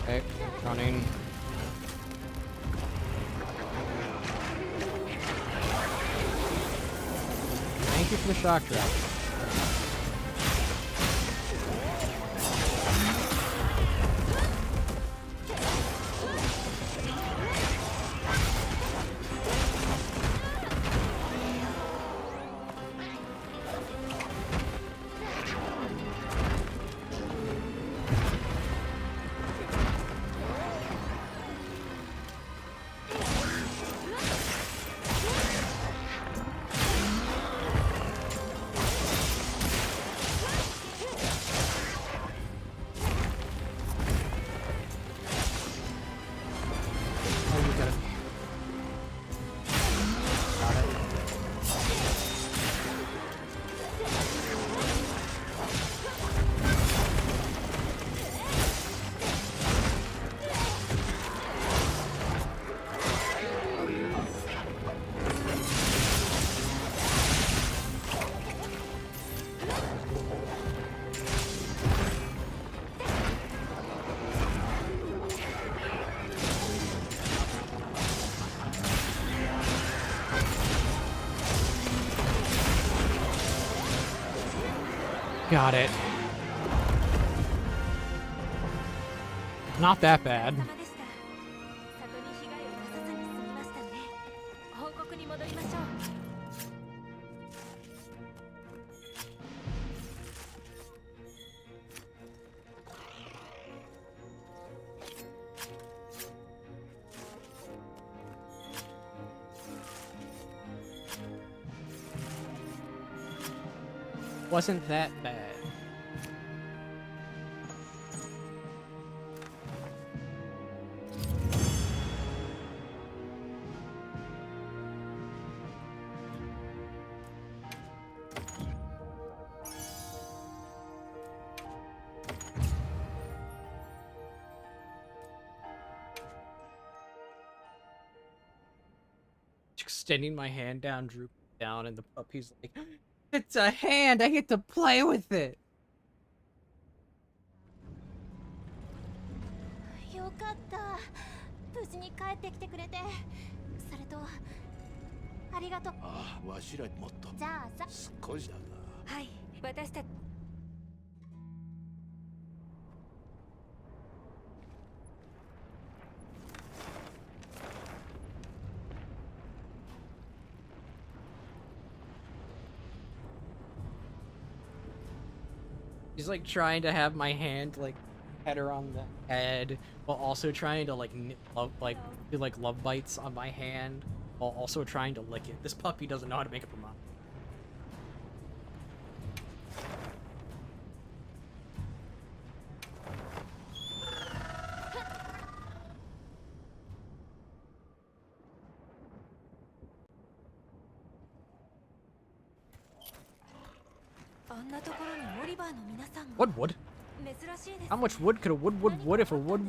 Okay, running. Thank you for the shock trap. Got it. Not that bad. Wasn't that bad. extending my hand down, drooping down, and the puppy's like, "It's a hand. I get to play with it." よかった。無事に帰ってきてくれて。それとありがとう。ああ、わしらもっとじゃあさ。少しだが。はい、私たち。He's like trying to have my hand like pet her on the head while also trying to like do like love bites on my hand while also trying to lick it. This puppy doesn't know how to make up her mind. What wood? How much wood could a wood if a wood?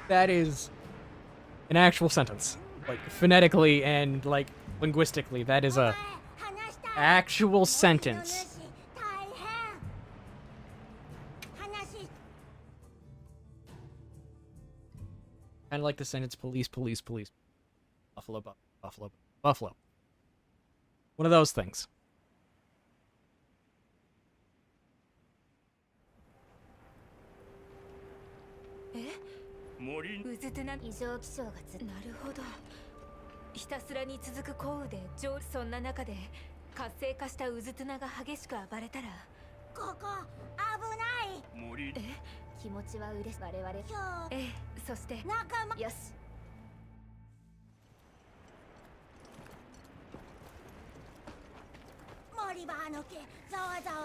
That is an actual sentence. Like, phonetically and, like, linguistically, that is a actual sentence. Kind of like the sentence, police. Buffalo. One of those things. うずつな異常気象がなるほど。ひたすらに続く降雨でそんな中で活性化したうずつなが激しく暴れたらここ危ない森気持ちは嬉しい我々そして仲間よし森場の毛ざわざわ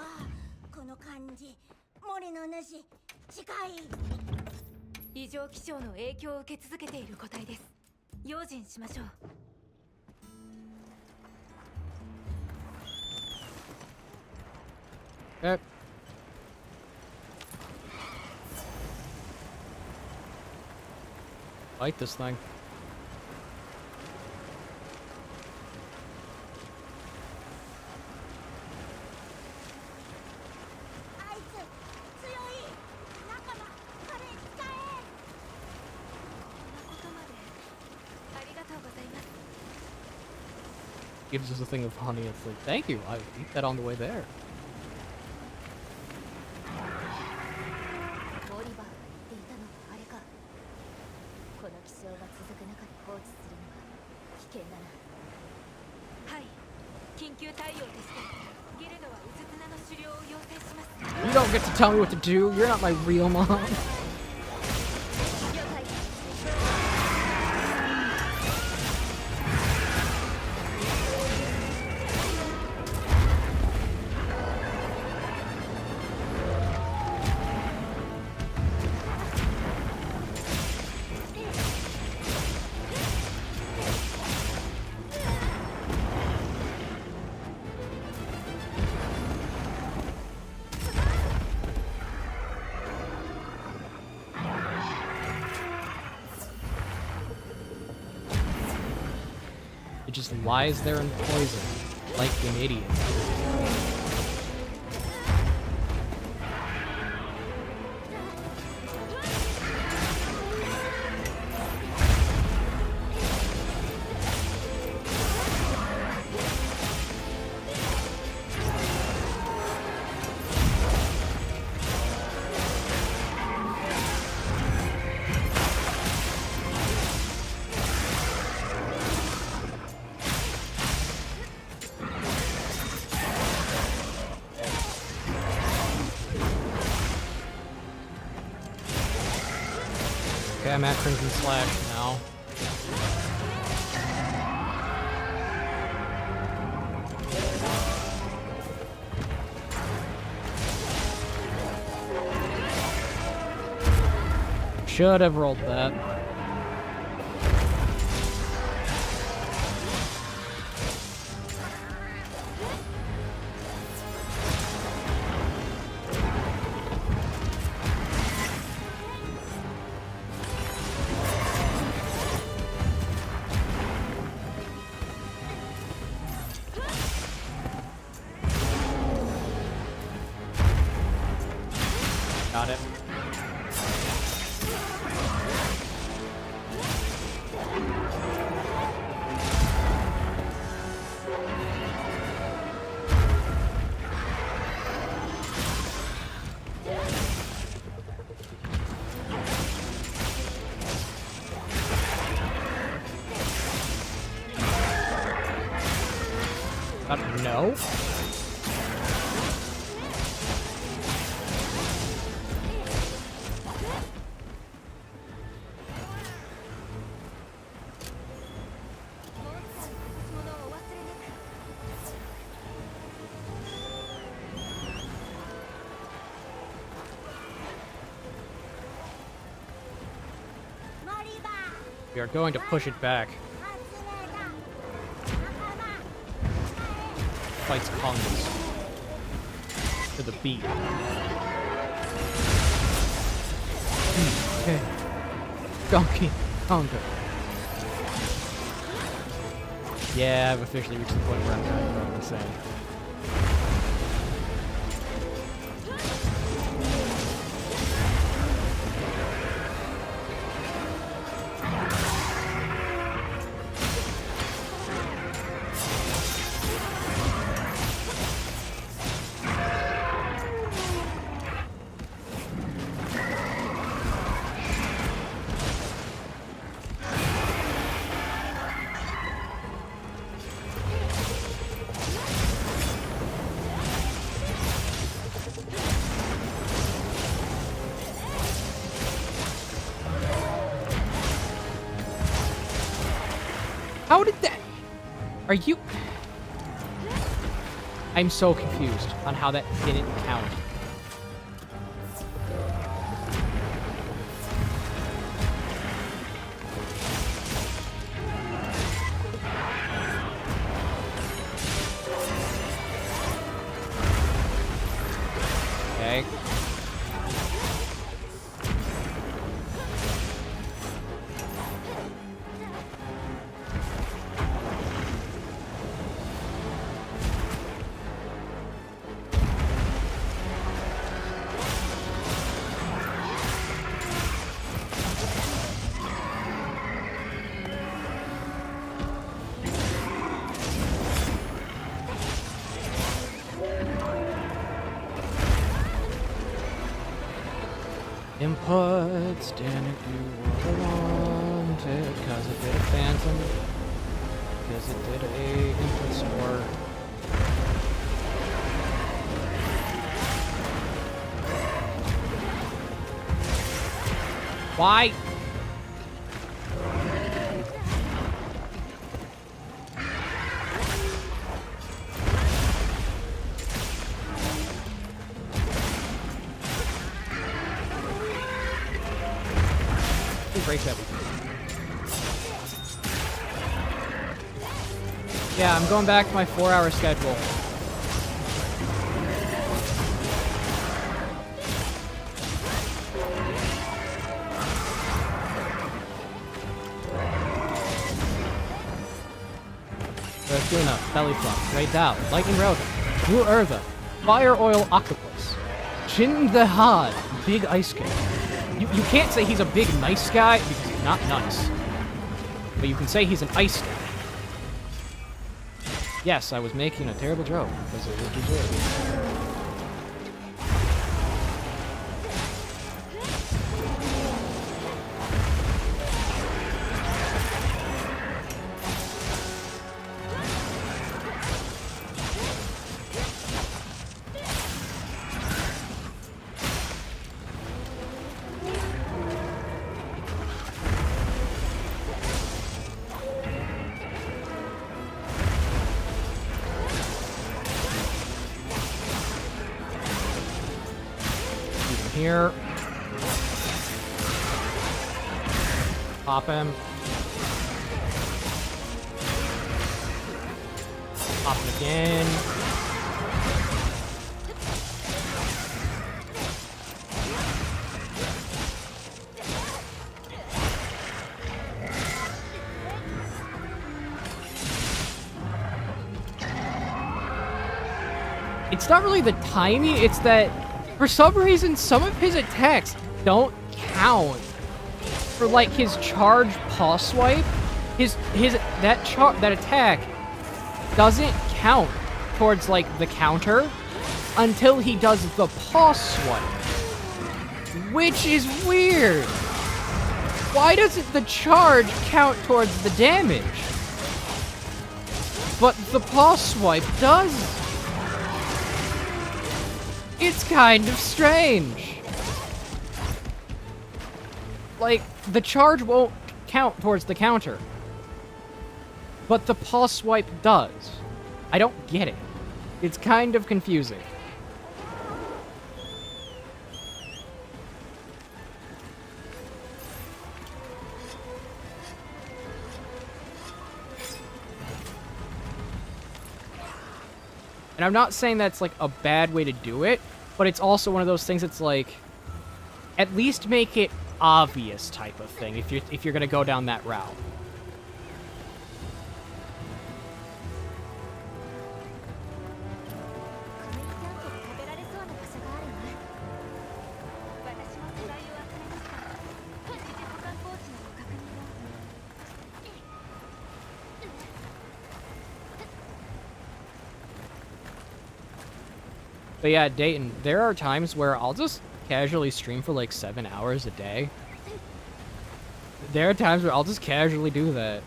この感じ森の主近い異常気象の影響を受け続けている個体です。用心しましょう。Fight this thing. Gives us a thing of honey. It's like, thank you. I would eat that on the way there. You don't get to tell me what to do. You're not my real mom. Just lies there in poison, like an idiot. Okay, I'm at Crimson Slash now. Should have rolled that. No? We are going to push it back. Fights Congas. To the beat. Okay. Donkey Konga. Yeah, I've officially reached the point where I'm kind of the same. How did that... Are you... I'm so confused on how that didn't count. Okay. Inputs, didn't do what I wanted, cause it did a phantom, cause it did a input store. Why? Break that. Yeah, I'm going back to my 4-hour schedule. Tuna, belly flop, Ray Dow, lightning road, blue Urva, fire oil octopus, Shin the Had, big ice king. You can't say he's a big nice guy because he's not nice. But you can say he's an ice guy. Yes, I was making a terrible joke because it was deserved. Here. Pop him. Pop him again. It's not really the timing, it's that for some reason, some of his attacks don't count for like his charge paw swipe. That attack doesn't count towards like the counter until he does the paw swipe, which is weird. Why doesn't the charge count towards the damage? But the pause swipe does. It's kind of strange. Like, the charge won't count towards the counter. But the pause swipe does. I don't get it. It's kind of confusing. And I'm not saying that's, like, a bad way to do it, but it's also one of those things that's, like, at least make it obvious type of thing if you're gonna go down that route. But yeah, Dayton, there are times where I'll just casually stream for like 7 hours a day. There are times where I'll just casually do that.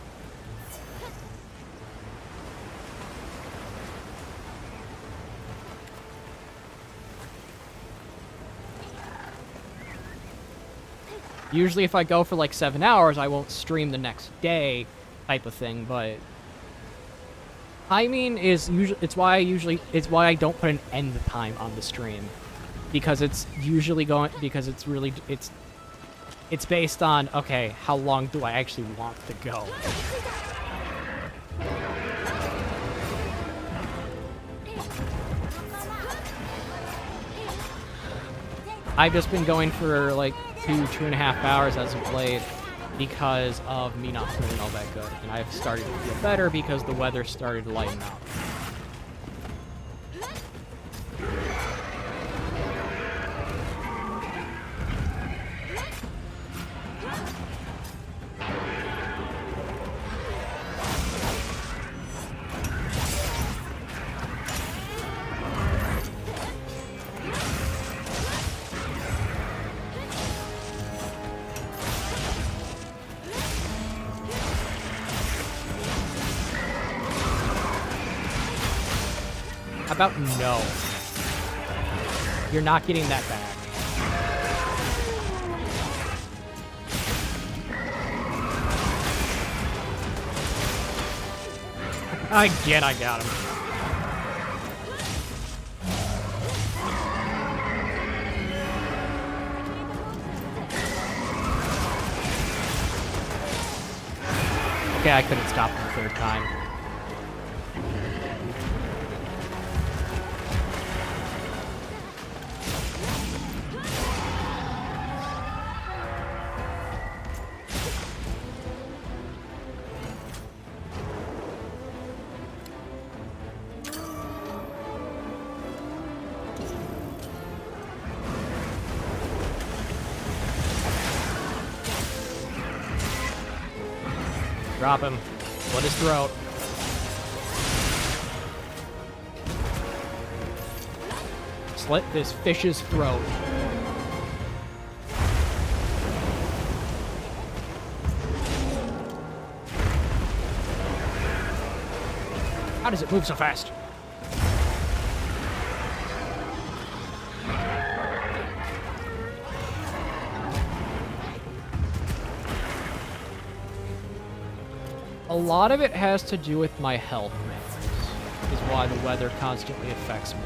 Usually if I go for like 7 hours, I won't stream the next day type of thing, but timing is usually, it's why I don't put an end time on the stream, because it's usually going, because it's really, it's based on, okay, how long do I actually want to go? I've just been going for like 2.5 hours as of late because of me not feeling all that good. And I've started to feel better because the weather started to lighten up. How about no? You're not getting that back. I got him. Okay, I couldn't stop him the third time. Drop him. Slit his throat. Slit this fish's throat. How does it move so fast? A lot of it has to do with my health mix, is why the weather constantly affects me.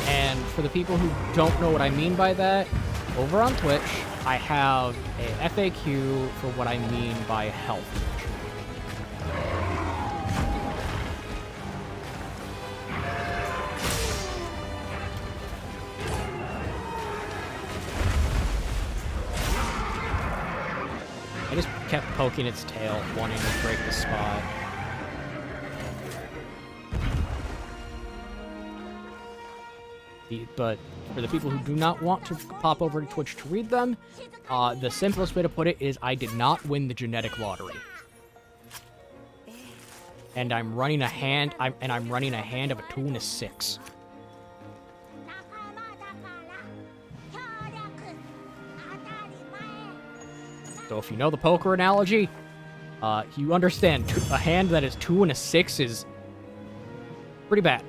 And for the people who don't know what I mean by that, over on Twitch, I have a FAQ for what I mean by health management. I just kept poking its tail, wanting to break the spot. But for the people who do not want to pop over to Twitch to read them, the simplest way to put it is I did not win the genetic lottery. And I'm running a hand, I'm running a hand of a 2 and a 6. So if you know the poker analogy, you understand a hand that is 2 and a 6 is pretty bad.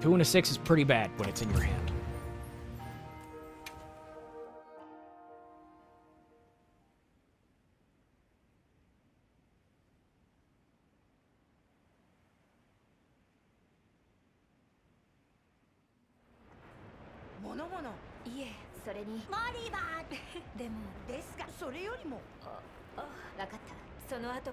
2 and a 6 is pretty bad when it's in your hand. Mono. いえ、それに。モリバー。でも。ですが、それよりも。わかった。その後。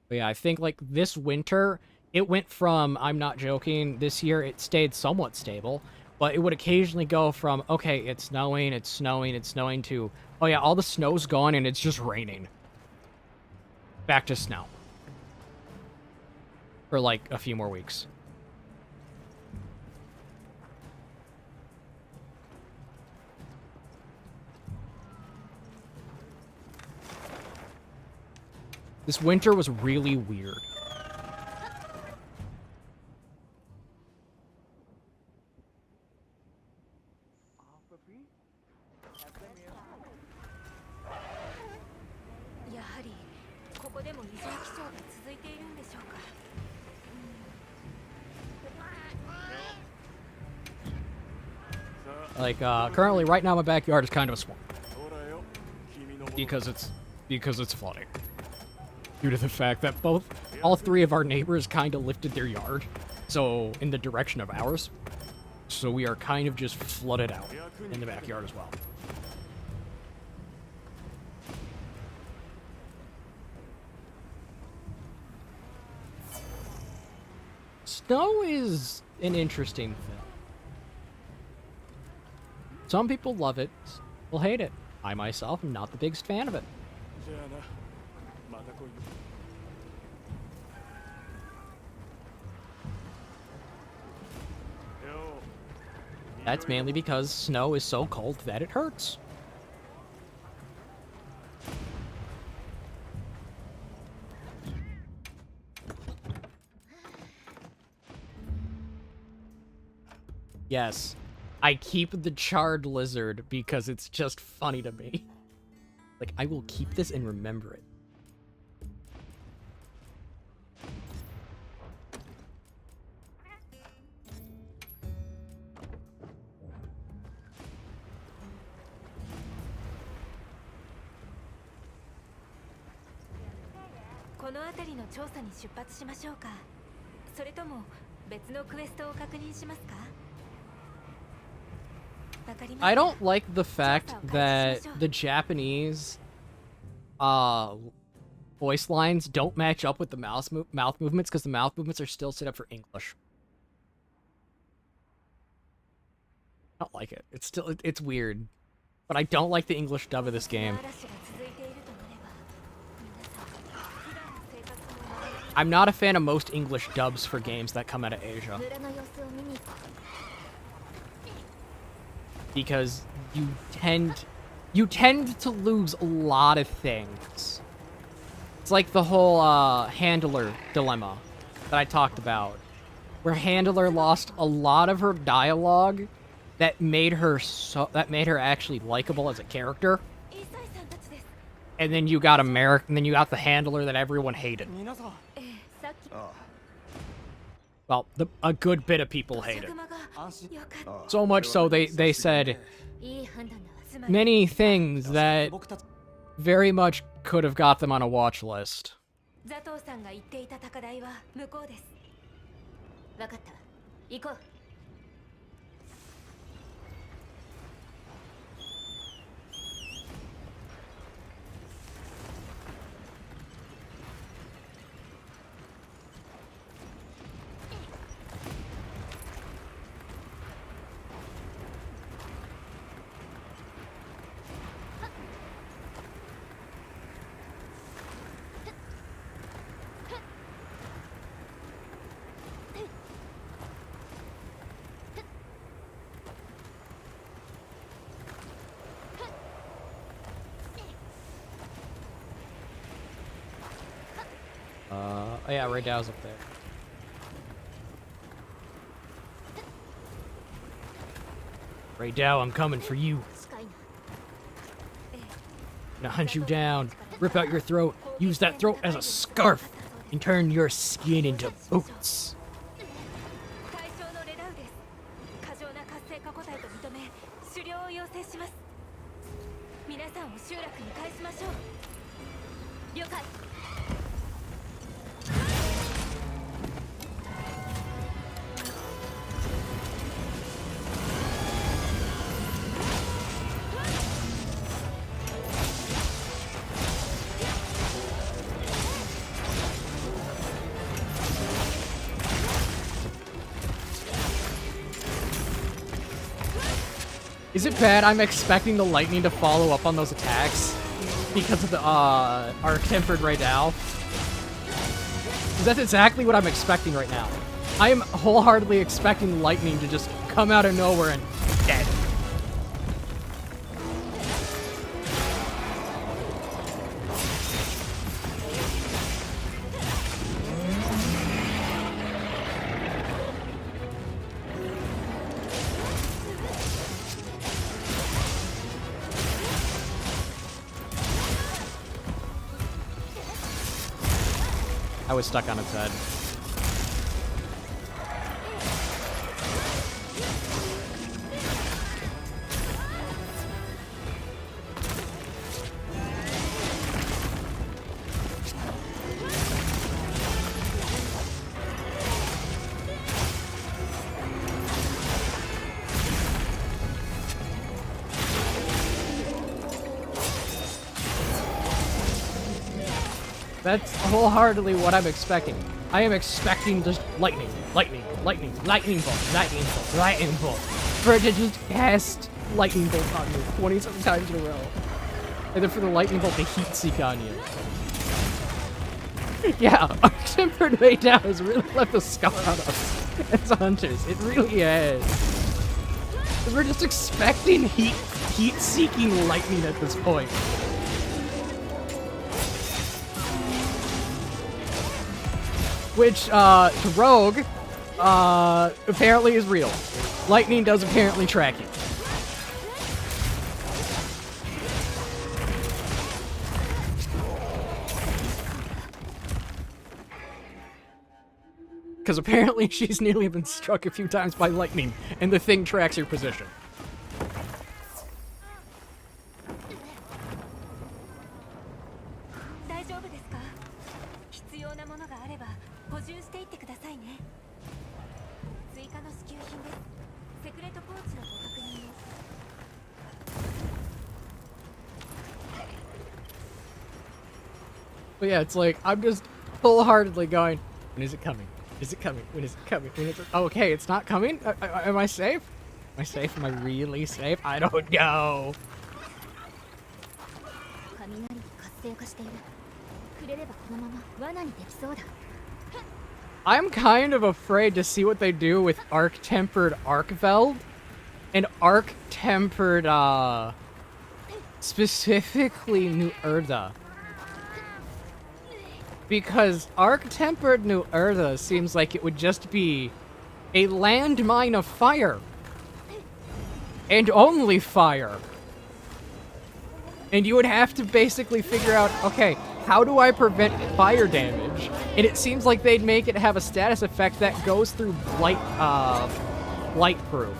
But yeah, I think like this winter, it went from, I'm not joking, this year it stayed somewhat stable, but it would occasionally go from, okay, it's snowing, to, oh yeah, all the snow's gone and it's just raining. Back to snow. For like a few more weeks. This winter was really weird. Like, currently, right now, my backyard is kind of a swamp. Because it's flooding. Due to the fact that all 3 of our neighbors kind of lifted their yard, so in the direction of ours. So we are kind of just flooded out in the backyard as well. Snow is an interesting thing. Some people love it, will hate it. I myself am not the biggest fan of it. That's mainly because snow is so cold that it hurts. Yes, I keep the charred lizard because it's just funny to me. Like, I will keep this and remember it. I don't like the fact that the Japanese voice lines don't match up with the mouth movements, because the mouth movements are still set up for English. I don't like it. It's weird. But I don't like the English dub of this game. I'm not a fan of most English dubs for games that come out of Asia. Because you tend to lose a lot of things. It's like the whole Handler dilemma that I talked about, where Handler lost a lot of her dialogue that made her actually likable as a character. And then you got the Handler that everyone hated. Well, a good bit of people hated. So much so they said many things that very much could have got them on a watch list. Oh yeah, Ray Dow's up there. Ray Dow, I'm coming for you. 近いな Gonna hunt you down, rip out your throat, use that throat as a scarf, and turn your skin into boots. 対象のレダウです過剰な活性化個体と認め狩猟を要請します皆さんを集落に返しましょう了解 Is it bad I'm expecting the lightning to follow up on those attacks because of the arc-tempered Ray Dow? 'Cause that's exactly what I'm expecting right now. I am wholeheartedly expecting lightning to just come out of nowhere and dead. I was stuck on its head. That's wholeheartedly what I'm expecting. I am expecting just lightning, lightning, lightning, lightning bolt, lightning bolt, lightning bolt. For it to just cast lightning bolt on me 27 times in a row. And then for the lightning bolt to heat seek on you. Yeah, Arc-Tempered Ray Dow has really left a scar on us as hunters. It really has. We're just expecting heat-seeking lightning at this point. Which, to Rogue, apparently is real. Lightning does apparently track you. Because apparently she's nearly been struck a few times by lightning, and the thing tracks your position. 大丈夫ですか必要なものがあれば補充していってくださいね追加の支給品ですセクレットポーチのご確認を But yeah, it's like, I'm just wholeheartedly going, when is it coming? Is it coming? When is it coming? When is it? Okay, it's not coming? Am I safe? Am I safe? Am I really safe? I don't know. 雷が活性化しているくれればこのまま罠にできそうだ I'm kind of afraid to see what they do with Arc-Tempered Arcveld and Arc-Tempered, specifically New Urda. Because Arc-Tempered New Urda seems like it would just be a landmine of fire. And only fire. And you would have to basically figure out, okay, how do I prevent fire damage? And it seems like they'd make it have a status effect that goes through blight proof.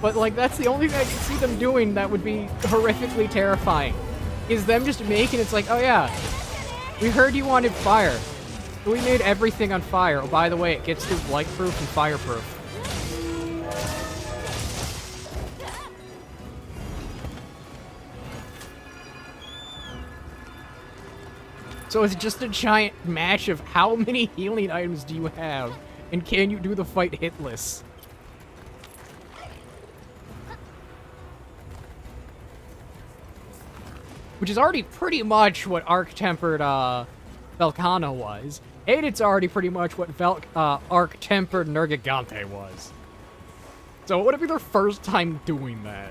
But, like, that's the only thing I can see them doing that would be horrifically terrifying. Is them just making it's like, oh yeah, we heard you wanted fire. So we made everything on fire. Oh, by the way, it gets through blight-proof and fireproof. So it's just a giant match of how many healing items do you have, and can you do the fight hitless? Which is already pretty much what Arc-Tempered Velcana was. 8, it's already pretty much what Arc-Tempered Nergigante was. So it would be their first time doing that.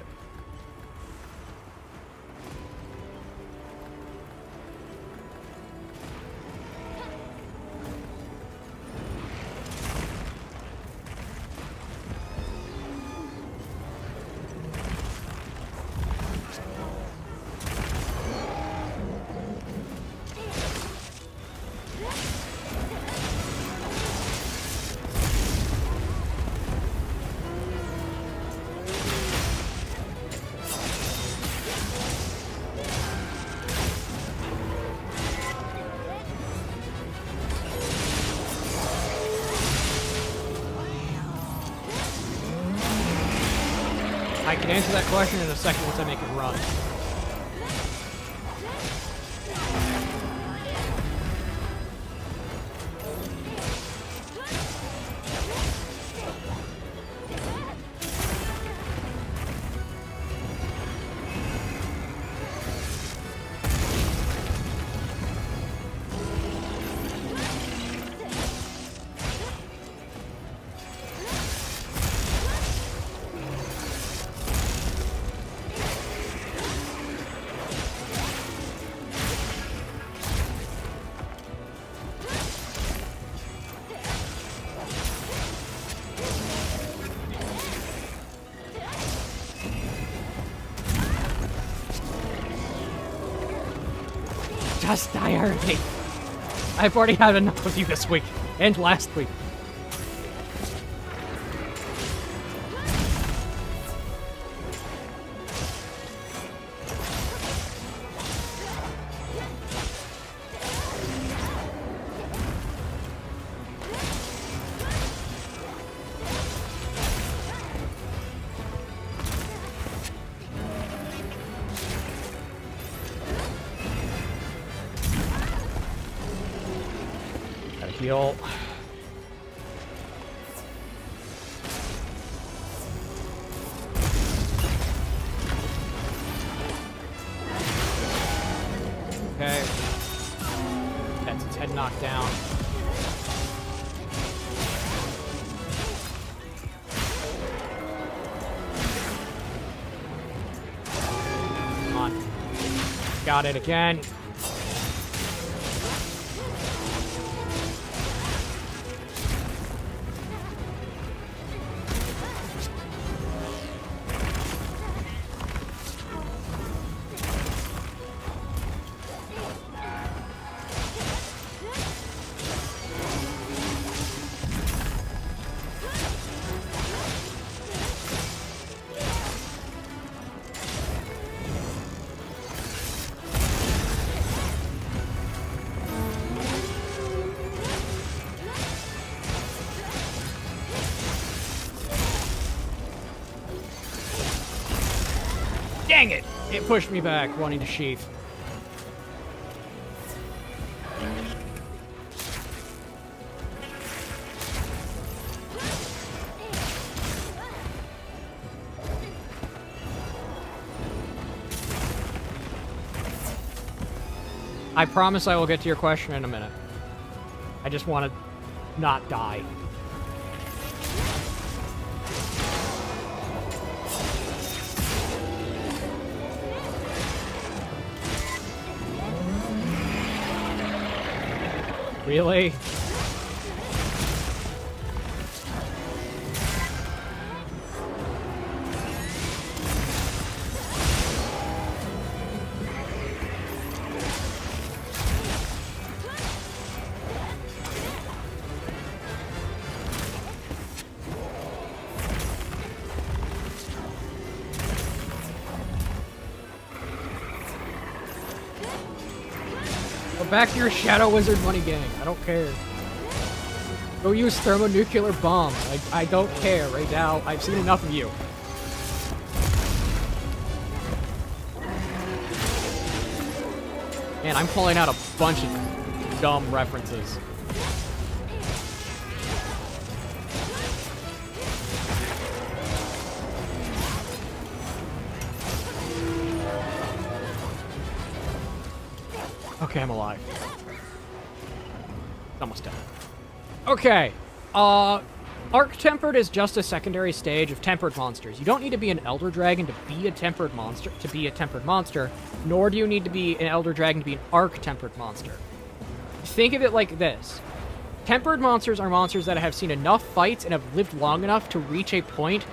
I can answer that question in a second once I make it run. Just die already. I've already had enough of you this week and last week. Heal. Okay. That's its head knocked down. Come on. Got it again. Dang it! It pushed me back, wanting to sheath. I promise I will get to your question in a minute. I just want to not die. Really? Go back to your Shadow Wizard money gang. I don't care. Go use thermonuclear bombs. I don't care right now. I've seen enough of you. Man, I'm pulling out a bunch of dumb references. Okay, I'm alive. Almost dead. Okay. Arc-tempered is just a secondary stage of tempered monsters. You don't need to be an Elder Dragon to be a tempered monster, nor do you need to be an Elder Dragon to be an Arc-tempered monster. Think of it like this. Tempered monsters are monsters that have seen enough fights and have lived long enough to reach a point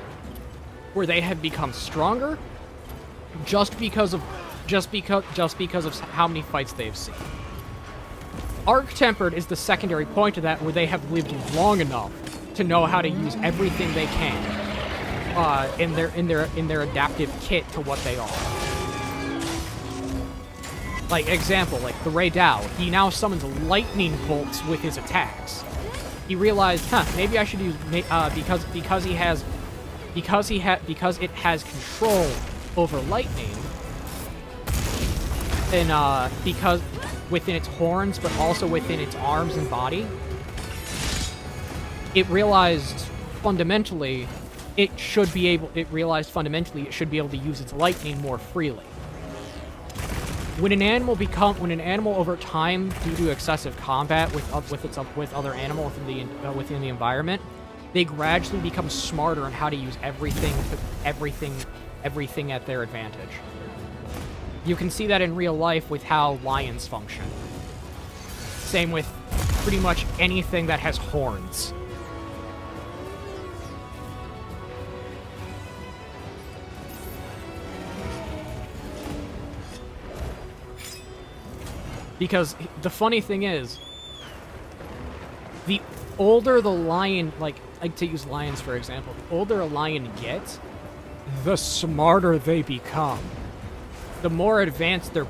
where they have become stronger just because of how many fights they've seen. Arc-tempered is the secondary point of that, where they have lived long enough to know how to use everything they can in their adaptive kit to what they are. Like, example, like the Ray Dao. He now summons lightning bolts with his attacks. He realized, maybe I should use because it has control over lightning, and because within its horns, but also within its arms and body, it realized fundamentally it should be able to use its lightning more freely. When an animal over time, due to excessive combat with other animals within the environment, they gradually become smarter on how to use everything at their advantage. You can see that in real life with how lions function. Same with pretty much anything that has horns. Because the funny thing is, the older the lion, like to use lions for example, the older a lion gets, the smarter they become. The more advanced their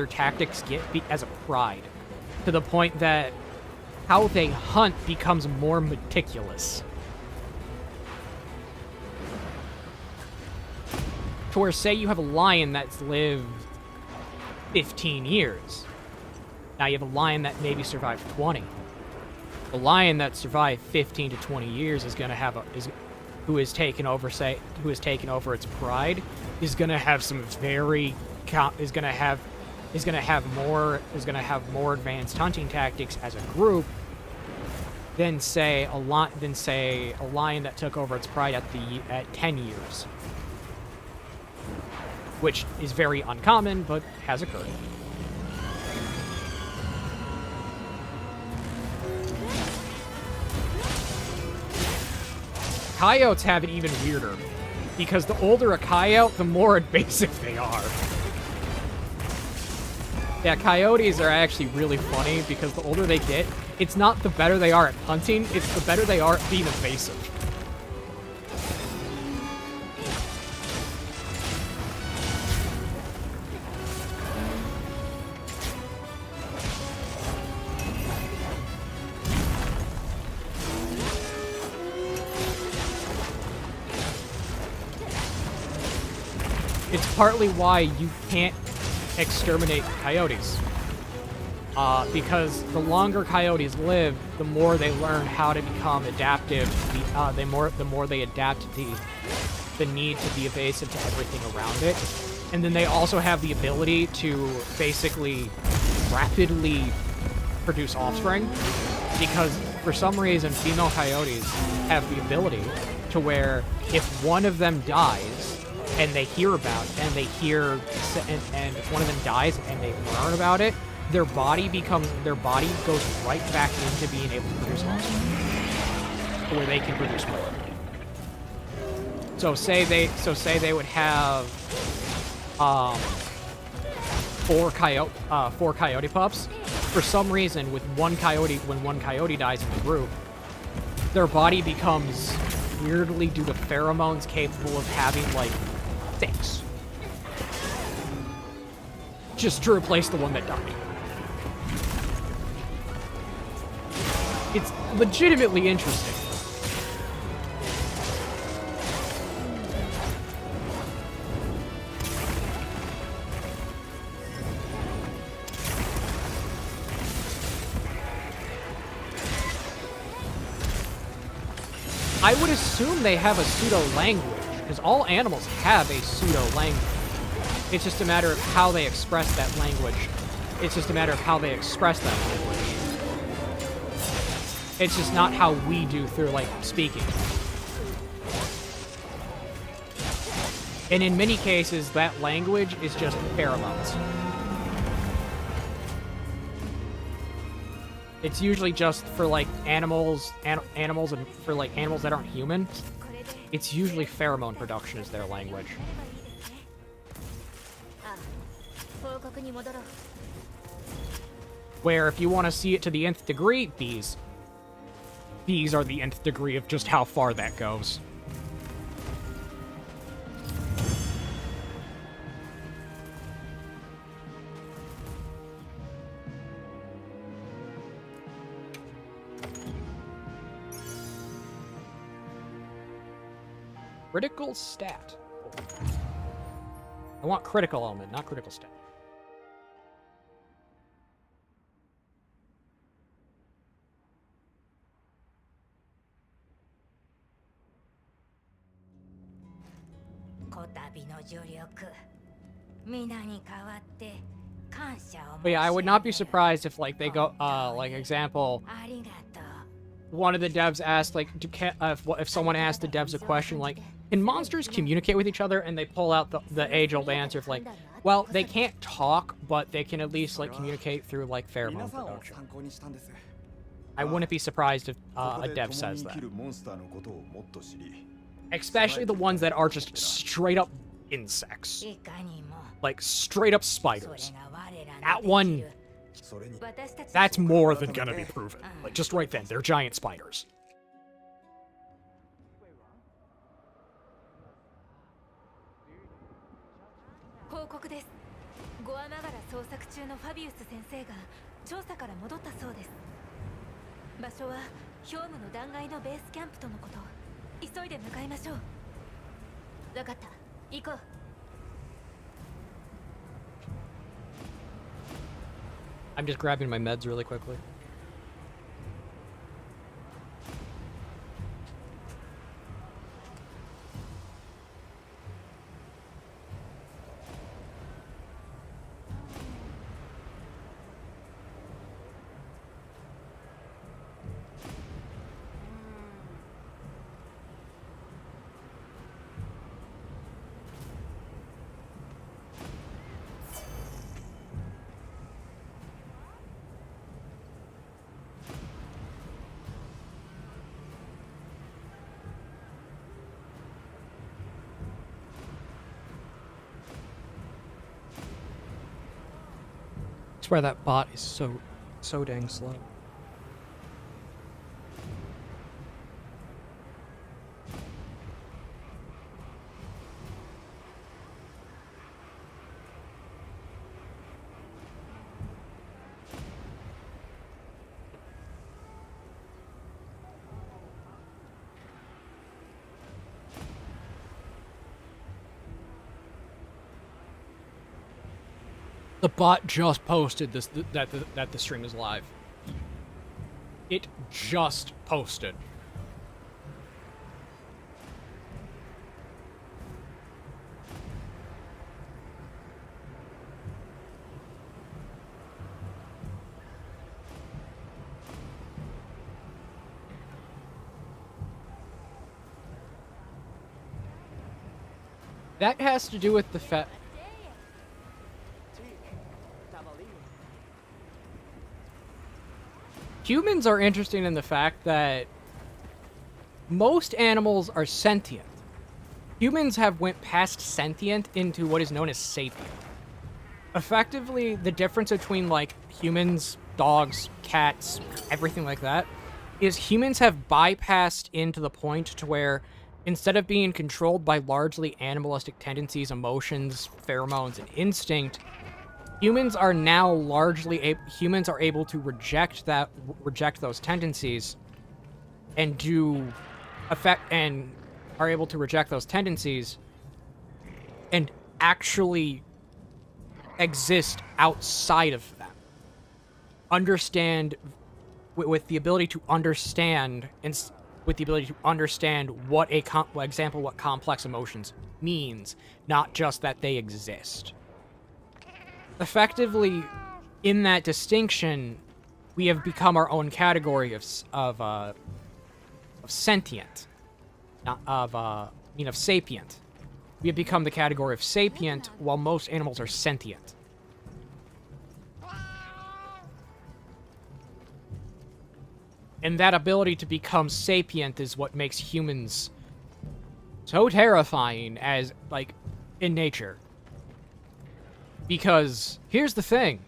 tactics get as a pride, to the point that how they hunt becomes more meticulous. To where, say you have a lion that's lived 15 years. Now you have a lion that maybe survived 20. The lion that survived 15 to 20 years is going to have who has taken over its pride, is going to have some is going to have more advanced hunting tactics as a group than say a lion that took over its pride at 10 years, which is very uncommon but has occurred. Coyotes have it even weirder, because the older a coyote, the more invasive they are. Yeah, coyotes are actually really funny, because the older they get, it's not the better they are at hunting, it's the better they are at being invasive. It's partly why you can't exterminate coyotes. Because the longer coyotes live, the more they learn how to become adaptive. The more they adapt to the need to be evasive to everything around it. And then they also have the ability to basically rapidly produce offspring. Because for some reason, female coyotes have the ability to where if one of them dies, and they hear about, and if one of them dies and they learn about it, their body goes right back into being able to produce offspring, where they can produce more. So say they would have 4 coyote pups. For some reason, when one coyote dies in the group, their body becomes weirdly, due to pheromones, capable of having like 6, just to replace the one that died. It's legitimately interesting. I would assume they have a pseudo-language, because all animals have a pseudo-language. It's just a matter of how they express that language. It's just not how we do through, like, speaking. And in many cases, that language is just pheromones. It's usually just for, like, animals and for, like, animals that aren't human. It's usually pheromone production is their language. 報告に戻ろう。 Where if you want to see it to the nth degree, these are the nth degree of just how far that goes. Critical stat. I want critical element, not critical stat. But yeah, I would not be surprised if, like, they go, like, example, one of the devs asked, like, if someone asked the devs a question, like, can monsters communicate with each other? And they pull out the age-old answer of, like, well, they can't talk, but they can at least, like, communicate through, like, pheromone production. I wouldn't be surprised if a dev says that. Especially the ones that are just straight-up insects. Like, straight-up spiders. That one, that's more than gonna be proven. Like, just right then, they're giant spiders. 報告です。ゴアマガラ捜索中のファビウス先生が調査から戻ったそうです。場所はヒョームの断崖のベースキャンプとのこと。急いで向かいましょう。わかった。行こう。I'm just grabbing my meds really quickly. I swear that bot is so dang slow. The bot just posted this that the stream is live. It just posted. That has to do with the fact. Humans are interesting in the fact that most animals are sentient. Humans have went past sentient into what is known as sapient. Effectively, the difference between, like, humans, dogs, cats, everything like that, is humans have bypassed into the point to where instead of being controlled by largely animalistic tendencies, emotions, pheromones, and instinct, humans are now largely humans are able to reject those tendencies and are able to reject those tendencies and actually exist outside of them. Understand with the ability to understand what complex emotions means, not just that they exist. Effectively, in that distinction, we have become our own category of sentient, not of of sapient. We have become the category of sapient, while most animals are sentient. And that ability to become sapient is what makes humans so terrifying as, like, in nature. Because, here's the thing.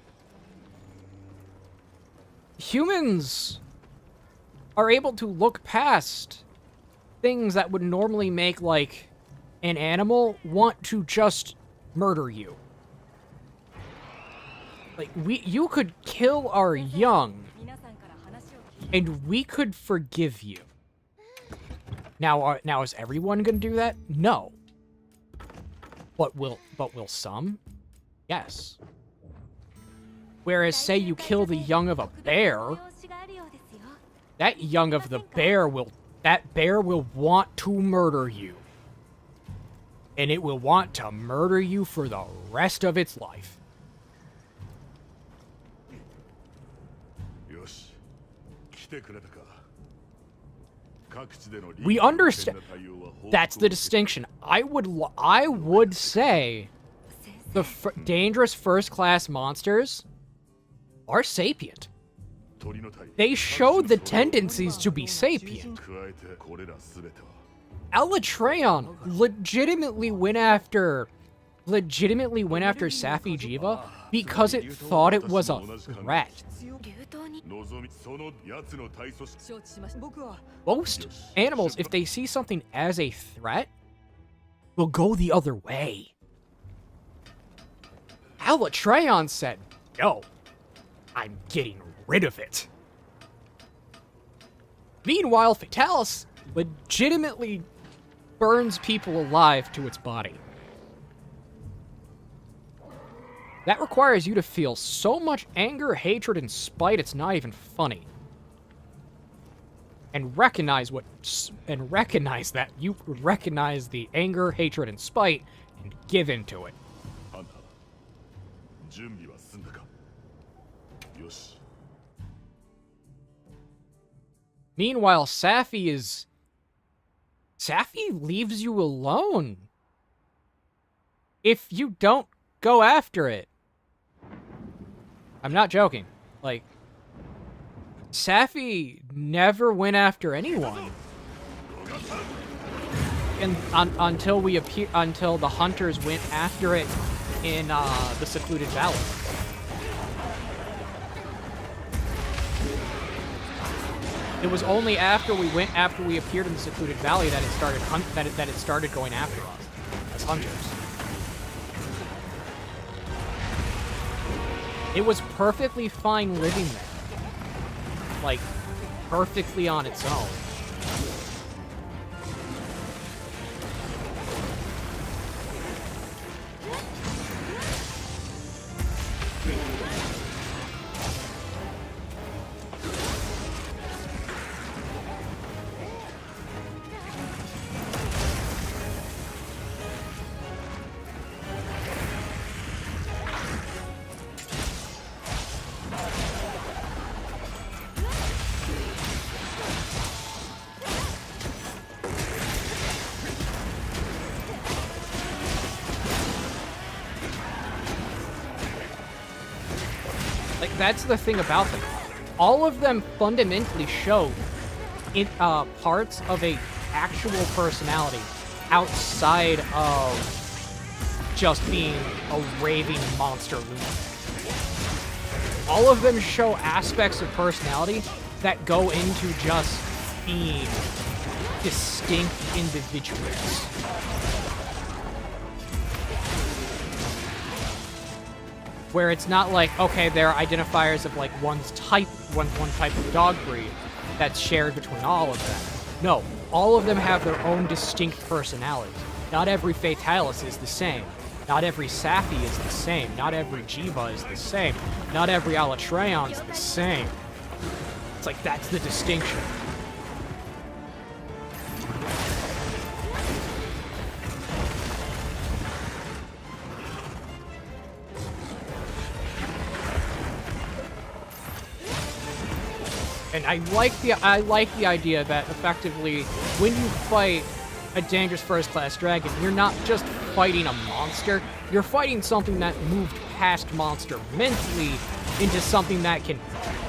Humans are able to look past things that would normally make, like, an animal want to just murder you. Like, you could kill our young, and we could forgive you. Now is everyone gonna do that? No. But will some? Yes. Whereas, say you kill the young of a bear, that young of the bear will want to murder you. And it will want to murder you for the rest of its life. We understand. That's the distinction. I would say the dangerous first-class monsters are sapient. They showed the tendencies to be sapient. Elatreon legitimately went after Safi Jiva because it thought it was a threat. Most animals, if they see something as a threat, will go the other way. Elatreon said, no, I'm getting rid of it. Meanwhile, Fatalis legitimately burns people alive to its body. That requires you to feel so much anger, hatred, and spite it's not even funny. And recognize that you recognize the anger, hatred, and spite and give into it. Meanwhile, Safi leaves you alone if you don't go after it. I'm not joking. Like, Safi never went after anyone. And until the hunters went after it in the secluded valley. It was only after we appeared in the secluded valley that it started going after us as hunters. It was perfectly fine living there. Like, perfectly on its own. That's the thing about them. All of them fundamentally show parts of a actual personality outside of just being a raving monster lunatic. All of them show aspects of personality that go into just being distinct individuals. Where it's not like, okay, they're identifiers of like one type of dog breed that's shared between all of them. No, all of them have their own distinct personalities. Not every Fatalis is the same. Not every Safi is the same. Not every Jiva is the same. Not every Elatreon is the same. It's like, that's the distinction. And I like the idea that effectively, when you fight a dangerous first-class dragon, you're not just fighting a monster, you're fighting something that moved past monster mentally into something that can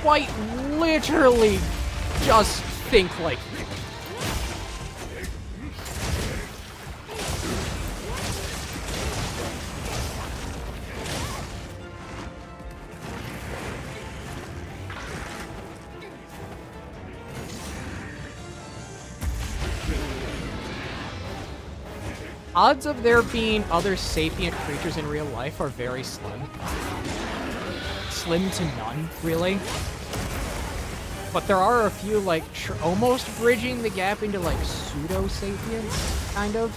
quite literally just think like you. Odds of there being other sapient creatures in real life are very slim. Slim to none, really. But there are a few, like, almost bridging the gap into, like, pseudo-sapients, kind of.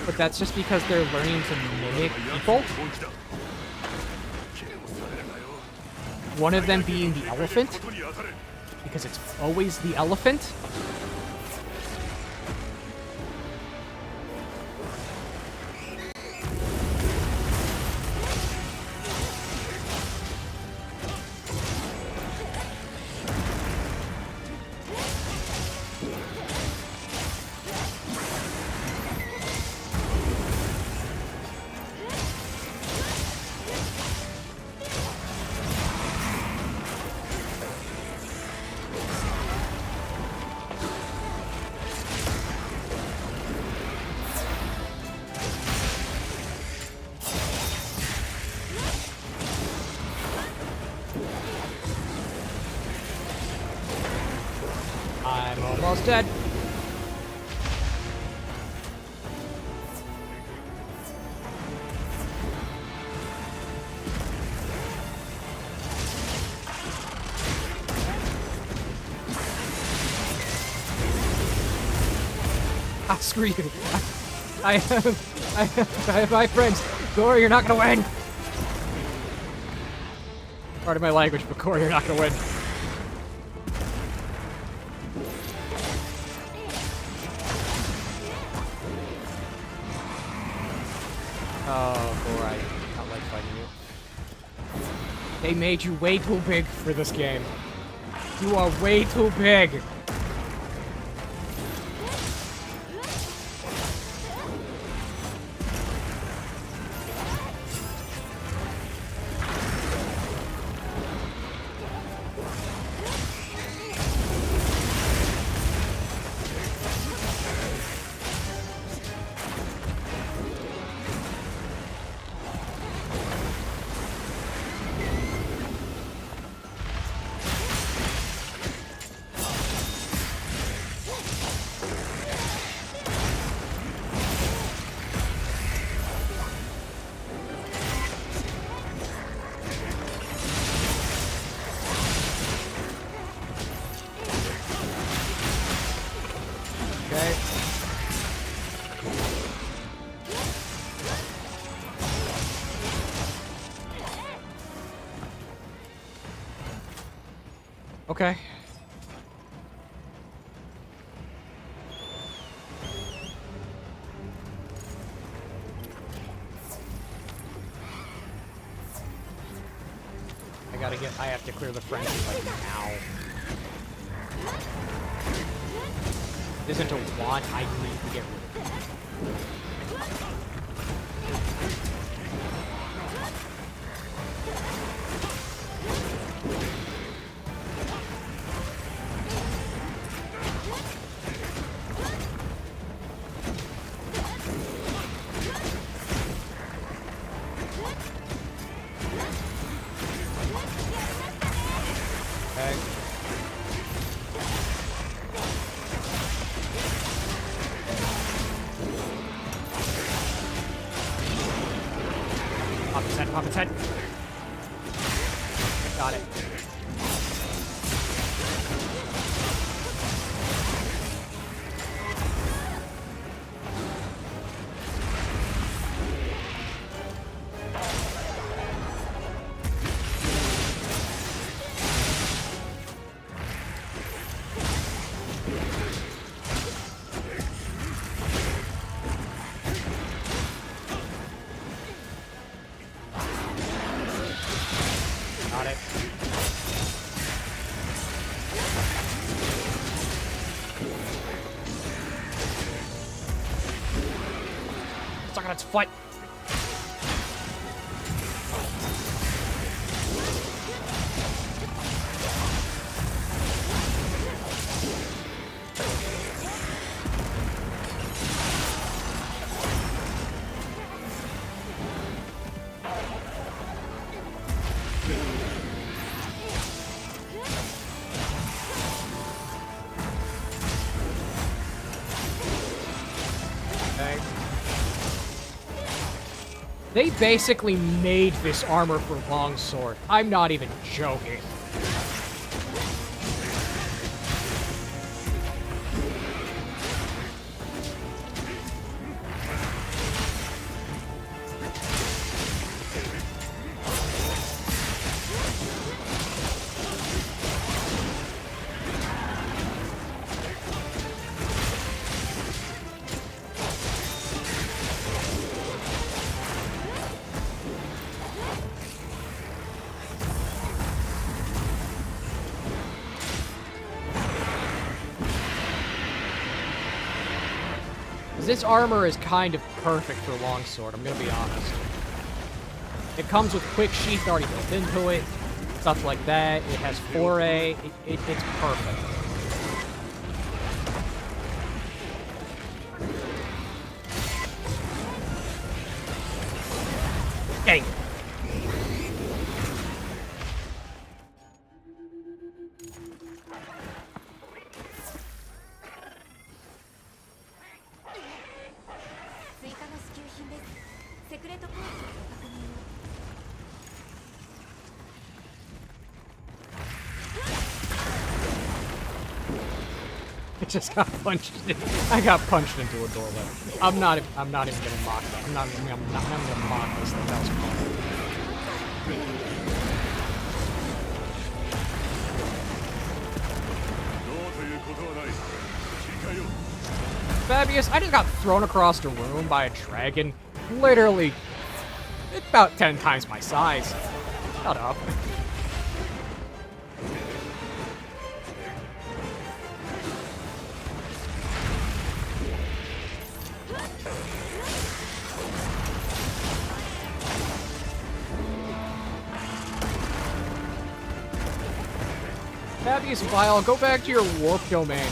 But that's just because they're learning to mimic people. One of them being the elephant, because it's always the elephant. I'm almost dead. Ah, screw you. I have my friends. Corey, you're not gonna win. Pardon my language, but Corey, you're not gonna win. Oh, Corey, I don't like fighting you. They made you way too big for this game. You are way too big. Okay. I have to clear the frenzy like now. This isn't a want, I need to get rid of it. Pop its head. Got it. Let's fight. They basically made this armor for Longsword. I'm not even joking. This armor is kind of perfect for Longsword, I'm gonna be honest. It comes with quick sheath already built into it, stuff like that. It has foray. It's perfect. Dang. I just got punched. I got punched into a doorway. I'm not even gonna mock that. I'm not gonna mock this thing. That was fun. Fabius, I just got thrown across the room by a dragon. Literally, it's about 10 times my size. Shut up. Fabius Vile, go back to your warp domain.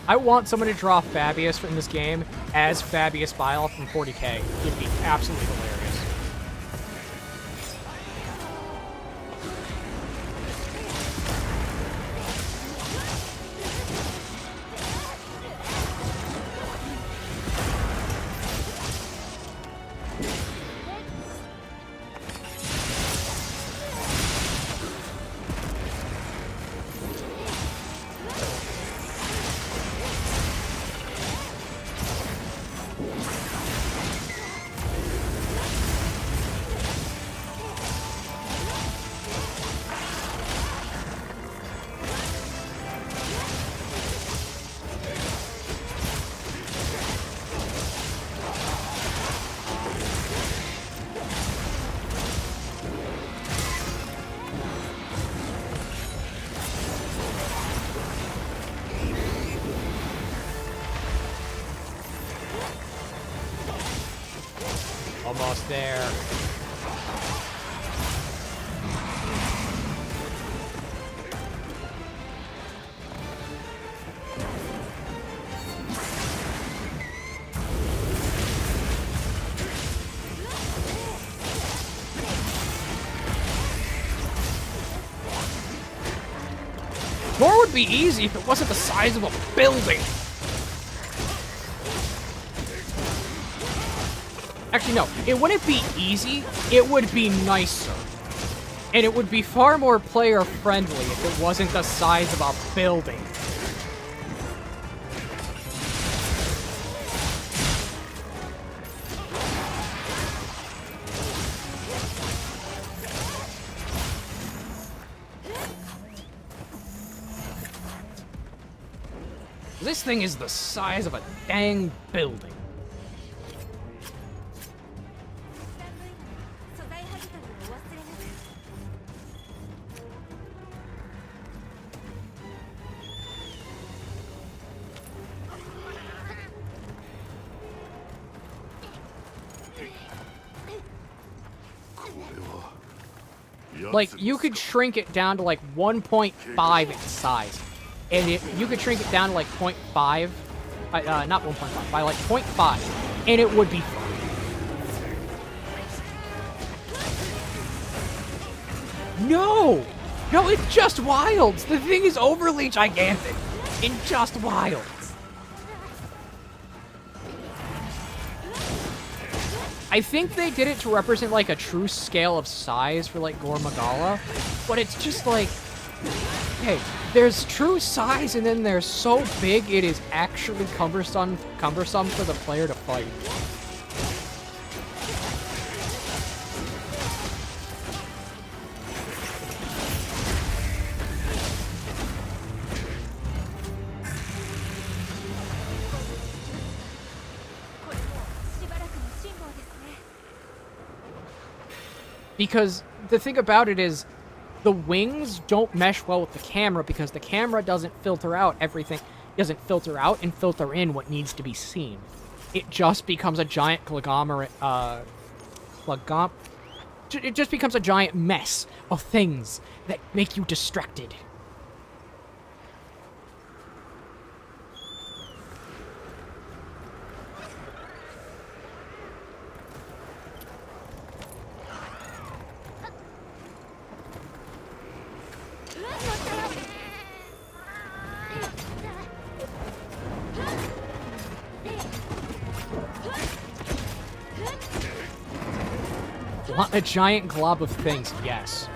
I want someone to draw Fabius in this game as Fabius Vile from 40k. It'd be absolutely hilarious. Almost there. Door would be easy if it wasn't the size of a building. Actually, no. It wouldn't be easy. It would be nicer. And it would be far more player-friendly if it wasn't the size of a building. This thing is the size of a dang building. 素材はぎ取りをお忘れなく。Like, you could shrink it down to like 1.5 in size. And you could shrink it down to like 0.5, not 1.5, by like 0.5, and it would be fine. No! No, it's just wilds! The thing is overly gigantic in just wilds. I think they did it to represent like a true scale of size for like Gore Magala, but it's just like, hey, there's true size and then there's so big it is actually cumbersome for the player to fight. Because the thing about it is, the wings don't mesh well with the camera because the camera doesn't filter out everything, doesn't filter out and filter in what needs to be seen. It just becomes a giant conglomerate, it just becomes a giant mess of things that make you distracted. A giant glob of things, yes.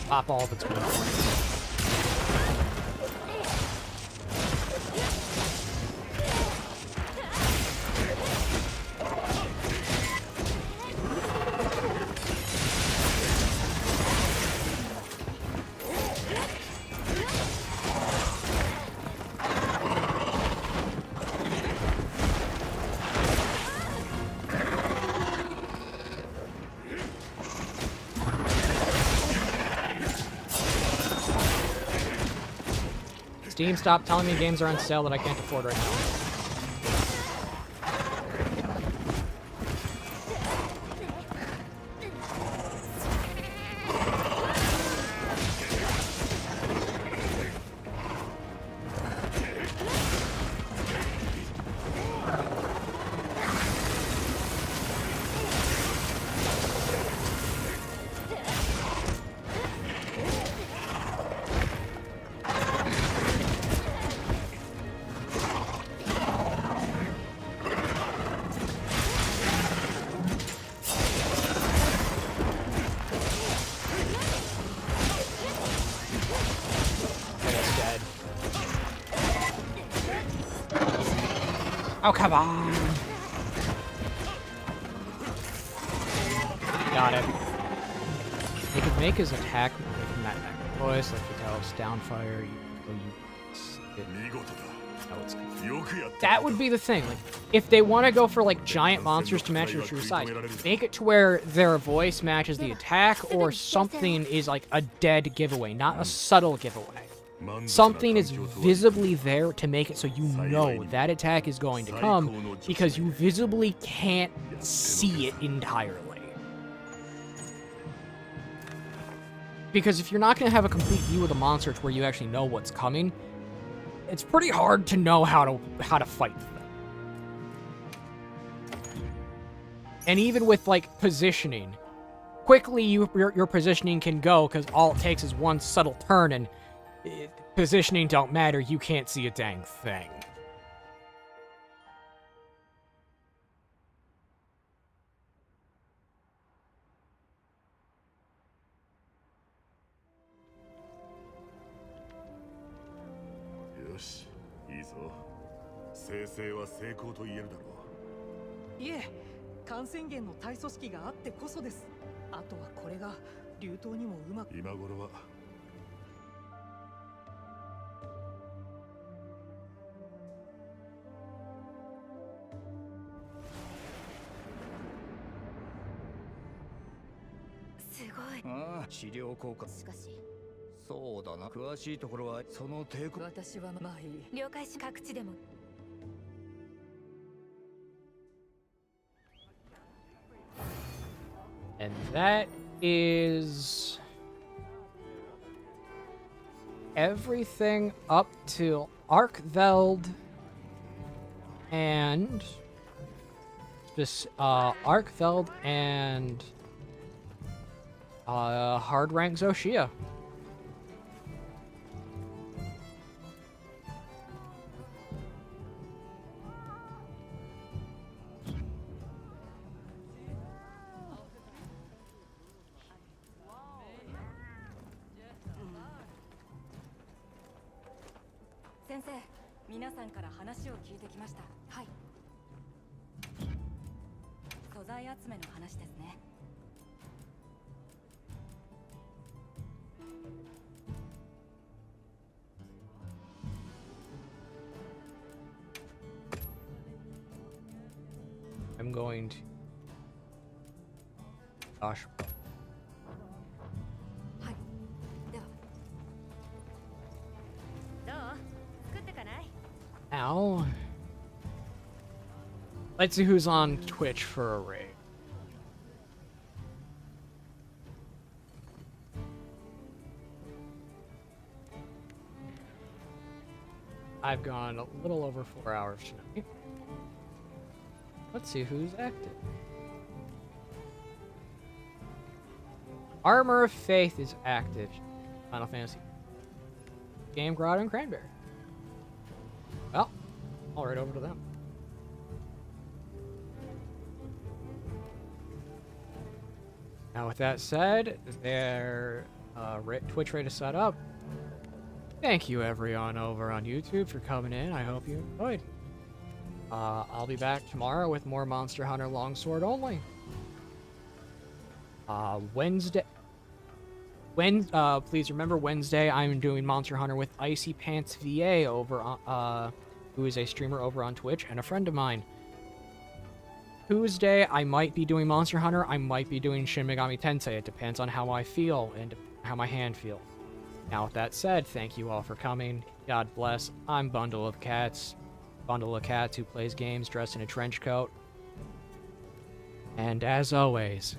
Pop all of its weapons. Steam, stop telling me games are on sale that I can't afford right now. Oh, come on! Got it. They could make his attack, like, not attack voice, like the Talos Downfire, that would be the thing. Like, if they want to go for, like, giant monsters to match their true size, make it to where their voice matches the attack, or something is, like, a dead giveaway, not a subtle giveaway. Something is visibly there to make it so you know that attack is going to come because you visibly can't see it entirely. because if you're not going to have a complete view of the monster to where you actually know what's coming, it's pretty hard to know how to fight them. And even with like positioning, quickly your positioning can go because all it takes is one subtle turn, and positioning don't matter. You can't see a dang thing.よし、いいぞ。生成は成功と言えるだろう。いえ、感染源の体組織があってこそです。あとはこれが流頭にもうまく。今頃はすごい。ああ、治療効果。しかしそうだな。詳しいところはその抵抗。私はまあいい。了解し、各地でも And that is everything up to Arkveld and this Arkveld and hard rank Zoshia. Sensei, 皆さんから話を聞いてきました。はい。素材集めの話ですね。I'm going to. Gosh. はい。では。どう？作ってかない？ Ow. Let's see who's on Twitch for a raid. I've gone a little over 4 hours tonight. Let's see who's active. Armor of Faith is active. Final Fantasy. Game Grotto and Cranberry. Well, I'll right over to them. Now, with that said, their Twitch rate is set up. Thank you, everyone over on YouTube, for coming in. I hope you enjoyed. I'll be back tomorrow with more Monster Hunter Longsword only. Wednesday. Please remember Wednesday I'm doing Monster Hunter with Icy Pants VA over on, who is a streamer over on Twitch and a friend of mine. Tuesday I might be doing Monster Hunter. I might be doing Shin Megami Tensei. It depends on how I feel and how my hand feels. Now, with that said, thank you all for coming. God bless. I'm Bundle of Cats who plays games dressed in a trench coat. And as always,